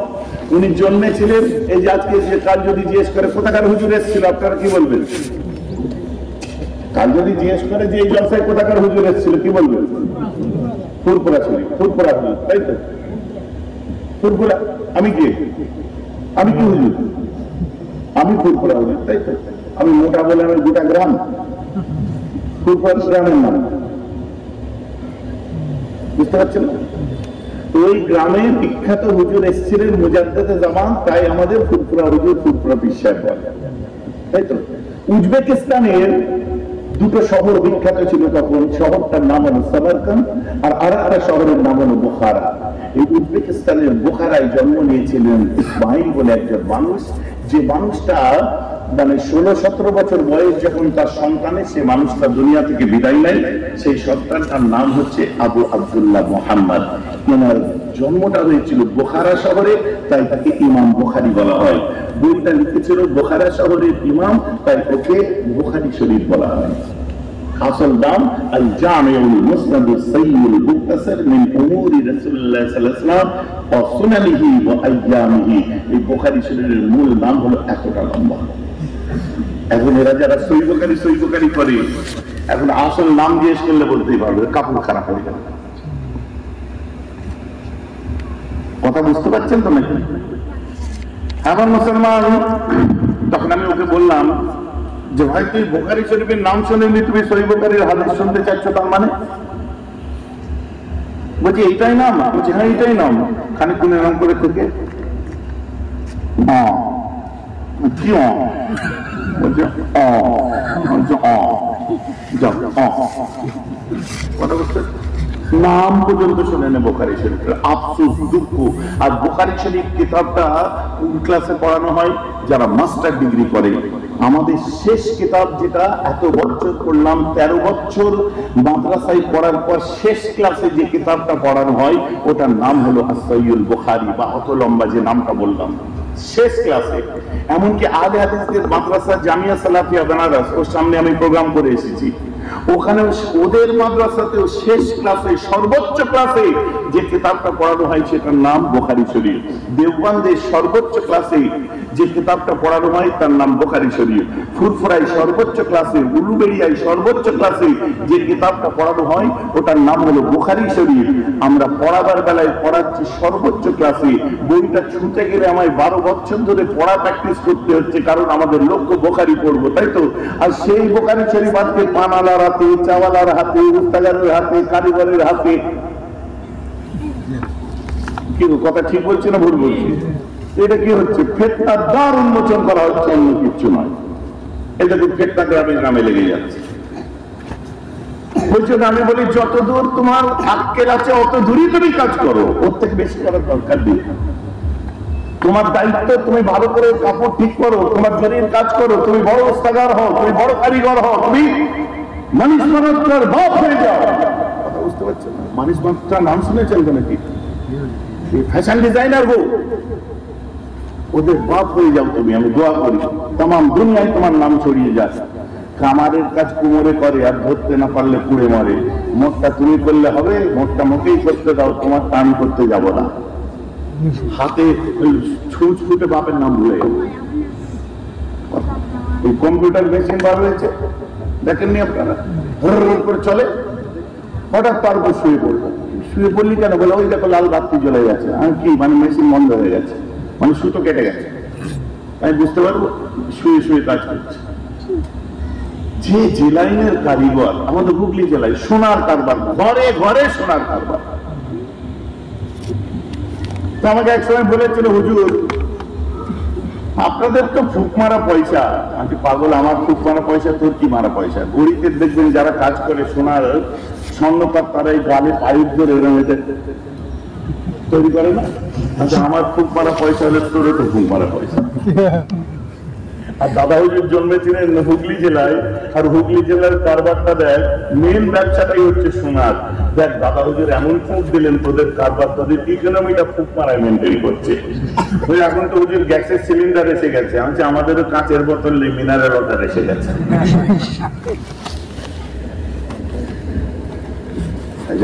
উনি জন্মেছিলেন, এই যে আজকে যে কাল যদি জিজ্ঞেস করে কোথাকার হুজুর এসেছিল, আপনারা কি বলবেন? কাল যদি জিজ্ঞেস করে যে এই জলসায় কোথাকার হুজুর এসেছিল, কি বলবেন? ফুরফুরা শরীফ, ফুরফুরা হুজুর, তাই তো? ফুরফুরা। আমি কে? আমি কি হুজুর? আমি ফুরফুরা হুজুর, তাই তো? আমি মোটা বলে আমি গোটা গ্রাম, ফুরফুরা গ্রামের নাম। বুঝতে পারছেন না? ওই গ্রামে বিখ্যাত হুজুর এসেছিলেন মুজাদ্দেদে জামান, তাই আমাদের ফুরফুরা হুজুর, ফুরফুরা পীর সাহেব বলে, তাই তো? উজবেকিস্তানের দুটো শহর বিখ্যাত ছিল তখন। শহরটার নাম হলো সামারকান্দ, আর আরেকটা শহরের নাম হলো বুখারা। এই উজবেকিস্তানের বুখারায় জন্ম নিয়েছিলেন ইসমাইল বলে একজন মানুষ, যে মানুষটা মানে 16-17 বছর বয়স যখন তার সন্তানের, সে মানুষটা দুনিয়া থেকে বিদায় নেয়। সেই সন্তানটার নাম হচ্ছে আবু আব্দুল্লাহ মুহাম্মদ। ওনার জন্মটা হয়েছিল বুখারা শহরে, তাই তাকে ইমাম বুখারী বলা হয়। বইটা লিখেছিল বুখারা শহরের ইমাম, তাই ওকে বুখারী শরীফ বলা হয়। আসল নাম আল জামিউল মুসনাদুস সাইয়ুল মুখতাসার মিন উমুরি রাসূলুল্লাহ সাল্লাল্লাহু আলাইহি ওয়াসাল্লাম ওয়া সুনানিহি ওয়া আইয়ামিহি। এই বুখারী শরীফের মূল নাম হলো এতটা লম্বা। এখন এরা যারা সহিহ বুখারী করে, এখন আসল নাম জিজ্ঞেস করলে বলতেই পারবে, কাপড় খারাপ হয়ে যাবে। কথা বুঝতে পারছেন তো নাকি? আমার মুসলমান, তখন আমি ওকে বললাম যে ভাই, তুই বুখারী শরীফের নাম শুনেনি, তুমি সহিহ বুখারীর হাদিস শুনতে চাচ্ছ, তার মানে? বলছি এইটাই নাম? বলছি হ্যাঁ এইটাই নাম। খানিকক্ষণ এরকম করে থেকে কি বলছে, কথা বুঝতে নাম পর্যন্ত শোনেন বুখারী শরীফের, আফসোস, দুঃখ। আর বুখারী শরীফ কিতাবটা কোন ক্লাসে পড়ানো হয়? যারা মাস্টার ডিগ্রি করে। আমাদের শেষ কিতাব যেটা এত বছর পড়লাম, 13 বছর মাদ্রাসায় পড়ার পর শেষ ক্লাসে যে কিতাবটা পড়ানো হয় ওটার নাম হলো সহিহুল বুখারী, বা অত লম্বা যে নামটা বললাম শেষ ক্লাসে। এমনকি আহলে হাদিসদের মাদ্রাসা জামিয়া সালাফিয়া বেনারস, ওর সামনে আমি প্রোগ্রাম করে এসেছি, ওখানে ওদের মাদ্রাসাতেও শেষ ক্লাসে, সর্বোচ্চ ক্লাসে যে কিতাবটা পড়ানো হয় সেটার নাম বুখারী শরীফ। দেওবন্দের সর্বোচ্চ ক্লাসে যে কিতাবটা পড়ানো হয় তার নাম বুখারী শরীফ। ফুরফুরায় সর্বোচ্চ ক্লাসে, উলুবেড়িয়ায় সর্বোচ্চ ক্লাসে যে কিতাবটা পড়ানো হয় ওটার নাম হলো বুখারী শরীফ। আমরা পড়াবার বেলায় পড়াচ্ছি সর্বোচ্চ ক্লাসে। বইটা ছুটে গেলে আমায় 12 বছর ধরে পড়া প্র্যাকটিস করতে হচ্ছে, কারণ আমাদের লক্ষ্য বুখারী পড়বো, তাই তো? আর সেই বুখারী শরীফ আজকে পানালার হাতে, চাওয়ালার হাতে, উস্তাগারের হাতে, কারিগরের হাতে। কি কথা ঠিক বলছি না ভুল বলছি? এটা কি হচ্ছে? ফিতনার দ্বার উন্মোচন করা হচ্ছে, অন্য কিছু নয়। এটা তো ফিতনা গ্রামের নামে লেগে যাচ্ছে। বলছো না, আমি বলি যতদূর তোমার আক্কেল আছে অত দূরই তুমি কাজ করো, ওর থেকে বেশি করার দরকার নেই। তোমার দায়িত্ব তুমি ভালো করে কাপড় ঠিক করো, তোমার জরির কাজ করো, তুমি বড় উস্তাগার হও, তুমি বড় কারিগর হও, তুমি মানিশ মানবটার বাপ হয়ে যাও। কথা বুঝতে পারছো না? মানিশ মানবটার নাম শুনেছেন তো নাকি? ফ্যাশন ডিজাইনার হো, ওদের বাপ হয়ে যাও তুমি। আমি দোয়া করি তামাম দুনিয়ায় তোমার নাম ছড়িয়ে যাক। কামারের কাজ কুমোরে করে, আর ধরতে না পারলে পুড়ে মরে। মোটটা তুমি করলে হবে, মোটটা মোটেই করতে দাও, তোমার টান করতে যাব না। হাতে ছুঁচ ফুটে বাপের নাম ভুলে যাবে। এই কম্পিউটার মেশিন বার হয়েছে, দেখেননি আপনারা? করে চলে, হঠাৎ তার উপর শুয়ে পড়বো। শুয়ে পড়লি কেন? বলে ওই দেখো লাল বাতি জ্বলে গেছে। আর কি মানে মেশিন বন্ধ হয়ে গেছে, মানে সুতো কেটে গেছে। আমি বুঝতে পারবো শুয়ে শুয়ে কাজ করছে। যে জেলাইনের কারিগর আমাদের হুগলি জেলায়, সোনার কারবার, ঘরে ঘরে সোনার কারবার। তো আমাকে এক সময় বলেছিল, হুজুর আপনাদের তো ফুক মারা পয়সা। আমি পাগল, আমার ফুক মারা পয়সা, তোর কি মারা পয়সা? গরিবদের দেখবেন যারা কাজ করে সোনার স্বর্ণকার, তারা এই গালে পাইপ ধরে এরকম তৈরি করে না। আচ্ছা, আমার ফুক মারা পয়সা হলে তোরও তো ফুক মারা পয়সা। আর দাদা হুজুর জন্মেছিলেন হুগলি জেলায়, আর হুগলি জেলার কারবারটা দেখ, মেন ব্যবসাটাই হচ্ছে সোনার। দেখ দাদা হুজুর এমন ফুক দিলেন, তোদের কারবার তোদের ইকোনমিটা ফুক মারায় মেনটেন করছে। এখন তো হুজুর গ্যাসের সিলিন্ডার এসে গেছে, আমি আমাদেরও কাঁচের বোতল নেই, মিনারেল ওয়াটার এসে গেছে।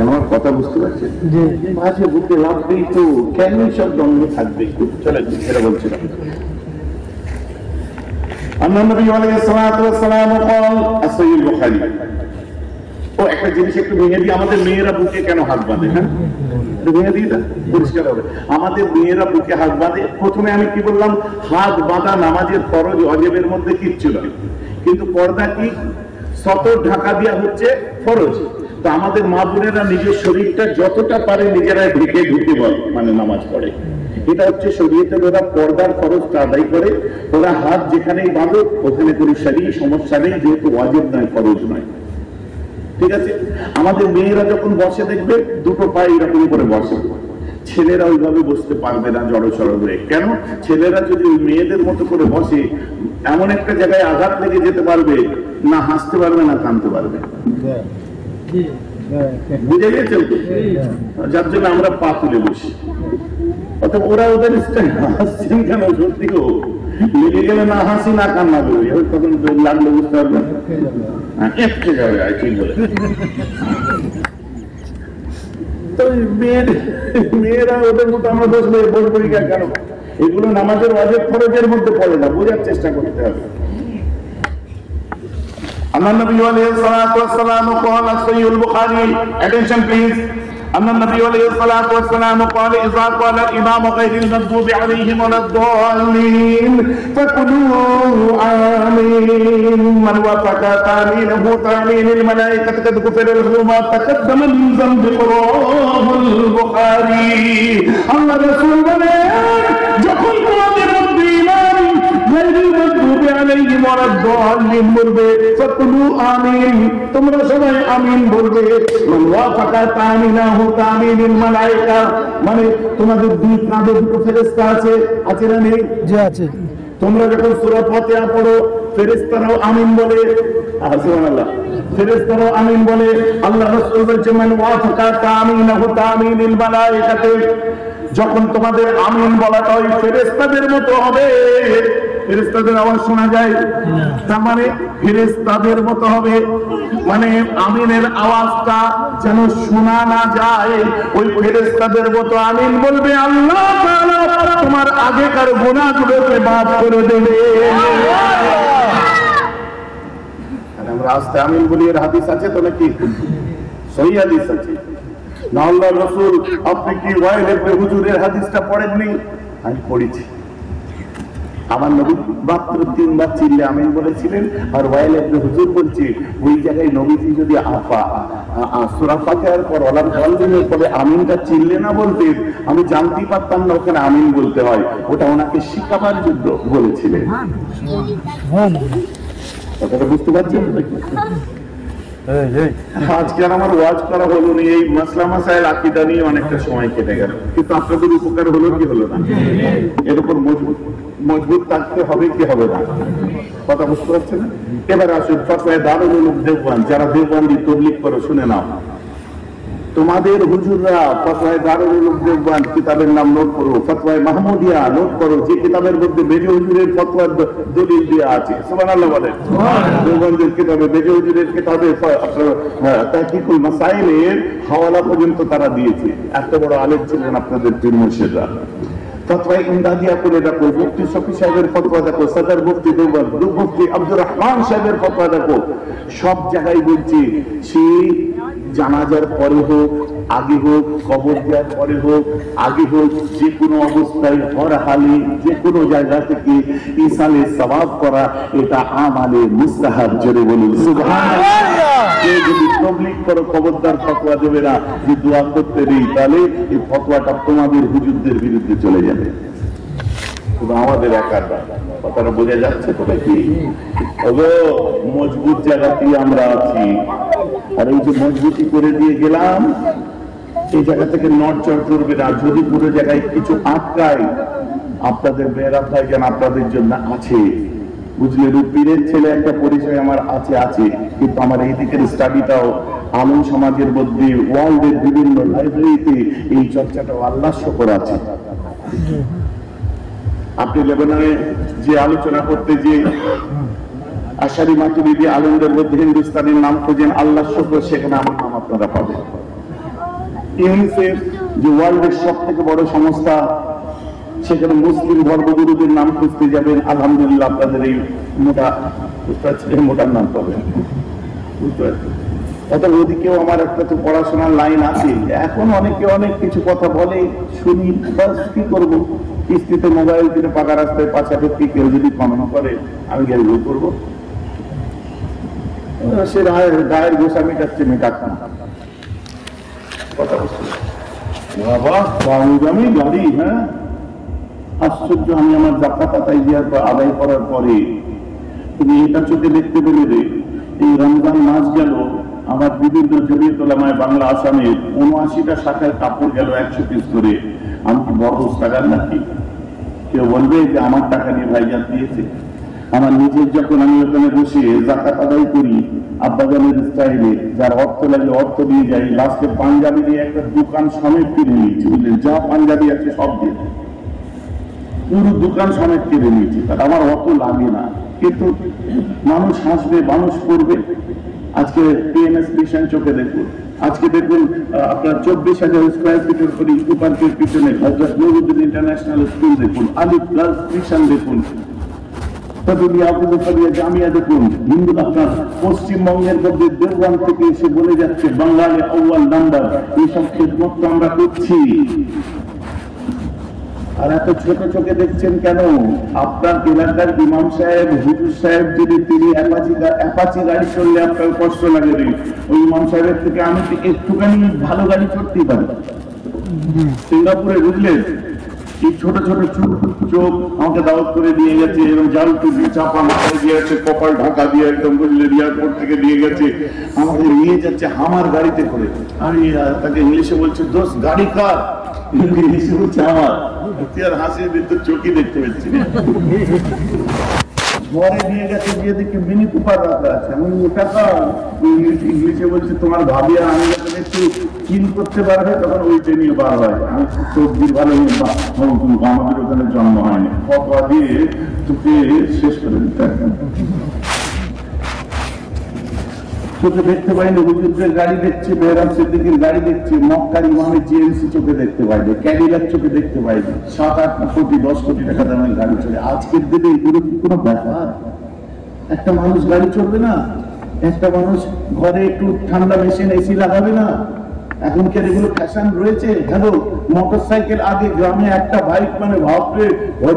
আমার কথা বুঝতে পারছেন? মাঝে বুকে লাগবেই তো, কেন সব দ্বন্দ্ব থাকবে? চলে সেটা বলছিলাম। النبي عليه الصلاة والسلام قال الصحيح البخاري। ও একটা জিনিস একটু ভেঙে দিই, আমাদের মেয়েরা বুকে কেন হাত বাঁধে? হ্যাঁ, ভেঙে দিই, পরিষ্কার হবে। আমাদের মেয়েরা বুকে হাত বাঁধে। প্রথমে আমি কি বললাম? হাত বাঁধা নামাজের ফরজ, অজেবের মধ্যে কিচ্ছু নয়, কিন্তু পর্দা কি সতর ঢাকা দেওয়া হচ্ছে ফরজ। তো আমাদের মা বোনেরা নিজের শরীরটা যতটা পারে নিজেরা ঢেকে ঢুকে বলে, মানে নামাজ পড়ে। এটা হচ্ছে শরীয়তের, ওরা পর্দার ফরজটা আদায় করে। ওরা হাত যেখানেই বাঁধে ওখানে কোনো শারীরিক সমস্যা নেই, যেহেতু ওয়াজিব নয়, ফরজ নয়। ঠিক আছে? আমাদের মেয়েরা যখন বসে দেখবে দুটো পায়ে এরকম করে বসে, ছেলেরা ওইভাবে বসতে পারবে না জড়সড় হয়ে। কেন? ছেলেরা যদি ওই মেয়েদের মতো করে বসে, এমন একটা জায়গায় আঘাত লেগে যেতে পারবে, না হাসতে পারবে না কাঁদতে পারবে। বুঝে গেছেন? যার জন্য আমরা পা তুলে বসি। অর্থাৎ ওরা ওদের হাসছেন কেন? সত্যি গো, লেগে গেলে না হাসি না কান্না করবে, তখন লাগলে বুঝতে পারবেন একটু যাবে। ঠিক বলে। তো মেয়েরা ওদের মতো আমরা বসবো, বলবো কেন? এগুলো নামাজের ওয়াজিব ফরজের মধ্যে পড়ে না, বোঝার চেষ্টা করতে হবে। النبي عليه الصلاة والسلام قال الصحيح البخاري attention please النبي عليه الصلاة والسلام قال إذا قال الإمام غير المغضوب عليهم ولا الضالين فقولوا آمين من وافق تأمينه تأمين الملائكة قد غفر له ما تقدم من ذنبه رواه البخاري الله رسول বলেন যখন তোমাদের মধ্যে ইমাম غير المغضوب عليهم আলাইহিম ওয়ালাদ-দাল্লিন বলবে, ফাকুলু আমিন, তোমরা সবাই আমিন বলবে। মান ওয়াফাকা তামিনাহু তামিনুল মালায়েকা, মানে তোমাদের দুই কাঁধে দুটো ফেরেশতা আছে, আছে না নেই? জি আছে। তোমরা যখন সূরা ফাতিহা পড়ো ফেরেশতারাও আমিন বলে, সুবহানাল্লাহ, ফেরেশতারাও আমিন বলে। আল্লাহ রাসূল বলেছেন মান ওয়াফাকা তামিনাহু তামিনুল মালায়েকাতে, যখন তোমাদের আমিন বলাটা ওই ফেরেশতাদের মতো হবে, ফেরেশতাদের আওয়াজ শোনা যায়, তার মানে ফেরেশতাদের মতো হবে, মানে আমিনের আওয়াজটা যেন শোনা না যায়, ওই ফেরেশতাদের মতো আমিন বলবে। আল্লাহ তাআলা তোমার আগেকার গুনাহগুলোকে মাফ করে দেবে। আমরা আস্তে আমিন বলি, এর হাদিস আছে তো নাকি? সহিহ হাদিস আছে না? আল্লাহর রাসূল, আপনি কি ওয়াইল ইবনে হুজুরের হাদিসটা পড়েননি? আমি পড়েছি। আমার নবী মাত্র 3 বার চিল্লে আমিন বলেছিলেন, আর ওয়াইল ইবনে হুজুর বলছে ওই জায়গায় নবীজি যদি সূরা ফাতিহার পর ওয়ালাদ দাল্লিনের পরে আমিনটা চিল্লে না বলতেন, আমি জানতেই পারতাম না ওখানে আমিন বলতে হয়। ওটা ওনাকে শিখাবার জন্য বলেছিলেন। কথাটা বুঝতে পারছেন? আজকে আর আমার ওয়াজ করা হলো না, এই মাসলা মাসাইল আকীদা নিয়ে অনেকটা সময় কেটে গেল, কিন্তু আপনাদের উপকার হলো কি হলো না? এর উপর মজবুত থাকতে হবে কি হবে না? কথা বুঝতে পারছেন না? এবার আসুন ফতোয়ায়ে দারুল উলুম দেওবন্দ, যারা দেওবন্দি তাবলীগ করে শুনে নাও, তোমাদের হুজুররা ফতোয়ায়ে দারুল উলুম দেওবন্দ কিতাবের নাম নোট করো, ফতোয়ায়ে মাহমুদিয়া নোট করো, যে কিতাবের মধ্যে বেজে হুজুরের ফতোয়ার দলিল দেওয়া আছে। সুবহানাল্লাহ বলেন। দেওবন্দের কিতাবে, বেজে হুজুরের কিতাবে তাহকিকুল মাসাইলের হাওয়ালা পর্যন্ত তারা দিয়েছে। এত বড় আলেম ছিলেন আপনাদের পীর মুর্শিদরা। ফতোয়ায়ে ইমদাদিয়া করে দেখো, মুফতি শফি সাহেবের ফতোয়া দেখো, সদর মুফতি দেওবন্দ, মুফতি আব্দুর রহমান সাহেবের ফতোয়া দেখো, সব জায়গায় বলছে সেই জানাজার পরে হোক, আগে হোক, কবর দেওয়ার পরে হোক, আগে হোক, যে কোনো অবস্থায় হর হালে যে কোনো জায়গা থেকে ইসালে সওয়াব করা, এটা আমালে মুস্তাহাব। জোরে বলুন সুবহানাল্লাহ। কেউ যদি তাবলীগ করো খবরদার ফতোয়া দেবে না যে দোয়া করতে নেই, তাহলে এই ফতোয়াটা তোমাদের হুজুরদের বিরুদ্ধে চলে যাবে। আমাদের একার কথাটা বোঝা যাচ্ছে তো নাকি? মজবুত জায়গাতেই আমরা আছি, আর এই যে মজবুতি করে দিয়ে গেলাম, এই জায়গা থেকে নড়চড় করবে না। যদি পুরো জায়গায় কিছু আটকায়, আপনাদের মেয়েরা ভাইজান আপনাদের জন্য আছে, বুঝলেন? পীরের ছেলে একটা পরিচয় আমার আছে, কিন্তু আমার এই দিকের স্টাডিটাও আলম সমাজের মধ্যে ওয়ার্ল্ডের বিভিন্ন লাইব্রেরিতে এই চর্চাটাও আল্লাহর শুকর আছে। আপনি লেবাননে যে আলোচনা করতে যে আশারি মাতুরিদি আলমদের মধ্যে হিন্দুস্তানের নাম খোঁজেন, আল্লাহর শুকর সেখানে আমার নাম আপনারা পাবেন। ইউনিসেফ যে ওয়ার্ল্ডের সব থেকে বড় সংস্থা, সেখানে মুসলিম ধর্মগুরুদের নাম খুঁজতে যাবেন, আলহামদুলিল্লাহ আপনাদের এই মোটার নাম পাবেন। বুঝতে পারছেন? অর্থাৎ ওদিকেও আমার একটা তো পড়াশোনার লাইন আছে। এখন অনেকে অনেক কিছু কথা বলে, শুনি, বাস কি করবো? কিস্তিতে মোবাইল কিনে পাকা রাস্তায় পাশাপাশি কেউ যদি কমেন্ট করে, আমি গিয়ে ভুল করবো? সে গায়ের গোসা মেটাচ্ছে, মেটাক না। কথা বলছি বাবা, দামি গাড়ি, হ্যাঁ আশ্চর্য। আমি আমার জাকাত আদায় করার পরে তুমি এটা চোখে দেখতে পেলে রে, এই রমজান মাস গেল, আমার বিভিন্ন জমিয়ত উলামায়ে বাংলা আসামের ৭৯টা শাখায় কাপড় গেল ১০০ পিস করে। আমি কি বড় টাকার নাকি? কেউ বলবে যে আমার টাকা নিয়ে ভাইজান দিয়েছে? আমার নিজের যখন আমি ওখানে বসে জাকাত আদায় করি আব্বাজানের স্টাইলে, যার অর্থ লাগে অর্থ দিয়ে যাই, লাস্টে পাঞ্জাবি দিয়ে একটা দোকান সমেত কিনে নিয়েছি। বুঝলেন? যা পাঞ্জাবি আছে সব দিয়ে পুরো দোকান সমেত কিনে নিয়েছি। তার আমার অত লাগে না, কিন্তু মানুষ হাসবে, মানুষ করবে। আজকে পিএনএস মিশন চোখে দেখুন, আজকে দেখুন আপনার ২৪,০০০ স্কোয়ার ফিটের করে ইকো পার্কের পিছনে হযরত নুরুদ্দিন ইন্টারন্যাশনাল স্কুল দেখুন, আলিফ গার্লস মিশন দেখুন, জামিয়া দেখুন। হিন্দু আপনার পশ্চিমবঙ্গের মধ্যে দেওবন্দ থেকে এসে বলে যাচ্ছে বাঙালি আউয়াল নাম্বার। এইসব খেদমত তো আমরা করছি, আর এত ছোট চোখে দেখছেন কেন? আপনার এলাকার ইমাম সাহেব, হুজুর সাহেব যদি তিনি অ্যাপাচি গাড়ি চললে আপনার কষ্ট লাগে, ওই ইমাম সাহেবের থেকে আমি একটুখানি ভালো গাড়ি চড়তেই পারি সিঙ্গাপুরে। বুঝলেন? এই ছোট ছোট চোখ আমাকে দাওয়াত করে নিয়ে গেছে, এবং জাল টুপি চাপা মাথায় দিয়ে গেছে, কপাল ঢাকা দিয়ে একদম বুঝলে এয়ারপোর্ট থেকে নিয়ে গেছে, আমাকে নিয়ে যাচ্ছে হামার গাড়িতে করে। আমি তাকে ইংলিশে বলছি, দোস্ত গাড়ি কার? ইংলিশে বলছে আমার। আর হাসির ভিতর চোখই দেখতে পাচ্ছি না। ঘরে নিয়ে গেছে, গিয়ে দেখি মিনি কুপার রাখা আছে। আমি ওটা কার? ইংলিশে বলছে তোমার ভাবি। আর আমি যখন একটু চিন করতে পারবে তখন ওইটা নিয়ে বার হয়। আমি চোখ ভালো আমাদের ওখানে জন্ম হয়নি, কথা দিয়ে তোকে শেষ করে দিতে। চোখে দেখতে পাইনি, হুজুরদের গাড়ি দেখছি, মেহরাব সিদ্দিকের গাড়ি দেখছি, মক্কার ইমামের জিএমসি চোখে দেখতে পাইনি, ক্যাডিলাক চোখে দেখতে পাইনি, 7-8 কোটি 10 কোটি টাকা দামের গাড়ি চলে। আজকের দিনে এগুলো কি কোনো ব্যাপার? একটা মানুষ গাড়ি চলবে না? একটা মানুষ ঘরে একটু ঠান্ডা মেশিন এসি লাগাবে না? এখনকার এগুলো ফ্যাশন রয়েছে। হ্যালো, মোটর সাইকেল আগে গ্রামে একটা বাইক, মানে ভাবরে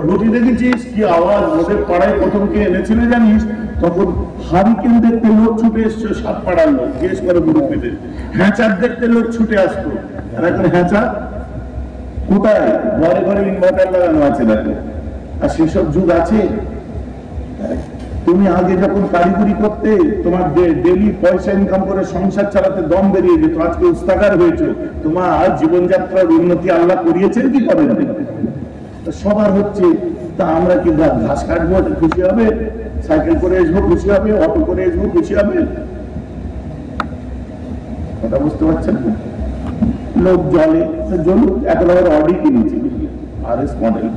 ঘটি দেখেছিস কি আওয়াজ? ওদের পাড়ায় প্রথম কে এনেছিল জানিস? তখন হারিকেন দেখতে লোক ছুটে এসছে, 7 পাড়ার লোক জিজ্ঞেস করে মুরব্বীদের। হ্যাঁচার দেখতে লোক ছুটে আসতো। আর এখন হ্যাঁচা কোথায়? ঘরে ঘরে ইনভার্টার লাগানো আছে দেখো। আর সেসব যুগ আছে? তুমি আগে যখন কারিগরি করতে, তোমার ডেলি পয়সা ইনকাম করে সংসার চালাতে দম বেরিয়ে যেত, আজকে উস্তাকার হয়েছে। তোমার জীবনযাত্রার উন্নতি আল্লাহ করিয়েছেন কি করেন? সবার হচ্ছে। তা আমরা কি ঘাস কাটবো খুশি হবে? সাইকেল করে আসবো খুশি হবে? অটো করে আসবো খুশি হবে? কথা বুঝতে পারছেন না? লোক জলে জ্বলুক, একেবারে অডি কিনেছি RS মডেল।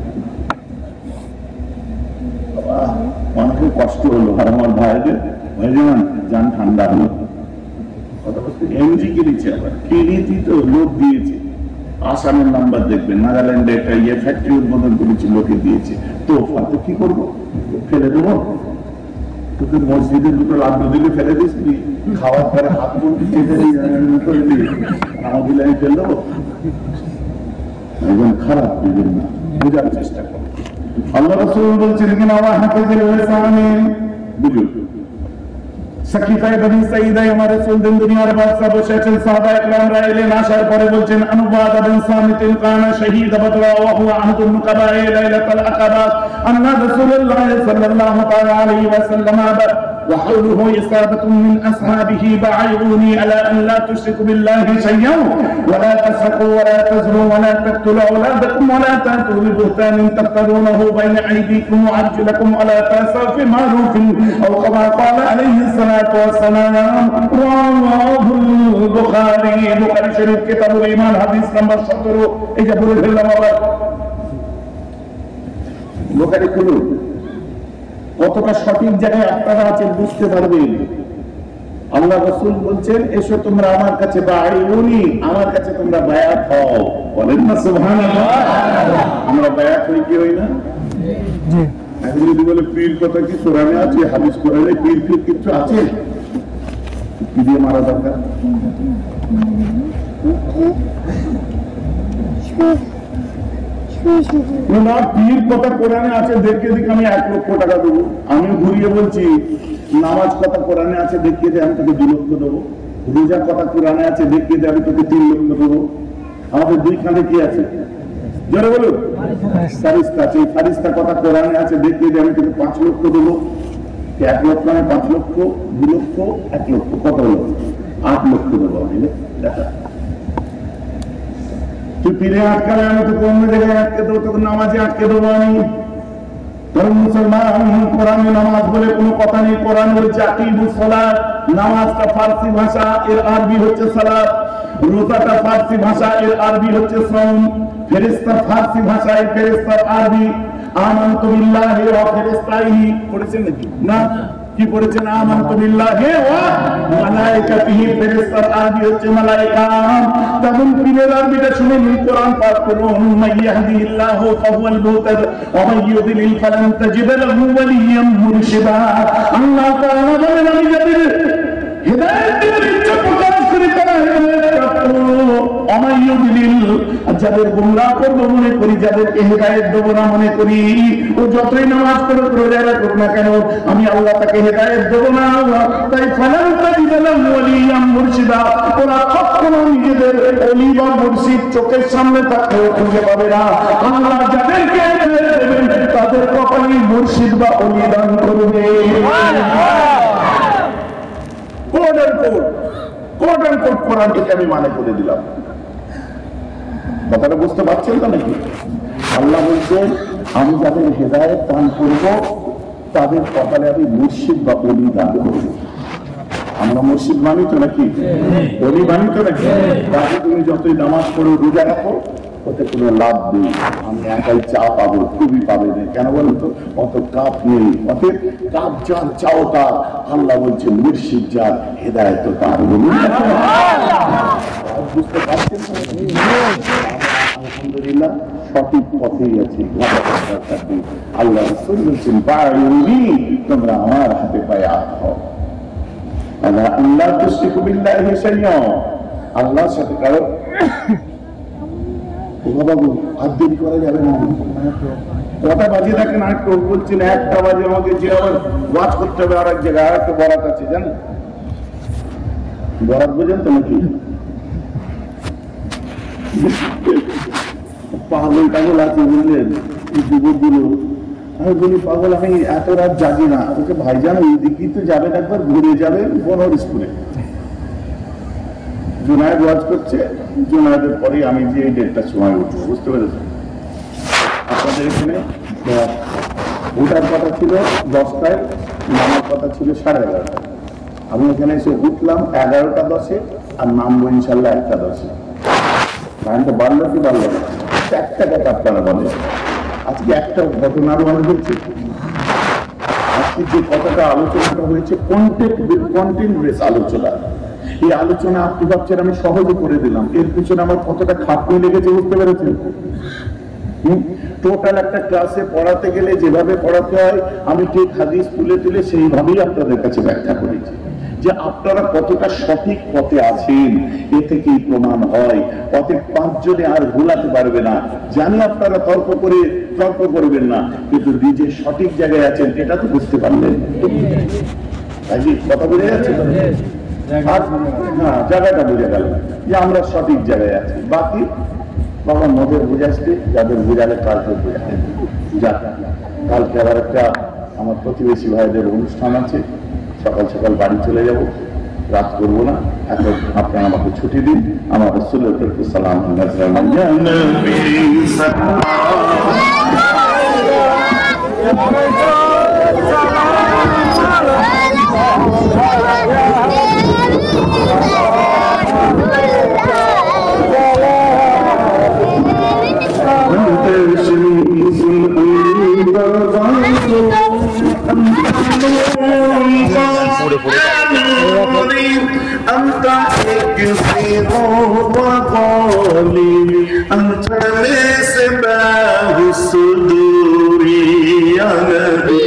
অনেকের কষ্ট হলো, আর আমার ভাইদের ভাইজান যান ঠান্ডা হলো। কথা বুঝতে এমজি কিনেছি, আবার কিনেছি তো লোক দিয়েছে। আসামের নাম্বার দেখবেন, নাগাল্যান্ডে একটা ফ্যাক্টরি উদ্বোধন করেছি, লোকে দিয়েছে। তো কি করবো? ফেলে দেবো? তোকে মসজিদের দুটো লাড্ডু দিলে ফেলে দিস? খাওয়ার পরে হাত বলতে চেটে আমাদের আমি ফেলে দেবো? একদম খারাপ, বুঝলেন না? বোঝার চেষ্টা করো। আল্লাহ রাসূল বলছেন কিনা আমার হাতে যে রয়েছে বুঝুন। সাকিফায়ে বনি সাইদা আমার রাসূল দিন দুনিয়ার বাদশা বসে আছেন, সাহাবায়ে কেরামরা এলেন, আসার পরে বলছেন আনুবাদা বিন সামিতিন কানা শহীদ বদরা ওয়া হুয়া আহদুন মুকাবায়ে লাইলাতুল আকাবা আন্না রাসূলুল্লাহ সাল্লাল্লাহু তাআলা আলাইহি ওয়া সাল্লাম وحوله إصابة من أصحابه بايعوني على أن لا تشركوا بالله شيئا ولا تسرقوا ولا تزنوا ولا تقتلوا أولادكم ولا تأتوا ببهتان تفترونه بين أيديكم وأرجلكم ولا تأسوا في معروف أو كما قال عليه الصلاة والسلام. رواه البخاري شريف كتاب الإيمان حديث نمبر 17. إجا بقول الله بابا বুখারী খুলুন, কতটা সঠিক জায়গায় আপনারা আছেন বুঝতে পারবেন। আল্লাহ রাসূল বলছেন এসো তোমরা আমার কাছে বায়উনি, আমার কাছে তোমরা বায়াত হও। বলেন না সুবহানাল্লাহ। আমরা বায়াত হই কি হই না? জি। এখন যদি বলে পীর কথা কি কোরআনে আছে, হাদিস কোরআনে পীর কিছু আছে? কি দিয়ে মারা দরকার? না, পীর কথা কোরআনে আছে দেখিয়ে দিকে আমি 1 লক্ষ টাকা দেবো। আমি ঘুরিয়ে বলছি নামাজ কথা কোরআনে আছে দেখিয়ে দিয়ে আমি তোকে 2 লক্ষ দেবো। রোজা কথা কোরআনে আছে দেখিয়ে দিয়ে আমি তোকে 3 লক্ষ দেবো। আমাদের 2 খানে কি আছে? জোরে বলুন। ফারিস্তা আছে, ফারিস্তা কথা কোরআনে আছে দেখিয়ে দিয়ে আমি তোকে 5 লক্ষ দেবো। 1 লক্ষ মানে 5 লক্ষ, 2 লক্ষ, 1 লক্ষ, কত হলো? 8 লক্ষ দেবো আমি। দেখা তুই পীরে আটকালে আমি তো অন্য জায়গায় আটকে দেবো, তোকে নামাজে আটকে দেবো আমি। ধরুন মুসলমান, কোরআনে নামাজ বলে কোনো কথা নেই। কোরআন বলছে আকিমুস সালাত, নামাজটা ফারসি ভাষা, এর আরবি হচ্ছে সালাত। রোজাটা ফারসি ভাষা, এর আরবি হচ্ছে সাওম। ফেরেশতা ফারসি ভাষা, এর ফেরেশতার আরবি আমানতু বিল্লাহি ওয়া ফেরেশতাইহি। পড়েছেন নাকি? না। কি পড়েছেন? আমানতু বিল্লাহি ওয়া মালাইকাতিহি, ফেরেশতার আরবি হচ্ছে মালায়েকা। তখন পীরের আরবিটা শুনে নিন, কোরআন পাঠ করুন। মাইয়াহদিহিল্লাহু ফাহুয়াল মুহতাদ ওয়া মাইয়ুদ্লিল ফালান তাজিদ লাহু ওয়ালিয়্যান মুরশিদা। আল্লাহ তাআলা বলেন আমি যাদের হিদায়াত দেওয়ার ইচ্ছা প্রকাশ করি তারা হিদায়াত প্রাপ্ত। অমাইয়ুদ্লিল, যাদের গুমরাহ করব মনে করি, যাদেরকে হিদায়াত দেব না মনে করি, ও যতই নামাজ পড়ে রোজা রাখুক না কেন আমি আল্লাহ তাকে হিদায়াত দেব না। তাই ফালান তাজিদ লাহু ওয়ালিয়্যান মুরশিদা, ওরা কখনো নিজেদের ওলি বা মুর্শিদ চোখের সামনে থাকলেও খুঁজে পাবে না। আল্লাহ বা অলি দান করবে। কোড অ্যান্ড কোড কোরআন থেকে আমি মানে করে দিলাম। কথাটা বুঝতে পারছেন তো নাকি? আল্লাহ বলছেন আমি যাদের হেদায়েত দান করব তাদের কপালে আমি মুর্শিদ বা অলি দান করব। আমরা মুর্শিদ মানি তো নাকি? অলি মানি তো নাকি? তাকে তুমি যতই নামাজ পড়ো রোজা রাখো ওতে কোনো লাভ নেই। আমি একাই চা পাবো, খুবই পাবে না। কেন বলেন তো? অত কাপ নেই। অতএব কাপ যার চাও তার। আল্লাহ বলছে মুর্শিদ যার হেদায়েত তার। বুঝতে পারছেন? আলহামদুলিল্লাহ সঠিক পথেই আছি। আল্লাহ রাসূল বলছেন বায়ুনি, তোমরা আমার হাতে পায়ে আছো। আল্লাহ তুশরিকু বিল্লাহি শাইআ, আল্লাহর সাথে কারো বাবু আর দেরি করা যাবে না। কটা বাজে দেখেন? আরেকটু বলছেন 1টা বাজে আমাকে যে আবার ওয়াজ করতে হবে আর এক জায়গায়। আর একটা বরাত আছে জানেন? বরাত বোঝেন তো নাকি? পাগল টাগল আছে বুঝলেন এই যুবকগুলো। আমি বলি পাগল আমি এত রাত জাগি না। ভাইজান ওই দিকেই তো যাবেন, একবার ঘুরে যাবেন বনর স্কুলে। জুনায়েদ ওয়াজ করছে, জুনায়েদের পরে আমি যে 1:30টার সময় উঠবো। বুঝতে পেরেছেন? আপনাদের এখানে ওঠার কথা ছিল 10টায়, নামার কথা ছিল 11:30টায়। আমি এখানে এসে উঠলাম 11:10-এ আর নামবো ইনশাল্লাহ 1:10-এ। টাইমটা বাড়লো কি বাড়লো না? একটা কথা আপনারা বলেন। আজকে একটা ঘটনার মানে বলছি, আজকে যে কথাটা আলোচনাটা হয়েছে কন্টেন্ট বেস আলোচনা। এই আলোচনা আপনি ভাবছেন আমি সহজে করে দিলাম, এর পিছনে আমার কতটা খাটনি লেগেছে বুঝতে পেরেছেন? টোটাল একটা ক্লাসে পড়াতে গেলে যেভাবে পড়াতে হয় আমি ঠিক হাদিস তুলে তুলে সেইভাবেই আপনাদের কাছে ব্যাখ্যা করেছি যে আপনারা কতটা সঠিক পথে আছেন। এ থেকেই প্রমাণ হয়। পথে 5 জনে আর ভুলাতে পারবে না। জানি আপনারা তর্ক করবেন না, কিন্তু নিজে সঠিক জায়গায় আছেন এটা তো বুঝতে পারলেন। কথা বুঝে যাচ্ছে? হ্যাঁ, জায়গাটা বুঝে গেল যে আমরা সঠিক জায়গায় আছি। বাকি বাবা মদের বুঝাচ্ছে, যাদের বুঝালে কালকে বুঝালে যাক। কালকে আবার একটা আমার প্রতিবেশী ভাইদের অনুষ্ঠান আছে, সকাল সকাল বাড়ি চলে যাব, রাত করবো না। এখন আপনারা আমাকে ছুটি দিন। আমার রাসূলের প্রতি সালাম। أنت كثير وقالي أنت مصباح الصدور يا نبي